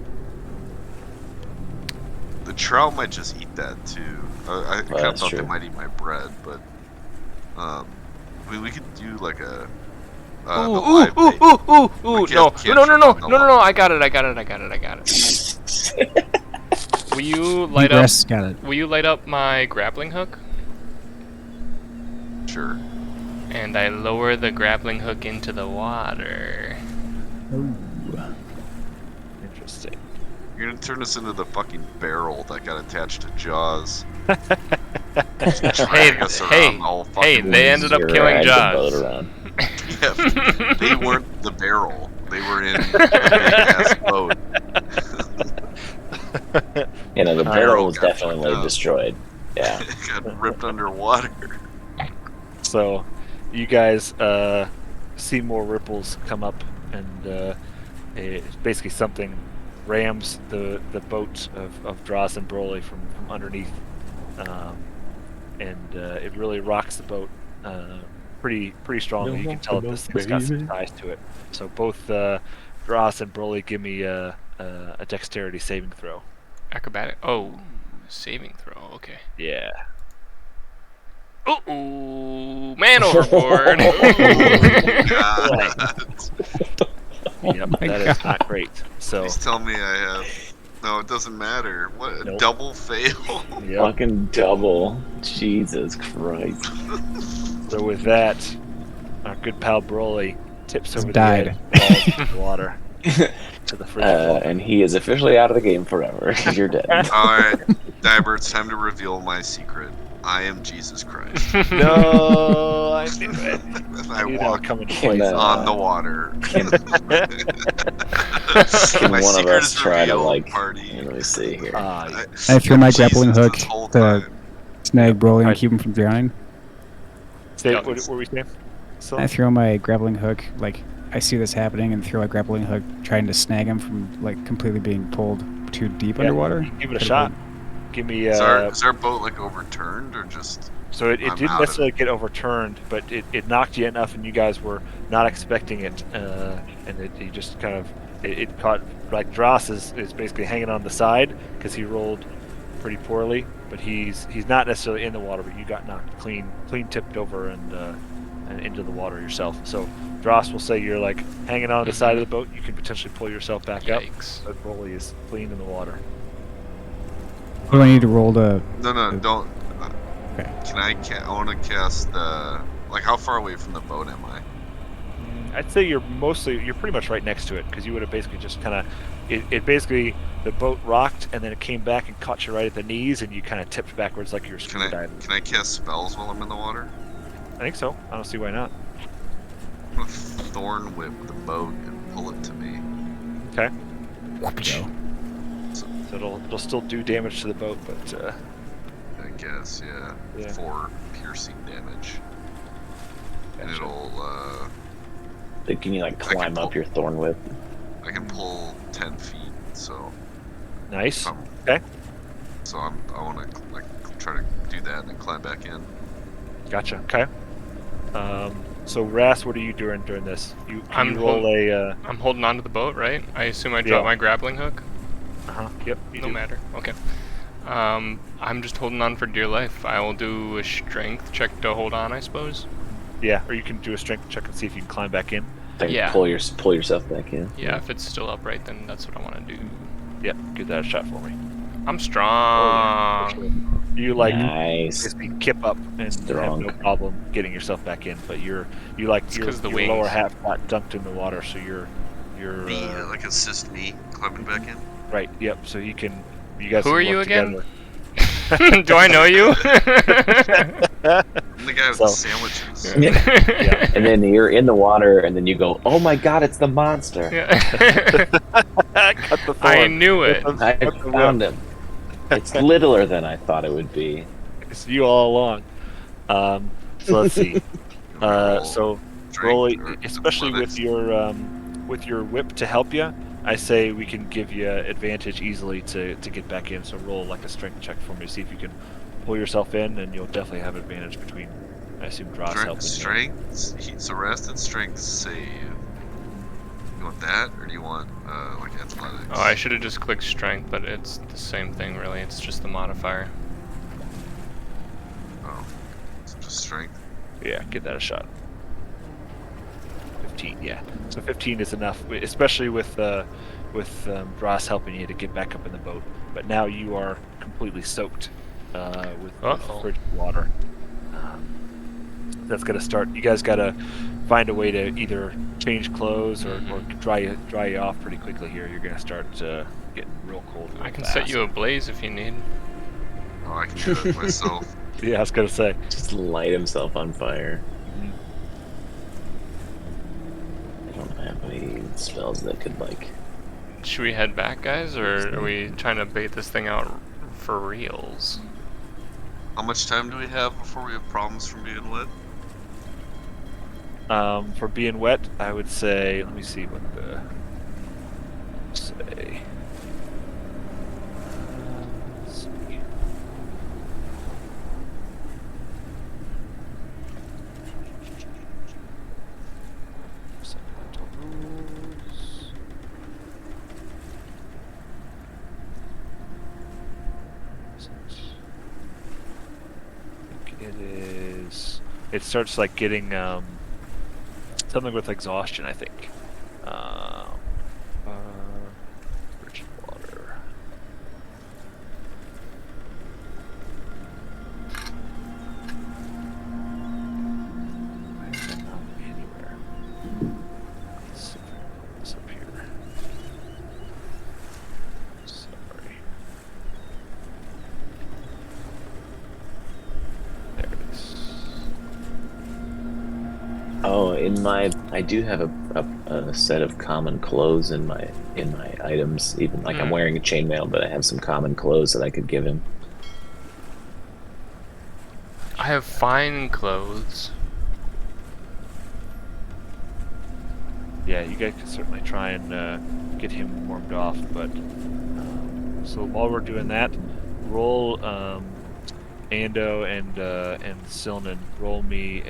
The trout might just eat that too. I Well, kind of that's thought true. they might eat my bread, but we could do like a the Ooh, live bait. ooh, We no, can't no, no, jump no, on the no, no, no, water. I got it. Will you light up? Regress got it. Will you light up my grappling hook? Sure. And I lower the grappling hook into the water. Interesting. You're gonna turn us into the fucking barrel that got attached to Jaws. Hey, Drag us hey, around the whole hey, fucking they ended up Drag killing the boat Jaws. around. Yeah, they weren't the barrel. They were in a big ass boat. You know, the I barrel know, was got definitely fucked up. destroyed. Yeah. It got ripped underwater. So, you guys see more ripples come up, and it's basically something rams the boat of Dross and Broly from underneath, and it really rocks the boat pretty strongly. You can tell that this thing's got some size to it. So both Dross and Broly give me a dexterity saving throw. Acrobatic. Oh, saving throw. Okay. Yeah. Ooh, man overboard. Yep, my that is not great. So, Please tell me I have. No, it doesn't matter. What? A Nope. double fail? yep. Fucking double. Jesus Christ. So with that, our good pal Broly tips over the died. edge, falls into the water to the frigid water. And he is officially out of the game forever. You're dead. Alright, Diver, it's time to reveal my secret. I am Jesus Christ. No, I knew it. And I I knew that would walk come into Can, place. on the water. Can My one of secret us is try to, revealed, like, party. let me see here. Ah, I throw my grappling Jesus, hook this whole to time. snag Broly and Alright. keep him from drowning. say, what were we saying? So, I throw my grappling hook, like, I see this happening and throw a grappling hook trying to snag him from, like, completely being pulled too deep yeah, underwater. give it a Could shot. Give me Is our boat like overturned or just? So it I'm didn't out of necessarily get overturned, but it knocked you enough, and you guys were not expecting it, and you just kind of it caught like Dross is basically hanging on the side because he rolled pretty poorly, but he's not necessarily in the water, but you got knocked clean tipped over and into the water yourself. So Dross will say you're like hanging on the side of the boat. You can potentially pull yourself back up, Yikes. but Rolly is clean in the water. What do I need to roll to? No, don't. Okay. I want to cast the. Like, how far away from the boat am I? I'd say you're pretty much right next to it because you would have basically just kind of it basically the boat rocked and then it came back and caught you right at the knees and you kind of tipped backwards like you were scuba diving. Can I cast spells while I'm in the water? I think so. I don't see why not. I'm gonna thorn whip the boat and pull it to me. Okay. Go. So it'll still do damage to the boat, but I guess, yeah. Yeah. 4 piercing damage. And Gotcha. it'll, Can you like I can climb up pull- your thorn whip? I can pull 10 feet, so Nice. I'm, Okay. so I want to like try to do that and then climb back in. Gotcha. Okay. So Ras, what are you doing during this? Can you roll a I'm holding onto the boat, right? I assume I drop Yeah. my grappling hook. Yep. You No do. matter. Okay. I'm just holding on for dear life. I will do a strength check to hold on, I suppose. Yeah, or you can do a strength check and see if you can climb back in. Like Yeah. pull yourself back in. Yeah, if it's still upright, then that's what I want to do. Yep. Give that a shot for me. I'm For strong. sure. You like Nice. basically kip up and Strong. have no problem getting yourself back in, but you like It's your 'cause the lower wings. half got dunked in the water, so you're Me, like assist me climbing back in. right. Yep. So you guys. Who can are you work again? together. Do I know you? I'm the guy with So- the sandwiches. Yeah. And then you're in the water, and then you go, "Oh my God, it's the monster! Cut the I thorn. knew it. I found him. It's littler than I thought it would be." It's you all along. So let's see. Roll So strength Rolly, or especially with your whip to help you, I say we can give you advantage easily to get back in. So roll like a strength check for me, see if you can pull yourself in, and you'll definitely have advantage between. I assume Dross helping strength. So rest and strength save. You want that, or do you want like athletics? Oh, I should have just clicked strength, but it's the same thing, really. It's just the modifier. Oh, so just strength. you. Yeah, give that a shot. 15, yeah. So 15 is enough, especially with Dross helping you to get back up in the boat. But now you are completely soaked with frigid water. That's gonna start. You guys gotta find a way to either change clothes or dry you off pretty quickly here. You're gonna start getting real cold. I can set you ablaze if you need. Oh, I can do it myself. Yeah, I was gonna say. Just light himself on fire. I don't have any spells that could like. Should we head back, guys, or are we trying to bait this thing out for reals? How much time do we have before we have problems from being wet? For being wet, I would say. Let me see what the say. Let's see. Supplemental rules. I think it is. It starts like getting something with exhaustion, I think. Frigid water. Why is that not anywhere? Let's see if I can pull this up here. Sorry. There it is. Oh, I do have a set of common clothes in my items. Even like I'm wearing a chainmail, but I have some common clothes that I could give him. I have fine clothes. Yeah, you guys can certainly try and get him warmed off, but so while we're doing that, roll Ando and Silnan, roll me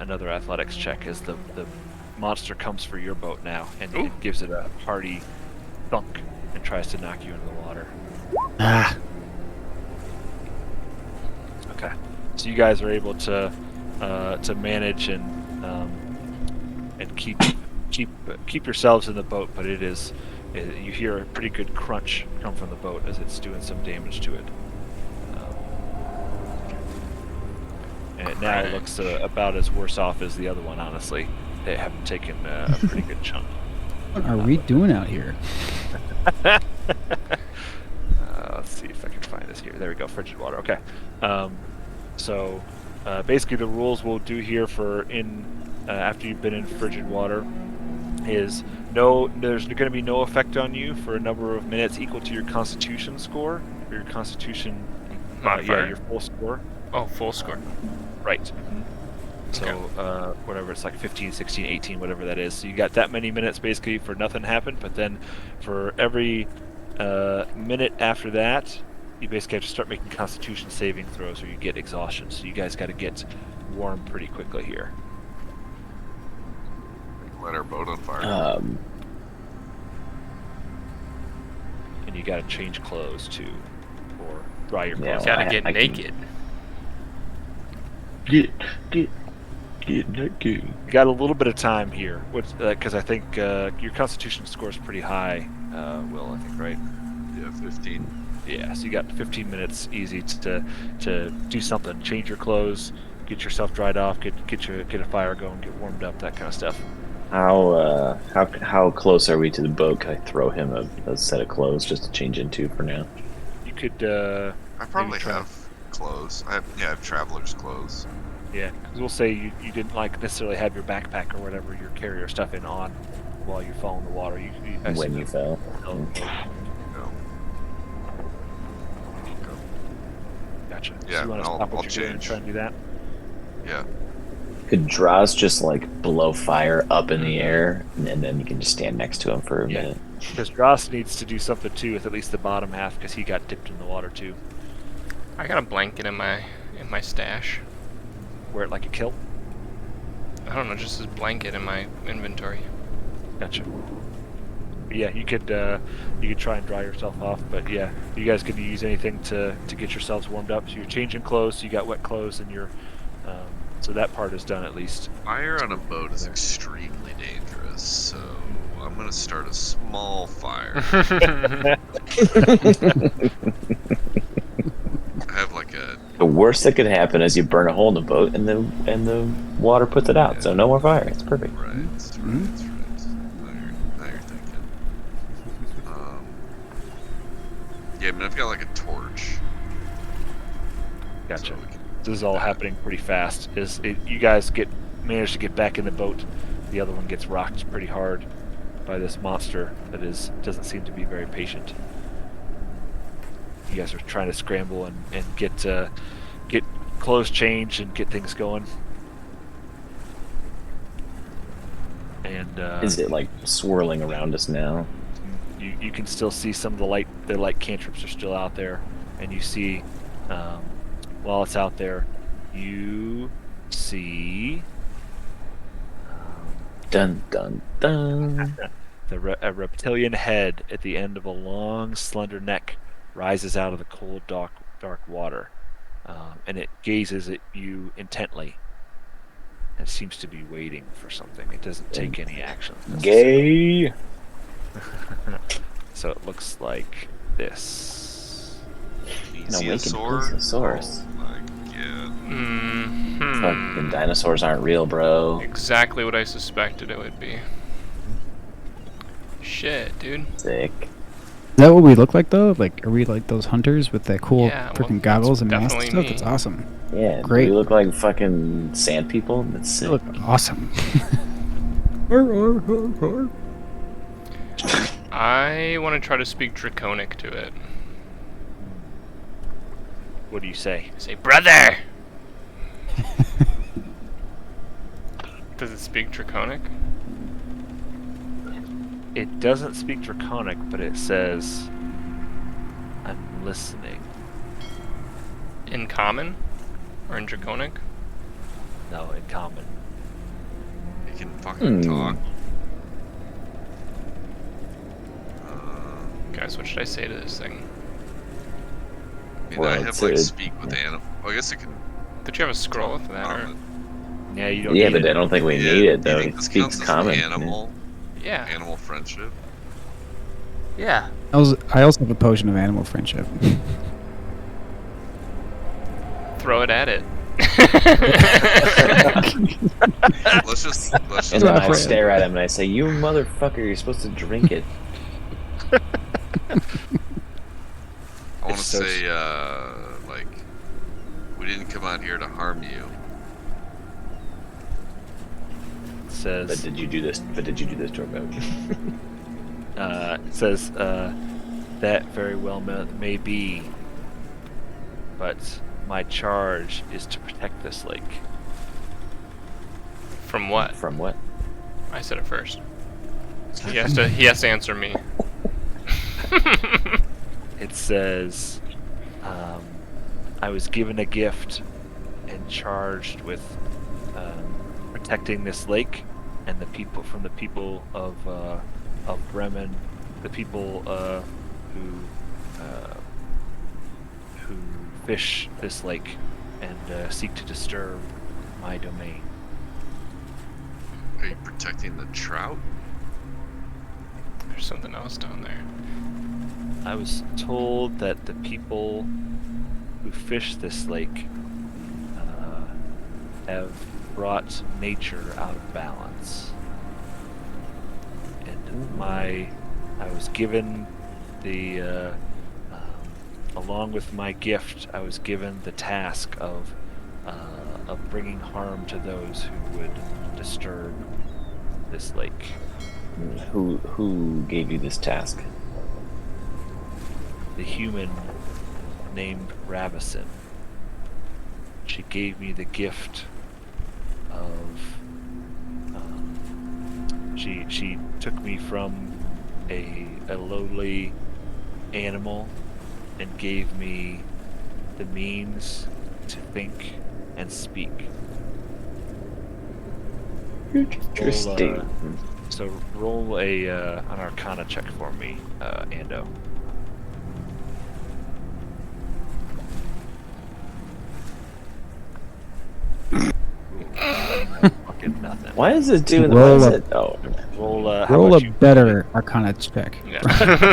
another athletics check as the monster comes for your boat now and Ooh. it gives it a hearty thunk and tries to knock you into the water. Ah, Okay, so you guys are able to manage and keep yourselves in the boat, but you hear a pretty good crunch come from the boat as it's doing some damage to it. And it now looks about as worse off as the other one, honestly. They have taken a pretty good chunk. what are we doing out here? Let's see if I can find this here. There we go, frigid water. Okay. So basically the rules we'll do here for after you've been in frigid water is there's going to be no effect on you for a number of minutes equal to your constitution score, or your constitution Modifier? your full score. Oh, full score. Right. So Okay. whatever, it's like 15, 16, 18, whatever that is. So you got that many minutes basically for nothing happened, but then for every minute after that, you basically have to start making constitution saving throws or you get exhaustion. So you guys got to get warm pretty quickly here. Light our boat on fire. And you got to change clothes too, or dry your Yeah, clothes. well, Gotta get I can- naked. Get naked. You got a little bit of time here, because I think your constitution score is pretty high, Will, I think, right? Yeah, 15. Yeah, so you got 15 minutes easy to do something, change your clothes, get yourself dried off, get a fire going, get warmed up, that kind of stuff. How close are we to the boat? Can I throw him a set of clothes just to change into for now? You could, I probably try- have clothes. I have traveler's clothes. yeah, because we'll say you didn't necessarily have your backpack or whatever your carrier stuff on while you fall in the water. When you fell. Gotcha. Yeah, so you want to I'll- stop what I'll you're doing and change. try and do that? Yeah. Could Droz just like blow fire up in the air, and then you can just stand next to him for a Yeah. minute? Because Dross needs to do something too with at least the bottom half, because he got dipped in the water too. I got a blanket in my stash. Wear it like a kilt. I don't know, just this blanket in my inventory. Gotcha. But yeah, you could try and dry yourself off, but yeah, you guys could use anything to get yourselves warmed up. So you're changing clothes, so you got wet clothes, and so that part is done at least. Fire on a boat is extremely dangerous, so I'm gonna start a small fire. I have like a The worst that could happen is you burn a hole in the boat, and the water puts it out. So no more fire. It's perfect. right. That's right. Now you're thinking. Yeah, I mean I've got like a torch. Gotcha. So we can This is all happening pretty fast. You guys manage to get back in the boat. The other one gets rocked pretty hard by this monster that doesn't seem to be very patient. You guys are trying to scramble and get clothes changed and get things going. And Is it like swirling around us now? you can still see some of the light cantrips are still out there, and you see while it's out there, you see Dun dun dun. a reptilian head at the end of a long, slender neck rises out of the cold, dark water, and it gazes at you intently. It seems to be waiting for something. It doesn't take any action. Gay. So it looks like this. No, we can Plesiosaur? plesiosaurus. Oh my god. Fucking dinosaurs aren't real, bro. Exactly what I suspected it would be. Shit, dude. Sick. Is that what we look like though? Like, are we like those hunters with the cool Yeah, well, freaking goggles that's and masks and definitely stuff? me. That's awesome. Yeah, Great. We look like fucking sand people. That's sick. They look awesome. I want to try to speak Draconic to it. What do you say? Say, brother! Does it speak Draconic? It doesn't speak Draconic, but it says, "I'm listening." In common? Or in Draconic? No, in common. You can fucking talk. Guys, what should I say to this thing? I mean, Well, I have it's like a- speak with animal. I guess it can Did you have a scroll talk with that? Or? common. Yeah, you don't Yeah, need but it. I don't think we Yeah, need it do you though. think It this speaks counts as common. animal? Yeah. Animal friendship. Yeah. I also have a potion of animal friendship. Throw it at it. Let's just And then Rough I red. stare at him and I say, "You motherfucker! You're supposed to drink it." I want to It's so say, like, we didn't come out here to harm you. It says. But did you do this? But did you do this to our boat? It says that very well may be, but my charge is to protect this lake. From what? From what? I said it first. He has to answer me. It says, I was given a gift and charged with protecting this lake and the people from the people of Bremen, the people who fish this lake and seek to disturb my domain. Are you protecting the trout? There's something else down there. I was told that the people who fish this lake have brought nature out of balance. And I was given the, along with my gift, I was given the task of bringing harm to those who would disturb this lake. Who gave you this task? The human named Ravison. She gave me the gift of. She took me from a lowly animal and gave me the means to think and speak. Interesting. So roll an Arcana check for me, Ando. Fucking nothing. Why is it doing? Why Roll is up. it? Oh, Roll. How Roll about a you? better Arcana check. Yeah.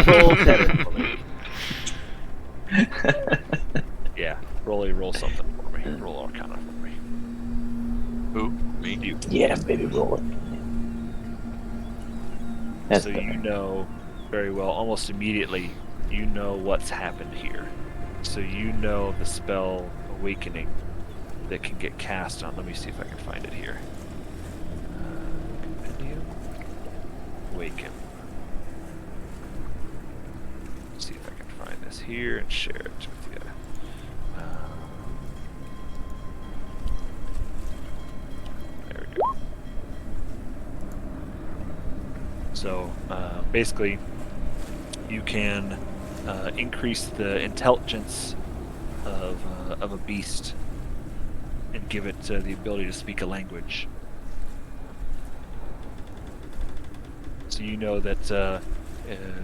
Roll better for me. Yeah. Roll something for me. Roll Arcana for me. Who? Me? You. yeah, baby, roll it. That's So better. you know very well, almost immediately, you know what's happened here. So you know the spell Awakening that can get cast on. Let me see if I can find it here. Compendium. Awaken. See if I can find this here and share it with you. There we go. So basically, you can increase the intelligence of a beast and give it the ability to speak a language. So you know that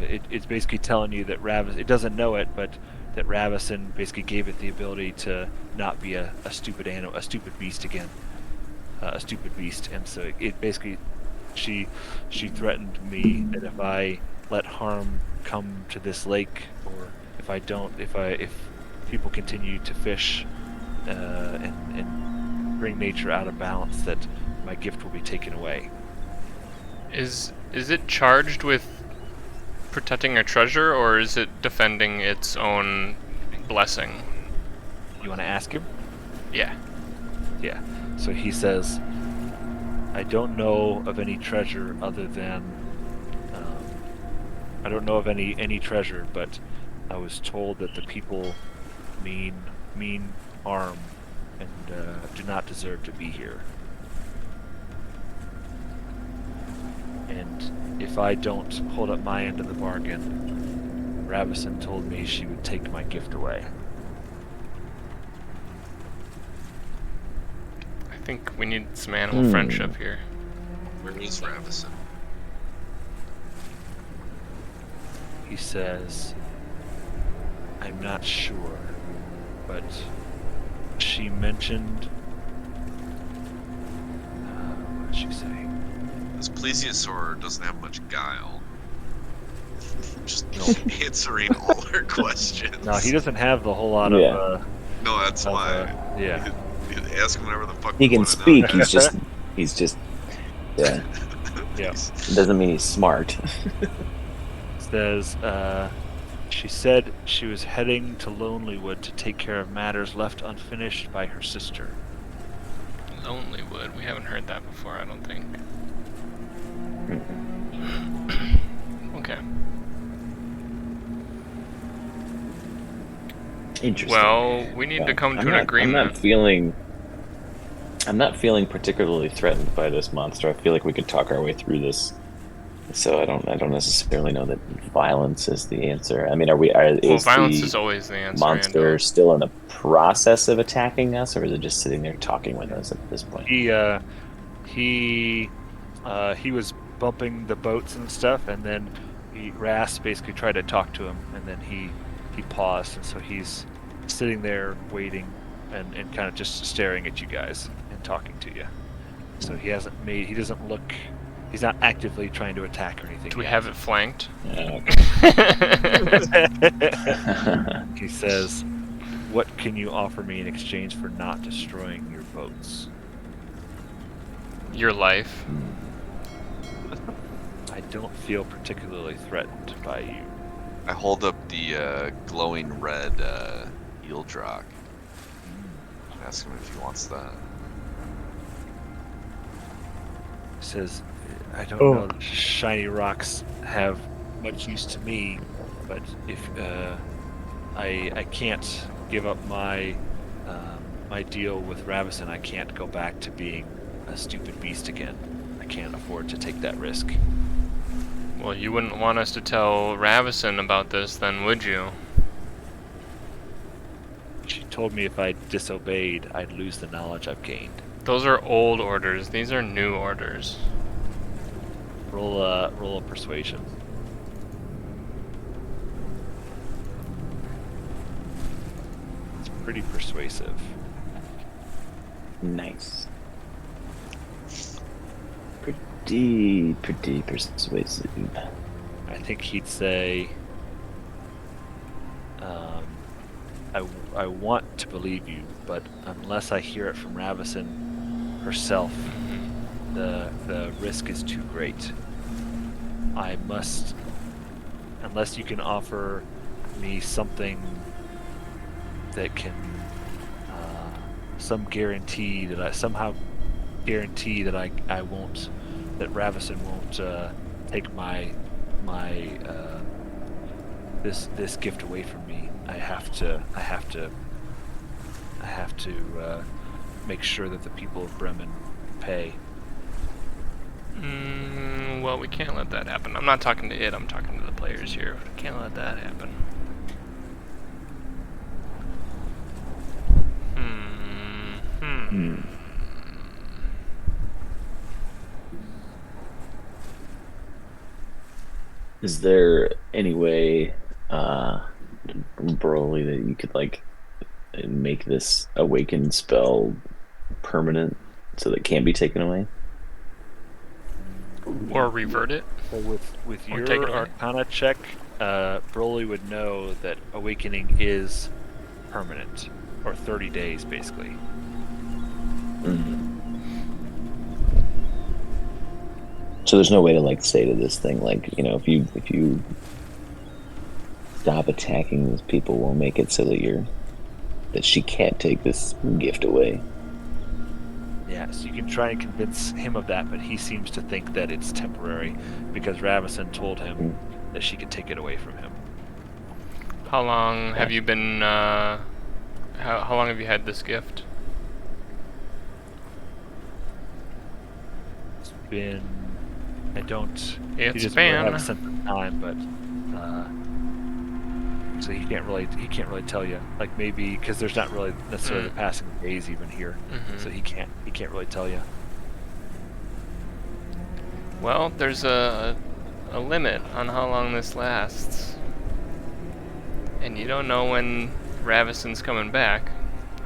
it's basically telling you that it doesn't know it, but that Ravison basically gave it the ability to not be a stupid animal, a stupid beast again, a stupid beast. And so it basically, she threatened me that if I let harm come to this lake, or if people continue to fish and bring nature out of balance, that my gift will be taken away. Is it charged with protecting a treasure, or is it defending its own blessing? You want to ask him? Yeah. Yeah. So he says, I don't know of any treasure other than I don't know of any treasure, but I was told that the people mean harm and do not deserve to be here. And if I don't hold up my end of the bargain, Ravison told me she would take my gift away. think we need some animal friendship here. Where is Ravison? He says, I'm not sure, but she mentioned. What did she say? This plesiosaur doesn't have much guile. Just Nope. answering all her questions. No, he doesn't have a whole lot Yeah. of. No, that's why. Yeah. You ask him whatever the fuck He you can wanna speak. know. He's just. Yeah. Yeah. It doesn't mean he's smart. Says, she said she was heading to Lonelywood to take care of matters left unfinished by her sister. Lonelywood. We haven't heard that before, I don't think. Okay. Interesting. Well, we need to come to an agreement. I'm not feeling particularly threatened by this monster. I feel like we could talk our way through this. So I don't necessarily know that violence is the answer. I mean, is violence the is always the answer. monster Andor. still in the process of attacking us, or is it just sitting there talking with us at this point? He was bumping the boats and stuff, and then Ras basically tried to talk to him, and then he paused, and so he's sitting there waiting and kind of just staring at you guys and talking to you. So he's not actively trying to attack or anything. Do we have it flanked? He says, what can you offer me in exchange for not destroying your boats? Your life. I don't feel particularly threatened by you. I hold up the glowing red Eeldrock. Ask him if he wants that. He says, I don't know that shiny rocks have much use to me, but if I can't give up my my deal with Ravison, I can't go back to being a stupid beast again. I can't afford to take that risk. Well, you wouldn't want us to tell Ravison about this, then, would you? She told me if I disobeyed, I'd lose the knowledge I've gained. Those are old orders. These are new orders. Roll a persuasion. It's pretty persuasive. Nice. Pretty persuasive. I think he'd say, I want to believe you, but unless I hear it from Ravison herself, the risk is too great. I must, unless you can offer me something that can, some guarantee that I somehow guarantee that I won't, that Ravison won't take my this gift away from me. I have to make sure that the people of Bremen pay. Well, we can't let that happen. I'm not talking to it, I'm talking to the players here. We can't let that happen. Is there any way, Broly, that you could like make this awakened spell permanent so that it can't be taken away? Or revert it? So with Or take it your away. Arcana check, Broly would know that awakening is permanent, or 30 days basically. So there's no way to like say to this thing like, you know, if you stop attacking these people, we'll make it so that she can't take this gift away. Yeah, so you can try and convince him of that, but he seems to think that it's temporary because Ravison told him that she could take it away from him. How long have you been, how long have you had this gift? It's been, I don't. It's he doesn't been. really have a sense of time, but so he can't really tell you. Like maybe because there's not really necessarily the passing of days even here, so he can't he can't really tell you. Well, there's a limit on how long this lasts. And you don't know when Ravison's coming back.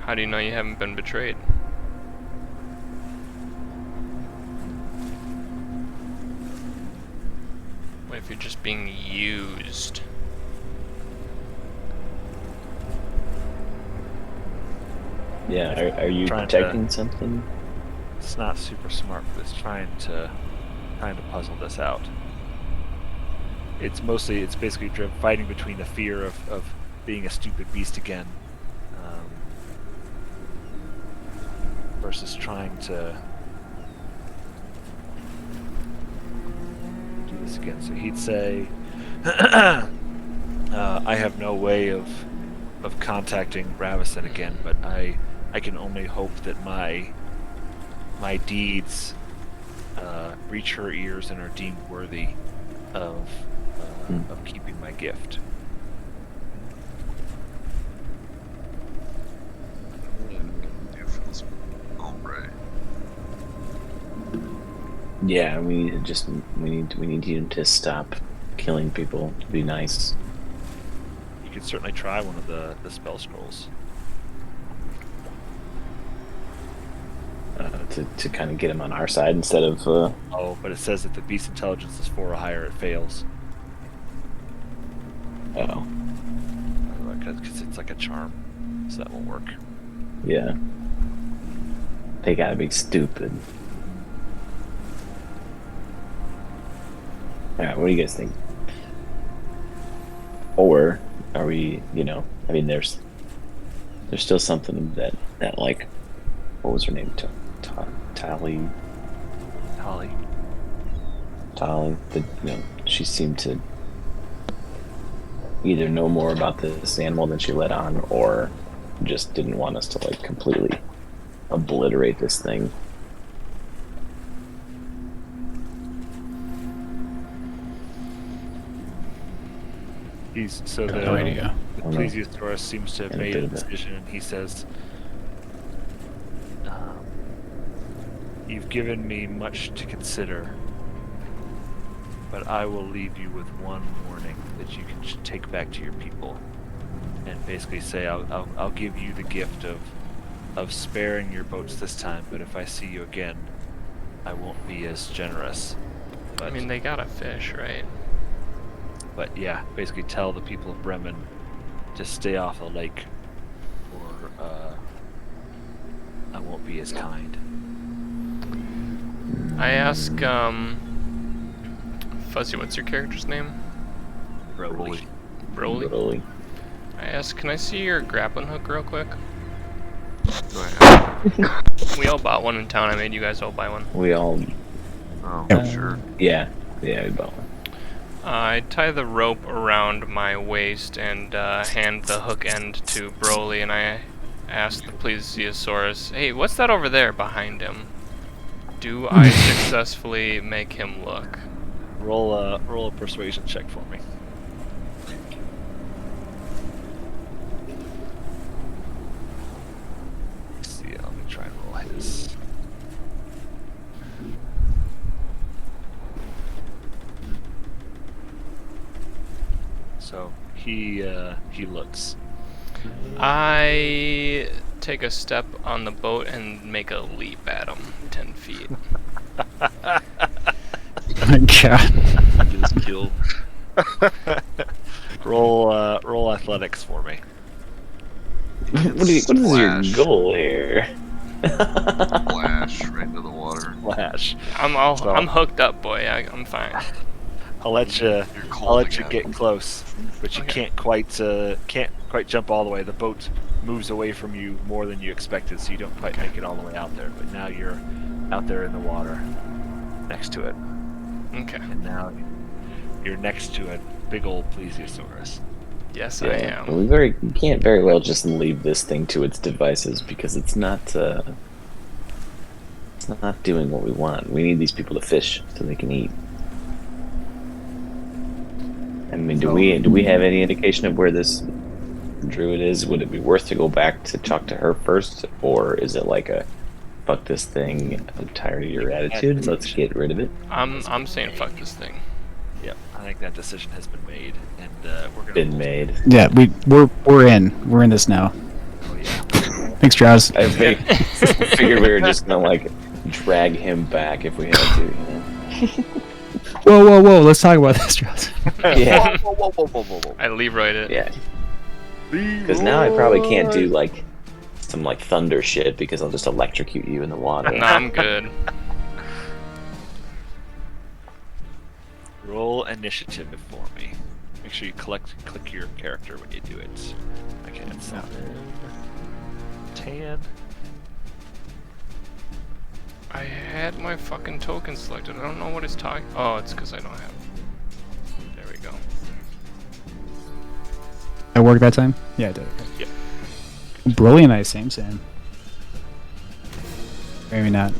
How do you know you haven't been betrayed? What if you're just being used? Yeah, are you Trying protecting something? It's not super smart, but it's trying to puzzle this out. It's basically fighting between the fear of being a stupid beast again, versus trying to do this again. So he'd say, I have no way of contacting Ravison again, but I can only hope that my deeds reach her ears and are deemed worthy of keeping my gift. Hombre. Yeah, we need him to stop killing people. To be nice. You could certainly try one of the spell scrolls. To kind of get him on our side instead of. Oh, but it says that the beast intelligence is 4 or higher, it fails. Oh, Because it's like a charm, so that won't work. yeah. They gotta be stupid. Alright, what do you guys think? Or are we, I mean, there's still something that like, what was her name? Tally. She seemed to either know more about this animal than she let on, or just didn't want us to like completely obliterate this thing. No idea. The Plesiosaurus seems to have made a decision, and he says, "You've given me much to consider, but I will leave you with one warning that you can take back to your people, and basically say I'll give you the gift of sparing your boats this time, but if I see you again, I won't be as generous." But, I mean, they got a fish, right? But yeah, basically tell the people of Bremen to stay off the lake, or I won't be as kind. I ask, Fuzzy, what's your character's name? Broly. Broly? Really. I ask, can I see your grappling hook real quick? Do I have? We all bought one in town. I made you guys all buy one. We all. Oh, sure. Yeah, we bought one. I tie the rope around my waist and hand the hook end to Broly, and I ask the Plesiosaurus, "Hey, what's that over there behind him? Do I successfully make him look?" Roll a persuasion check for me. Let's see, let me try and roll his. So he looks. I take a step on the boat and make a leap at him, 10 feet. My God. Just killed. Roll athletics for me. What is your goal here? Splash right into the water. Flash. I'm hooked up, boy. I'm fine. I'll let you. You're I'll let you cold get again. close, but you Okay. can't quite jump all the way. The boat moves away from you more than you expected, so you don't quite make it all the way out there. But now you're out there in the water, next to it, Okay. and now you're next to a big old plesiosaurus. Yes, I am. We can't very well just leave this thing to its devices because it's not doing what we want. We need these people to fish so they can eat. I mean, do we have any indication of where this druid is? Would it be worth to go back to talk to her first, or is it like a fuck this thing. I'm tired of your attitude. Let's get rid of it. I'm saying fuck this thing. Yep, I think that decision has been made, and we're gonna. Been made. Yeah, we're in. We're in this now. Oh yeah. Thanks, Drowse. I figured we were just gonna like drag him back if we had to. You know? Whoa! Let's talk about this, Drowse. Yeah. Whoa. I Leroyed it. Yeah. Because now I probably can't do like some like thunder shit because I'll just electrocute you in the water. Nah, I'm good. Roll initiative for me. Make sure you click your character when you do it. I can't stop it. Tan. I had my fucking token selected. I don't know what it's talking. Oh, it's because I don't have. There we go. I worked that time? Yeah, I did. Yep. Broly and I, same. Maybe not.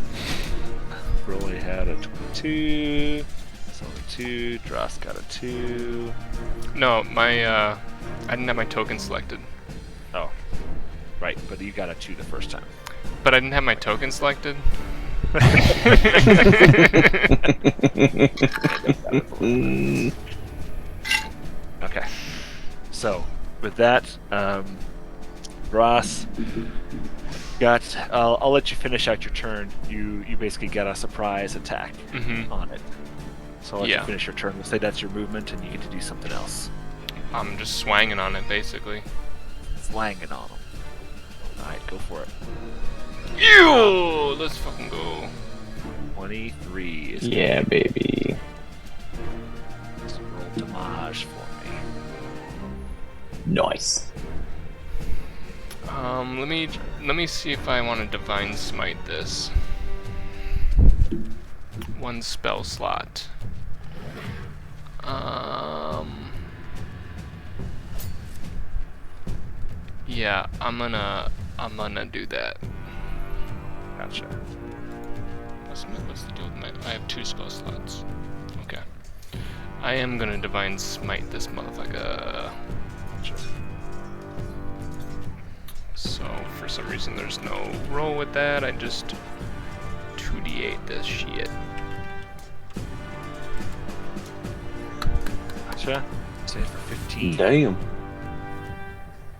Broly had a 22. It's only 2. Dross got a 2. No, my I didn't have my token selected. Oh. Right, but you got a 2 the first time. But I didn't have my token selected. Okay. So, with that, Ross got. I'll let you finish out your turn. You basically got a surprise attack on it. So I'll let you finish your turn. We'll say that's your movement, and you get to do something else. I'm just swanging on it, basically. Slanging on them. All right, go for it. Ew! Let's fucking go. 23 is. Yeah, baby. So roll damage for me. Nice. Let me see if I want to divine smite this. 1 spell slot. Yeah, I'm gonna do that. Gotcha. What's the deal with my? I have 2 spell slots. Okay. I am gonna divine smite this motherfucker. Gotcha. So for some reason there's no roll with that. I just 2d8 this shit. Gotcha. Save for 15. Damn.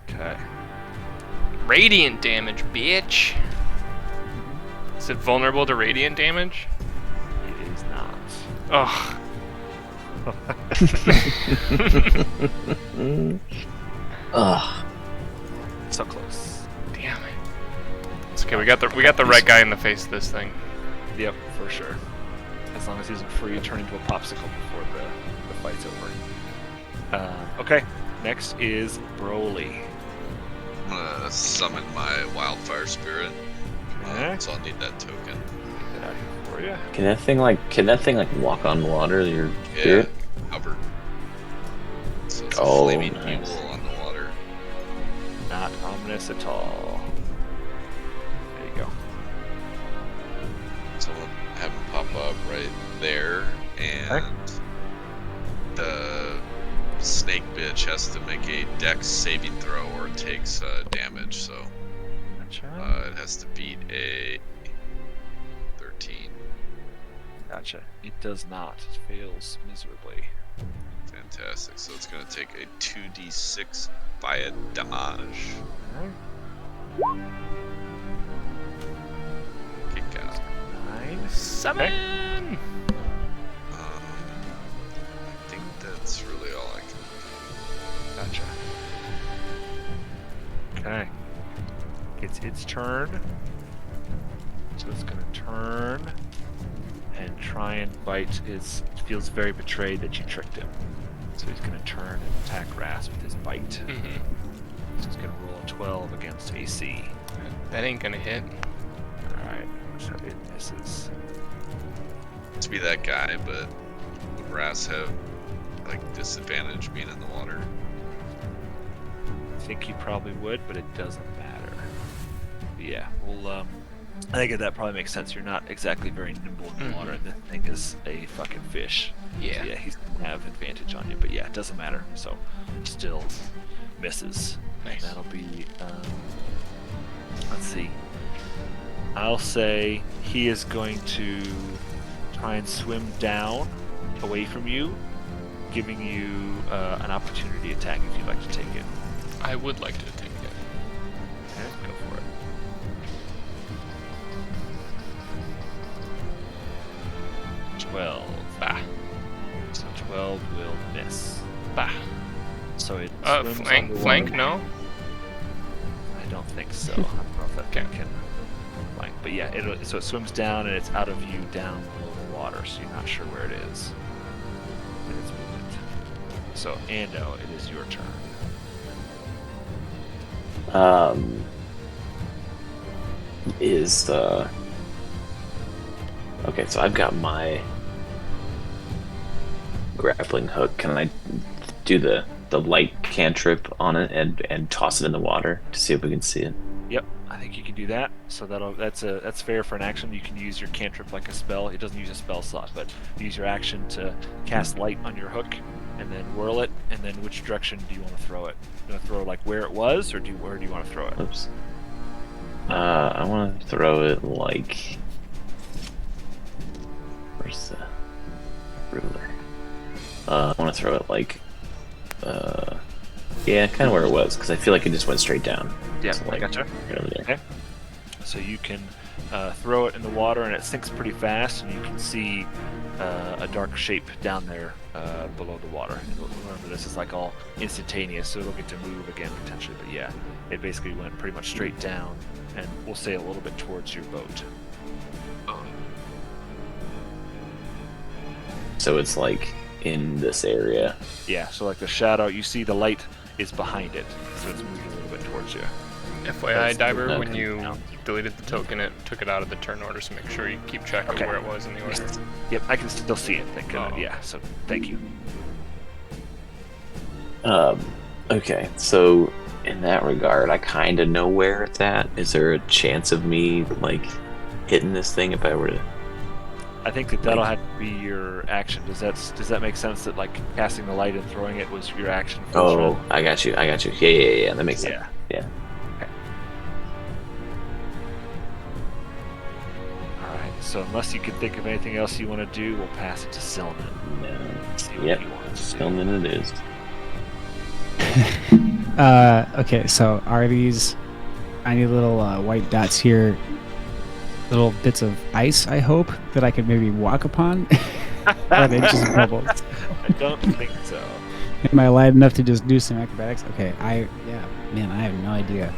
Okay. Radiant damage, bitch. Is it vulnerable to radiant damage? It is not. Ugh. Ugh. So close. Damn it. It's okay. We got the right guy in the face of this thing. Yep, for sure. As long as he isn't free, turn into a popsicle before the fight's over. Okay, next is Broly. I'm gonna summon my wildfire spirit. Okay. So I'll need that token. Get that out here for you. Can that thing like walk on water? Your Yeah, spirit? hover. So it's a Oh, flaming nice. eagle on the water. Not ominous at all. There you go. So we'll have him pop up right there, and the snake bitch has to make a dex saving throw or it takes damage. So Gotcha. it has to beat a 13. Gotcha. It does not. It fails miserably. Fantastic. So it's going to take a 2d6 via damage. Kick out. 9. Summon. I think that's really all I can. Gotcha. Okay. It's its turn. So it's gonna turn and try and bite. It feels very betrayed that you tricked him. So he's gonna turn and attack Rasp with his bite. So he's gonna roll a 12 against AC. That ain't gonna hit. Alright, so it misses. To be that guy, but would Ras have like disadvantage being in the water? I think he probably would, but it doesn't matter. But yeah, well, I think that probably makes sense. You're not exactly very nimble in the water, and the thing is a fucking fish. Yeah. So yeah, he's gonna have advantage on you, but yeah, it doesn't matter. So still misses. Nice. And that'll be let's see. I'll say he is going to try and swim down away from you, giving you an opportunity attack if you'd like to take it. I would like to take it. Okay, go for it. Bah. So 12 will miss. Bah. So it swims Flank, underwater. flank, no? I don't think so. I don't know if that Okay. can flank. But yeah, so it swims down and it's out of view down below the water, so you're not sure where it is. But it's movement. So, Ando, it is your turn. Okay, so I've got my grappling hook. Can I do the light cantrip on it and toss it in the water to see if we can see it? Yep, I think you can do that. So that's fair for an action. You can use your cantrip like a spell. It doesn't use a spell slot, but use your action to cast light on your hook and then whirl it. And then which direction do you want to throw it? You want to throw it like where it was, or where do you want to throw it? Oops. I want to throw it like. Where's the ruler? I want to throw it like. Yeah, kind of where it was, because I feel like it just went straight down. Yeah, So, I like, gotcha. right over there. Okay. So you can throw it in the water, and it sinks pretty fast, and you can see a dark shape down there below the water. And remember, this is like all instantaneous, so it'll get to move again potentially. But yeah, it basically went pretty much straight down, and we'll say a little bit towards your boat. So it's like in this area. Yeah, so like the shadow, you see the light is behind it, so it's moving a little bit towards you. FYI, Diver, okay. when you deleted the token, it took it out of the turn order, so make sure you keep track of Okay. where it was in the order. Yep, I can still see it. Thank God. Oh. Yeah, so thank you. Okay, so in that regard, I kind of know where it's at. Is there a chance of me like hitting this thing if I were to? I think that'll have to be your action. Does that make sense? That like casting the light and throwing it was your action? For this Oh, round? I got you. Yeah. That makes sense. Yeah. Yeah. All right. So unless you can think of anything else you want to do, we'll pass it to Silman. No. See what Yep. he wants to do. Stillman it is. Okay, so are these tiny little white dots here little bits of ice, I hope, that I could maybe walk upon? Or are they just bubbles? I don't think so. Am I light enough to just do some acrobatics? Okay, I have no idea.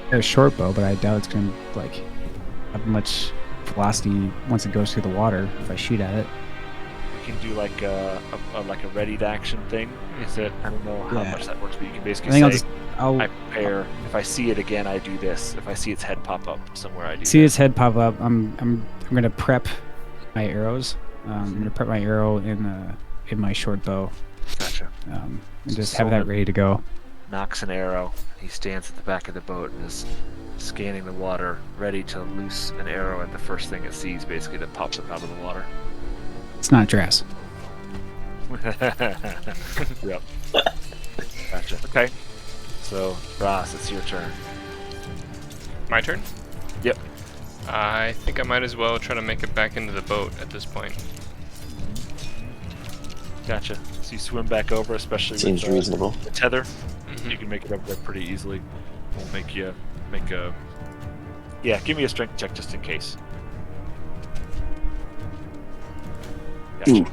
I have a short bow, but I doubt it's gonna like have much velocity once it goes through the water if I shoot at it. We can do like a readied action thing. Is it? I don't know how Yeah. much that works, but you can I basically think say, I prepare. If I see it again, I do this. If I see its head pop up somewhere, I do. see this. its head pop up. I'm gonna prep my arrows. I'm gonna prep my arrow in my short bow, Gotcha. and just have that ready to go. Knocks an arrow. He stands at the back of the boat and is scanning the water, ready to loose an arrow at the first thing it sees, basically, that pops up out of the water. It's not Drass. Yep. Gotcha. Okay. So, Ross, it's your turn. My turn? Yep. I think I might as well try to make it back into the boat at this point. Gotcha. So you swim back over, especially Seems with reasonable. the tether. Mhm. You can make it up there pretty easily. We'll make you make a. Yeah, give me a strength check just in case. Gotcha. Ooh.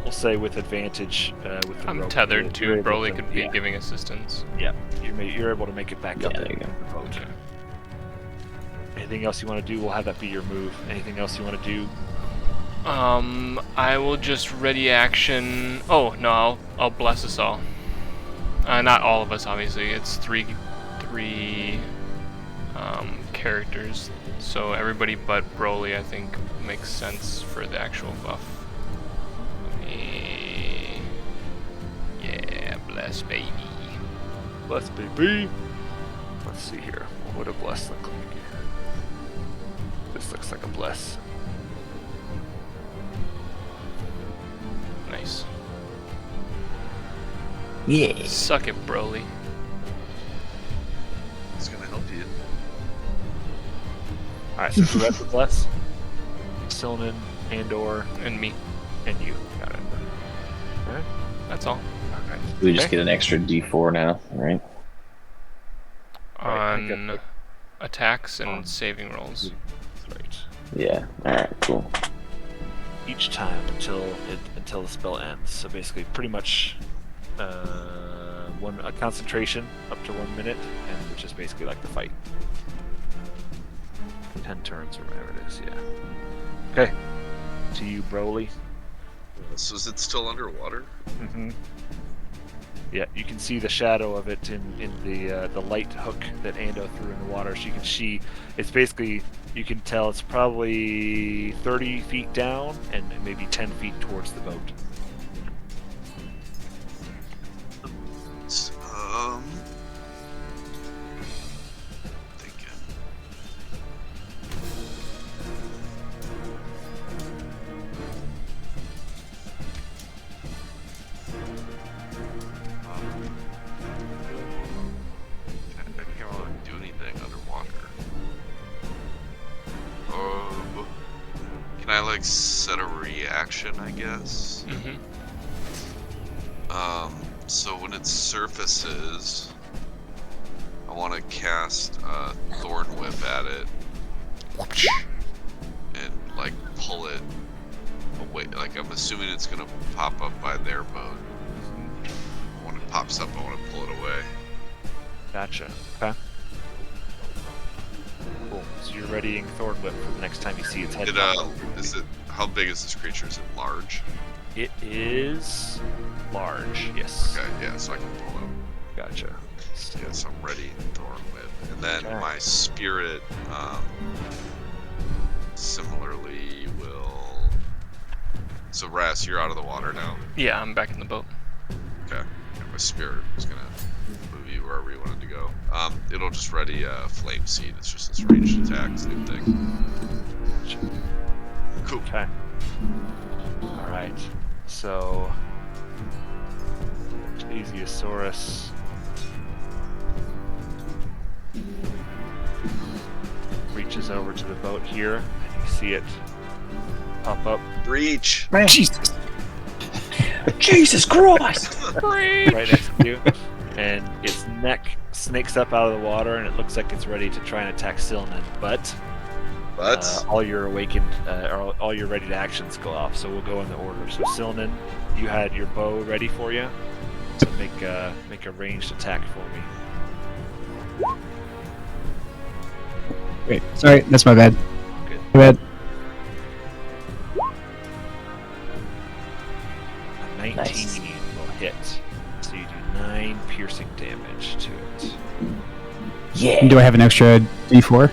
We'll say with advantage with the I'm rope. tethered You're too. able Broly to- could be yeah, giving assistance. Yeah, you're able to make it back Yeah, up there in you go. the boat. Okay. Anything else you want to do? We'll have that be your move. Anything else you want to do? I will just ready action. Oh no, I'll bless us all. Not all of us, obviously. It's three characters, so everybody but Broly, I think, makes sense for the actual buff. Yeah, bless baby. Bless, baby. Let's see here. What would a bless look like? This looks like a bless. Nice. Yeah. Suck it, Broly. It's gonna help you. All right, so who has the bless? Silnan, Andor, And me. and you. Got it. All right. That's all. All right. We just Okay. get an extra D4 now, right? Right, I think On that's attacks and On- saving rolls. That's right. Yeah. All right. Cool. Each time until the spell ends. So basically, pretty much a concentration up to 1 minute, and which is basically like the fight. 10 turns or whatever it is. Yeah. Okay. To you, Broly. So is it still underwater? Mm-hmm. Yeah, you can see the shadow of it in the light hook that Ando threw in the water. So you can see it's basically, you can tell it's probably 30 feet down and maybe 10 feet towards the boat. Thinking. I can't really do anything underwater. Can I like set a reaction? I guess. Mm-hmm. So when it surfaces, I want to cast a Thorn Whip at it and like pull it away. Like I'm assuming it's gonna pop up by their boat. When it pops up, I want to pull it away. Gotcha. Okay. Cool. So you're readying Thorn Whip for the next time you see its head. Is it? How big is this creature? Is it large? It is large. Yes. Okay, yeah, so I can pull it. Gotcha. Yeah, so I'm ready, Thorn Whip. And then Okay. my spirit, similarly will... So Ras, you're out of the water now. Yeah, I'm back in the boat. Okay. And my spirit is gonna move you wherever you wanted to go. It'll just ready Flame Seed. It's just this ranged attack, same thing. Cool. Okay. All right. So, Plesiosaurus reaches over to the boat here, and you see it pop up Breach! Jesus. Jesus Christ! right next to you, and its neck snakes up out of the water, and it looks like it's ready to try and attack Silnan, but all your awakened, or all your ready to actions go off. So we'll go in the order. So Silnan, you had your bow ready for you, so make a ranged attack for me. Wait, sorry, that's my bad. Good. My bad. A 19 Nice. will hit, so you do 9 piercing damage to it. Yeah. Do I have an extra D4?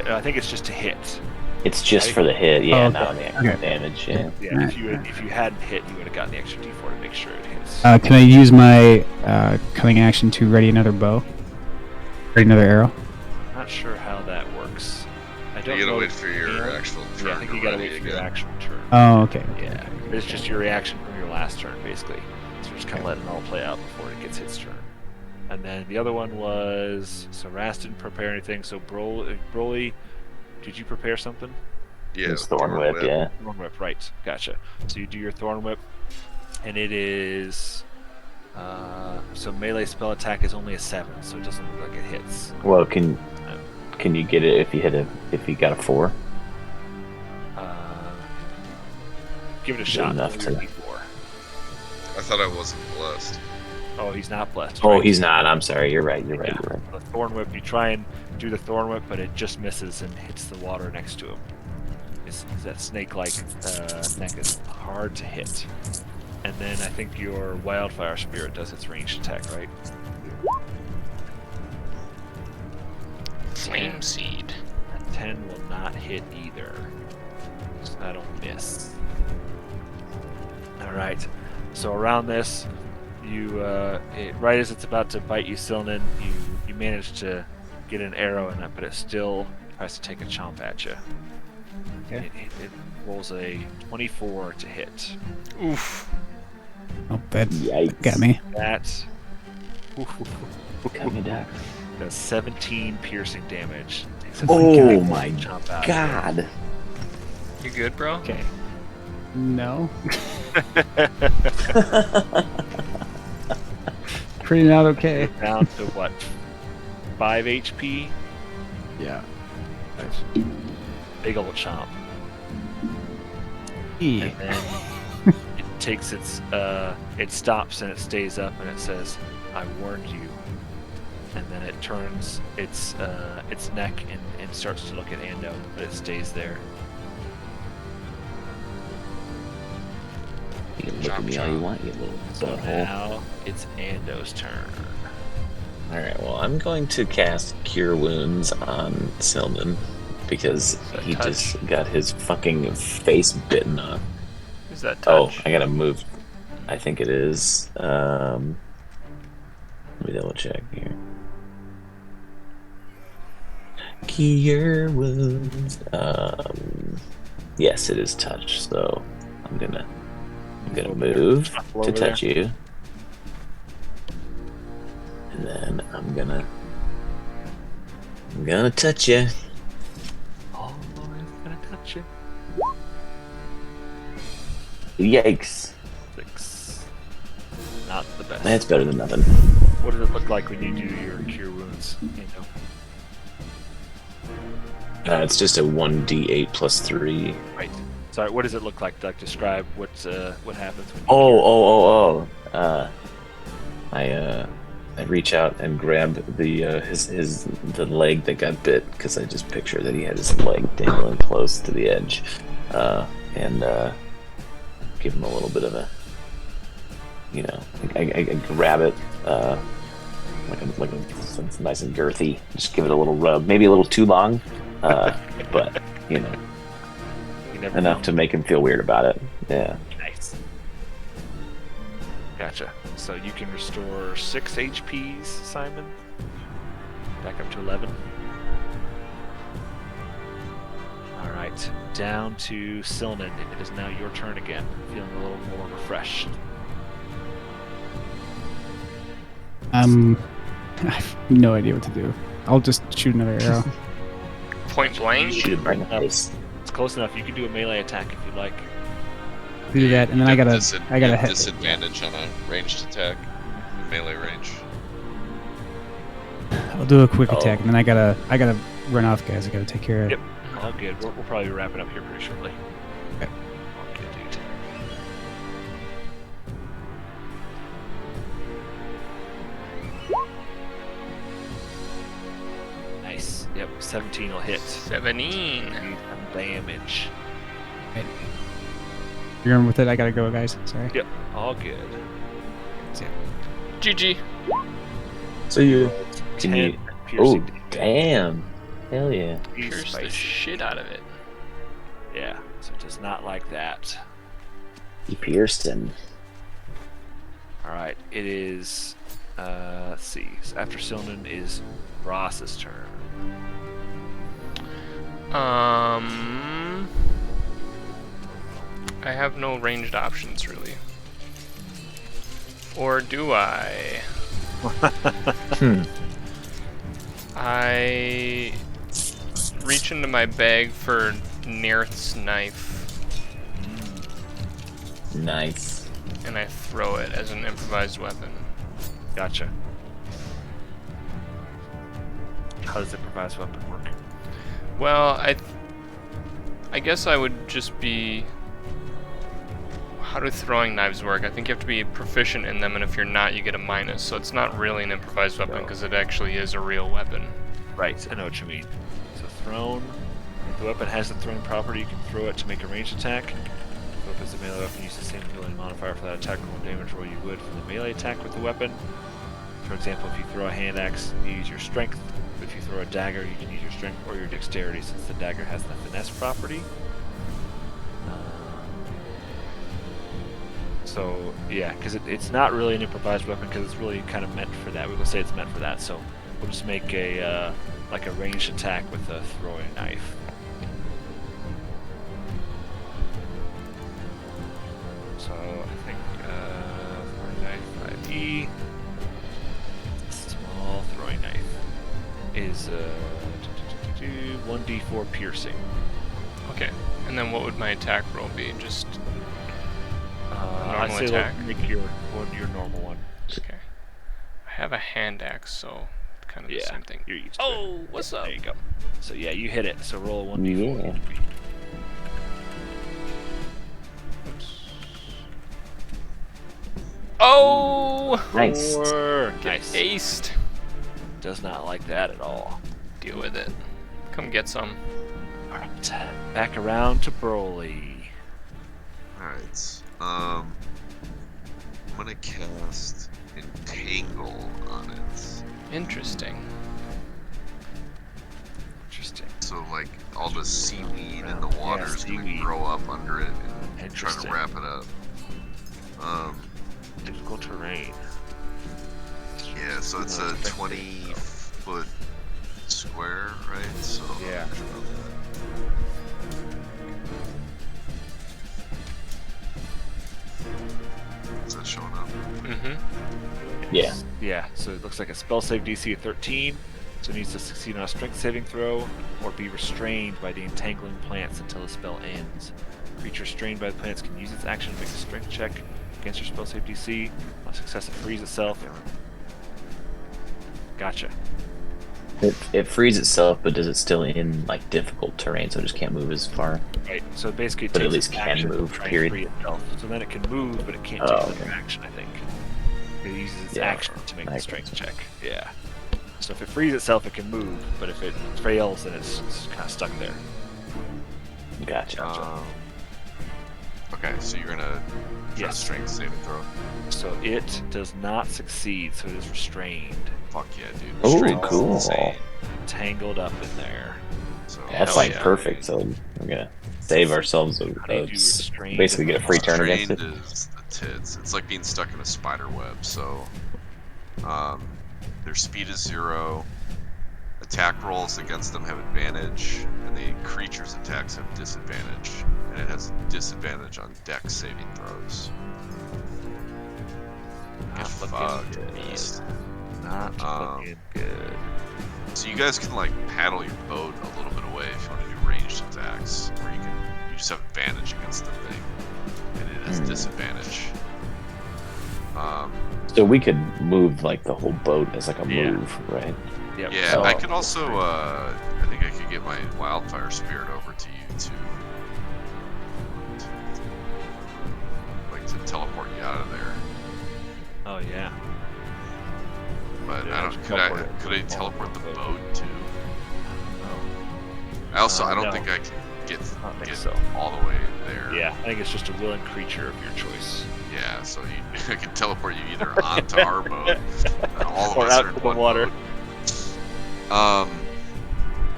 I think it's just to hit. It's just for the hit. Yeah, Oh, not on the actual okay. damage. Yeah. Yeah, if you hadn't hit, you would have gotten the extra D4 to make sure it hits. Can I use my cutting action to ready another bow? Ready another arrow? I'm not sure how that works. I You don't gotta know wait if for you your can. actual turn. Yeah, I think to you gotta ready wait for your again. actual turn. Oh, okay. Yeah, it's just your reaction from your last turn, basically. So we're just kind of letting it all play out before it gets its turn. And then the other one was... So Ras didn't prepare anything, so Broly, did you prepare something? Yeah, It's Thorn Whip, yeah. Thorn Whip, right. Gotcha. So you do your Thorn Whip, and it is... so melee spell attack is only a 7, so it doesn't look like it hits. Well, can you get it if you got a 4? Give it a Good shot. enough Roll your to- D4. I thought I wasn't blessed. Oh, he's not blessed. Oh, right? he's not. I'm sorry. You're right. You're right. Yeah. You're right. The Thorn Whip, you try and do the Thorn Whip, but it just misses and hits the water next to him. That snake-like neck is hard to hit. And then I think your Wildfire Spirit does its ranged attack, right? Flame Seed. A 10 will not hit either. So that'll miss. Alright. So around this, you right as it's about to bite you, Silnan, you manage to get an arrow in it, but it still tries to take a chomp at you. Okay. It rolls a 24 to hit. Oof. Oh, that Yikes. got me. That Cut me down. Does 17 piercing damage. He says, Oh "Like, my chomp out of God. You good, bro? Okay. No. Pretty not okay. it." Down to what? 5 HP. Yeah. Big old chomp. E. And then it takes it stops and it stays up and it says, "I warned you." And then it turns its neck and starts to look at Ando, but it stays there. You can look at me all you want, you little So butthole. now it's Ando's turn. Alright, well, I'm going to cast Cure Wounds on Silman because that he touch? just got his fucking face bitten off. Is that Oh, touch? I gotta move. I think it is. Let me double check here. Cure Wounds. Yes, it is touch, so I'm gonna move Shuffle to over touch there. you. And then I'm gonna touch you. Oh, it's gonna touch you. Yikes. 6. Not the best. That's better than nothing. What does it look like when you do your cure wounds? Ando? It's just a 1d8 plus 3. Right. Sorry. What does it look like? Like describe what happens when you Oh. I reach out and grab the the leg that got bit because I just picture that he had his leg dangling close to the edge, and give him a little bit of a, I grab it like it's nice and girthy. Just give it a little rub, maybe a little too long, but You never enough know. to make him feel weird about it. Yeah. Nice. Gotcha. So you can restore 6 HPs, Simon. Back up to 11. Alright. Down to Silnan. It is now your turn again. Feeling a little more refreshed. I have no idea what to do. I'll just shoot another arrow. Point blank? Shoot him right in the face. It's close enough. You can do a melee attack if you'd like. Do that, and then I You gotta get hit. disadvantage on a ranged attack, melee range. I'll do a quick Oh. attack, and then I gotta run off, guys. I gotta take care of it. Yep. All good. We'll probably be wrapping up here pretty shortly. Okay. All good, dude. Nice. Yep. 17 will hit. 17. And damage. You're going with it. I gotta go, guys. Sorry. Yep. All good. See ya. GG. So you 10 can you? Oh piercing damage. damn! Hell yeah! He's Pierce the spicy. shit out of it. Yeah. So it does not like that. You pierced him. All right. It is. Let's see. So after Silnan is Ross's turn. I have no ranged options really. Or do I? I reach into my bag for Nearth's knife Nice. and I throw it as an improvised weapon. Gotcha. How does the improvised weapon work? Well, I guess I would just be. How do throwing knives work? I think you have to be proficient in them, and if you're not, you get a minus. So it's not really an improvised weapon No. because it actually is a real weapon. Right, I know what you mean. So thrown. If the weapon has the thrown property, you can throw it to make a ranged attack. If the weapon is a melee weapon, use the same ability modifier for that attack roll and damage roll you would for the melee attack with the weapon. For example, if you throw a hand axe, you use your strength. If you throw a dagger, you can use your strength or your dexterity, since the dagger has the finesse property. So yeah, because it's not really an improvised weapon because it's really kind of meant for that. We will say it's meant for that. So we'll just make a like a ranged attack with a throwing knife. So I think throwing knife 5e, small throwing knife. 1d4 piercing. Okay. And then what would my attack roll be? Just I normal say attack? make your normal one. Okay. I have a hand axe, so kind of the same thing. You're used to Oh, it. what's Yeah, up? there you go. So yeah, you hit it. So roll a 1d4. Yeah. Oops. Oh! Nice. Nice. Aced. Does not like that at all. Deal with it. Come get some. All right, back around to Broly. Alright. I'm gonna cast Entangle on it. Interesting. Interesting. So, like, all the seaweed in the water is gonna seaweed. grow up under it and try to Interesting. wrap it up. Difficult terrain. Yeah, so it's a 20-foot square, right? So Yeah. Is that showing up? Mm-hmm. Yeah. Yeah, so it looks like a spell save DC of 13, so it needs to succeed on a strength saving throw or be restrained by the entangling plants until the spell ends. Creature restrained by the plants can use its action to make a strength check against your spell save DC. On success, it frees itself. Gotcha. It frees itself, but does it still in like difficult terrain, so it just can't move as far? Right, so basically it But at takes least its can action to move, try and period. free itself. So then it can move, but it can't Oh, take another okay. action, I think. It uses its Yeah, action to make I the guess strength so. check. Yeah. So if it frees itself, it can move, but if it fails, then it's kind of stuck there. Gotcha. Okay, so you're gonna try Yes. to strength saving throw. So it does not succeed, so it is restrained, Fuck yeah, dude. Ooh, Restraint is cool. insane. tangled up in there. So That's Hell like yeah. perfect. So we're gonna save ourselves How do you do restrained? basically get a free turn against Restrained it. is the tits. It's like being stuck in a spider web. So, their speed is 0. Attack rolls against them have advantage, and the creature's attacks have disadvantage. And it has disadvantage on dex saving throws. Get Not looking fucked, good. beast. Not looking good. So you guys can like paddle your boat a little bit away if you want to do ranged attacks, or you just have advantage against the thing, and it has disadvantage. So we could move like the whole boat as like a Yeah. move, right? Yep. Yeah, So- I could also. I think I could get my wildfire spirit over to you to, like, to teleport you out of there. Oh yeah. But Yeah, I just don't. teleport it. Could I teleport the boat too? Oh, I also. I don't no. think I can get I don't think get so. all the way there. Yeah, I think it's just a willing creature of your choice. Yeah, so I can teleport you either onto our boat, all of Or us out are in to the one water. boat.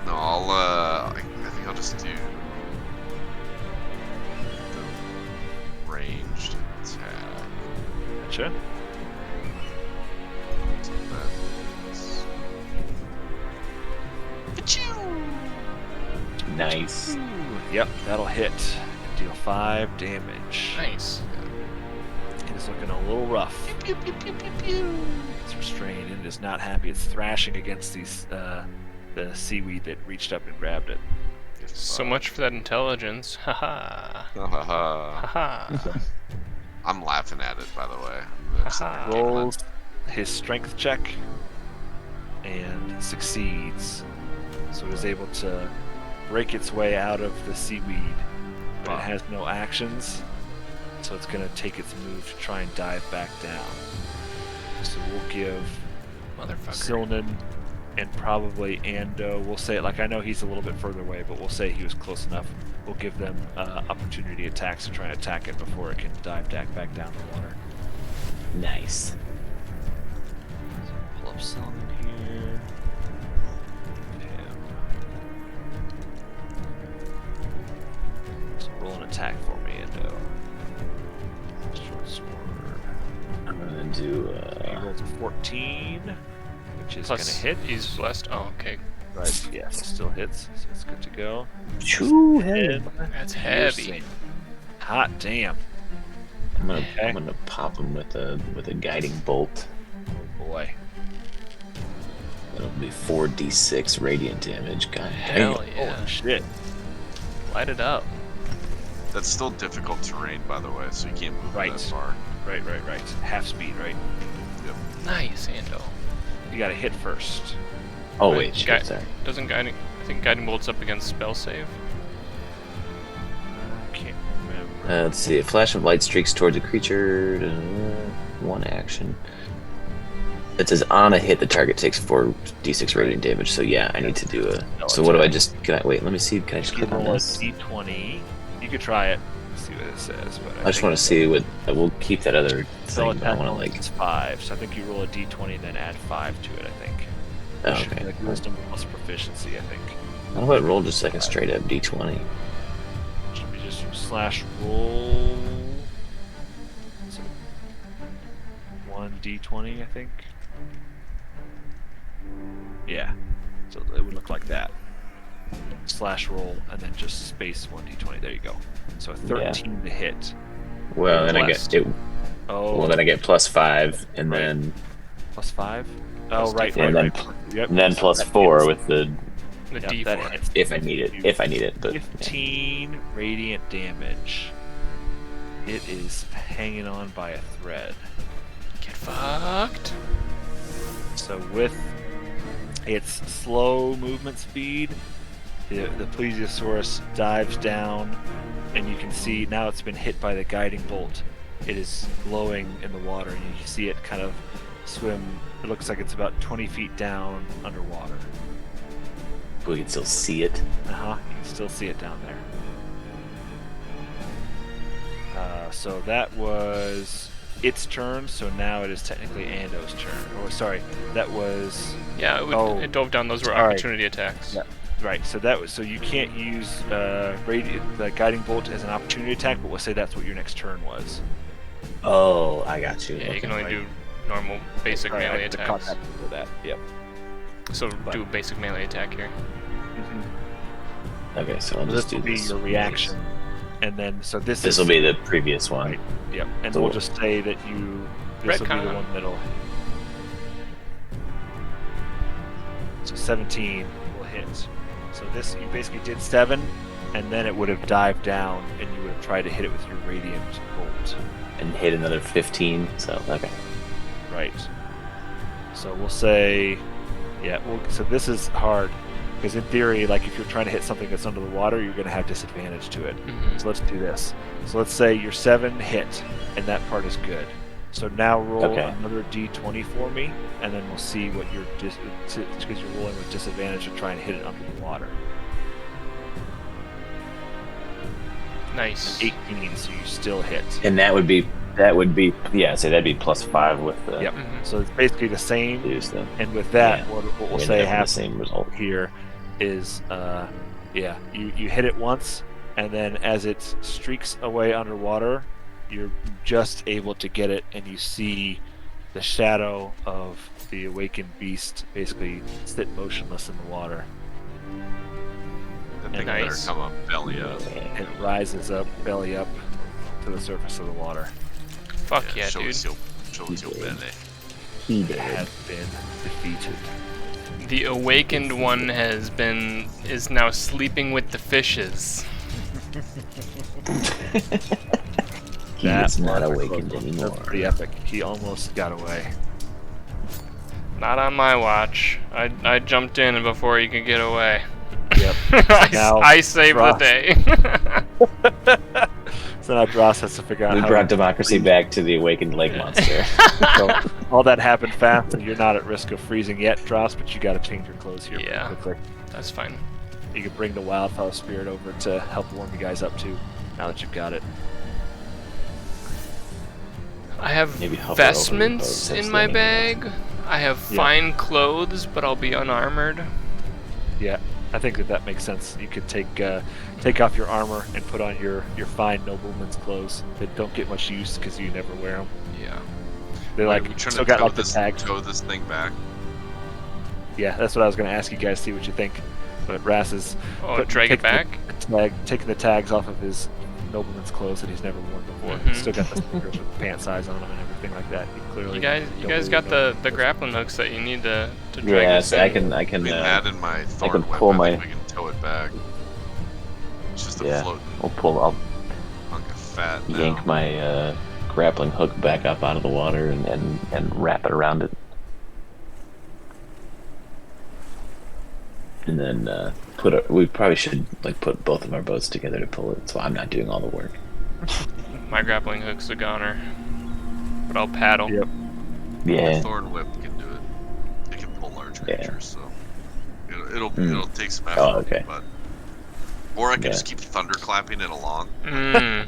No, I think I'll just do the ranged attack. Gotcha. So that is... Nice. Yep, that'll hit. Deal 5 damage. Nice. It is looking a little rough. It's restrained and it is not happy. It's thrashing against these the seaweed that reached up and grabbed it. So much for that intelligence. Haha. Haha. I'm laughing at it, by the way. That's Haha. Rolls his strength check and succeeds. So it is able to break its way out of the seaweed, but it has no actions. So it's going to take its move to try and dive back down. So we'll give Motherfucker. Silnan and probably Ando. We'll say, like, I know he's a little bit further away, but we'll say he was close enough. We'll give them opportunity attacks to try and attack it before it can dive back down the water. Nice. So pull up Silnan here. So roll an attack for me, Ando. Short sword. I'm gonna do He rolls a 14, which is Plus, gonna hit. he's blessed. Oh, okay. Right, yes, it still hits, so it's good to go. Choo, And That's heavy. piercing. Hot damn. I'm Okay. gonna pop him with a guiding bolt. Oh boy. It'll be 4d6 radiant damage. God damn. Hell yeah. Holy shit. Light it up. That's still difficult terrain, by the way, so you can't move Right. that far. Right. Half speed, right? Nice, Ando. You gotta hit first. Oh Right, wait, shit, guy- sorry. Doesn't guiding? I think guiding bolt's up against spell save. Can't remember. Let's see. A flash of light streaks towards a creature. One action. It says on a hit, the target takes 4d6 radiant damage. So yeah, I need to do a. No, So it's what do I alright. just? Can I wait? Let me see. Can I just You click can on roll a this? d20. You could try it. See what it says. But I just want to see what. We'll keep that other Spell thing. But I attack want to bonus like. is 5, so I think you roll a d20 and then add 5 to it. I think. Oh, It should be okay. like wisdom plus proficiency. I think. How about roll just like a straight up d20? Should be just slash roll. So 1d20, I think. Yeah. So it would look like that. Slash roll and then just space 1d20. There you go. So a 13 to hit. Well, then I Blessed. get it. Oh. Well, then I get +5, and Right. then Plus 5? Plus Oh, right, D4. and then Yep. and then So plus that 4 hits. with the The Yep, D4. that hits. if I need it. If I need it, but 15 radiant damage. It is hanging on by a thread. Get fucked. So with its slow movement speed, the plesiosaurus dives down, and you can see now it's been hit by the guiding bolt. It is glowing in the water, and you see it kind of swim. It looks like it's about 20 feet down underwater. we can still see it. You can still see it down there. So that was its turn. So now it is technically Ando's turn. Or sorry, that was Yeah, it dove down. Those were Alright. opportunity attacks. Yeah. right. So that was so you can't use the guiding bolt as an opportunity attack, but we'll say that's what your next turn was. Oh, I got you. Yeah, you can only right. do normal basic Right, melee I had to attacks. contact for that. Yep. So do a basic melee attack here. Okay, so I'll So just this do will be this. your reaction, and then so This will be the previous one. Right. Yep. And So we'll what- just say that this will be the Retcon. one that'll. So 17 will hit. So this you basically did 7, and then it would have dived down, and you would have tried to hit it with your radiant bolt. And hit another 15. So okay. Right. So we'll say, yeah. Well, so this is hard because in theory, like if you're trying to hit something that's under the water, you're going to have disadvantage to it. Mhm. So let's do this. So let's say your 7 hit, and that part is good. So now roll Okay. another d20 for me, and then we'll see what your because you're rolling with disadvantage to try and hit it under the water. Nice. 18, so you still hit. And that would be yeah. So that'd be +5 with the Yep. Mhm. So it's basically the same, use the and with that, Yeah. what we'll we say end up with the happens same result. here is you hit it once, and then as it streaks away underwater, you're just able to get it, and you see the shadow of the awakened beast basically sit motionless in the water. That thing Nice. better come up belly up. It rises up belly up to the surface of the water. Fuck yeah, show dude. us your belly. He It did. has been defeated. The awakened one is now sleeping with the fishes. He That is not was a awakened close one. anymore. That's pretty epic. He almost got away. Not on my watch. I jumped in before he could get away. Yep. now I saved the Ross- day. So now Dross has to figure out We how brought to democracy back to the awakened lake monster. So all that happened fast, and you're not at risk of freezing yet, Dross, but you got to change your clothes here Yeah. pretty quickly. That's fine. You can bring the wildfowl spirit over to help warm you guys up too, now that you've got it. I have Maybe hover over the boat vestments since in my then. bag. I have Yeah. fine clothes, but I'll be unarmored. Yeah, I think that makes sense. You could take off your armor and put on your fine nobleman's clothes that don't get much use because you never wear them. Yeah. They're like Wait, we trying still to got tow like the this, tags. tow this thing back. Yeah, that's what I was going to ask you guys. See what you think. But Ras is Oh, drag it taking back? taking the tags off of his nobleman's clothes that he's never worn before. Mhm. He's still got the stickers with the pant size on them and everything like that. He clearly You guys don't got believe the nobleman's grappling hooks that you need to drag Yeah, this so in. I can Between that and my I thorn can whip, pull I my think we can tow it back. It's just a yeah. floating I'll hunk of fat now. yank my grappling hook back up out of the water and wrap it around it. And then we probably should like put both of our boats together to pull it, so I'm not doing all the work. My grappling hook's a goner, but I'll paddle. Yep. My Yeah. thorn whip can do it. It can pull large Yeah. creatures, so it'll take some effort. Oh, okay. But or I can Yeah. just keep thunderclapping it along, Mm.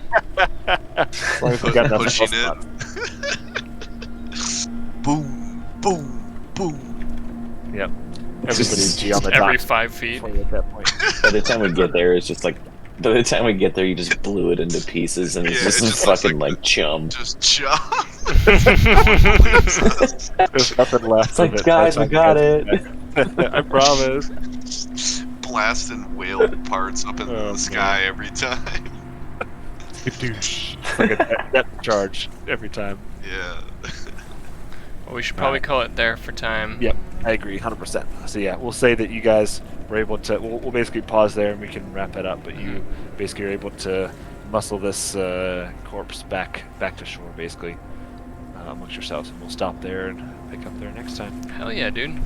As long as we got nothing pushing else it. on. Boom, boom, boom. Yep. Everybody's G on the Every dock 5 feet. for you at that point. By the time we get there, it's just like. By the time we get there, you just blew it into pieces, and it's Yeah, just it some just looks fucking like like chum. Just chop. There's nothing left It's like, of it. guys, by we the time got you it. get back. I promise. Blasting whale parts up into Oh, the sky every time. It's like a depth charge every time. Yeah. Well, we should probably call it there for time. Yep, I agree, 100%. So yeah, we'll say that you guys were able to. We'll basically pause there and we can wrap it up. But you basically are able to muscle this corpse back to shore, basically, amongst yourselves, and we'll stop there and pick up there next time. Hell yeah, dude.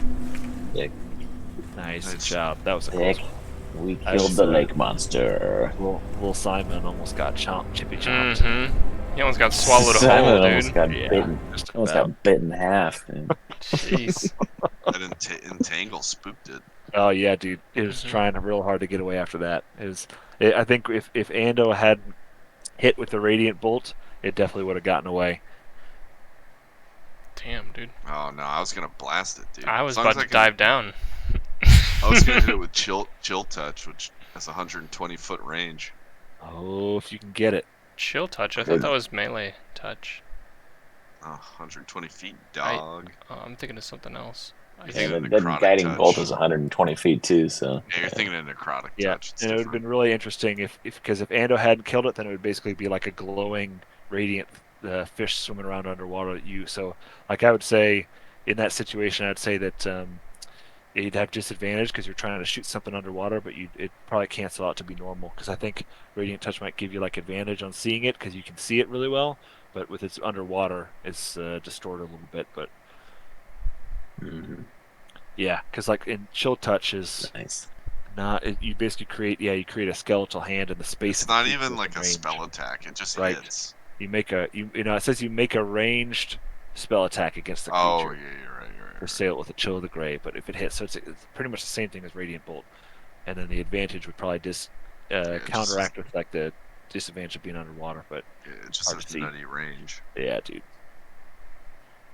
Nice Nice. job. That was a close Heck, one. we I was, killed the lake monster. Little Simon almost got chippy chomped. Mm-hmm. He almost got swallowed Simon whole, almost dude. got Yeah, bitten. just Almost about. got bit in half. Man. Jeez. That entangle spooked it. Oh yeah, dude. It was trying real hard to get away after that. I think if Ando hadn't hit with the radiant bolt, it definitely would have gotten away. Damn, dude. Oh no, I was gonna blast it, dude. I was As long about as to dive down. I was gonna hit it with chill touch, which has 120-foot range. Oh, if you can get it. Chill touch. I thought that was melee touch. Oh, 120 feet, dog. Oh, I'm thinking of something else. You're Yeah, thinking of that necrotic guiding touch. bolt is 120 feet too. So Yeah, you're thinking of necrotic Yeah, touch. It's and it would have different. been really interesting because if Ando hadn't killed it, then it would basically be like a glowing, radiant fish swimming around underwater at you. So, like I would say, in that situation, I'd say that you'd have disadvantage because you're trying to shoot something underwater, but it probably cancel out to be normal. Because I think radiant touch might give you like advantage on seeing it because you can see it really well, but with its underwater, it's distorted a little bit. But yeah, because like in chill touch is nice. you basically create a skeletal hand in the space. It's of the not creature even within like a range. spell attack. It just Right. hits. You make it says you make a ranged spell attack against the Oh, creature. yeah, you're right. Or sail it with a chill of the grave, but if it hits, so it's pretty much the same thing as radiant bolt, and then the advantage would probably counteract with like the disadvantage of being underwater. But Yeah, it just hard to has see. nutty range. yeah, dude.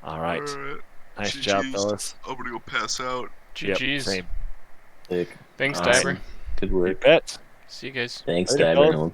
All right, Alright. nice job, GG's. fellas. I'm gonna go pass out. Yep, GG's. same. Sick. Thanks, Awesome. Diver. Good You work. bet. See you guys. Thanks, Later, Diver. fellas. And we'll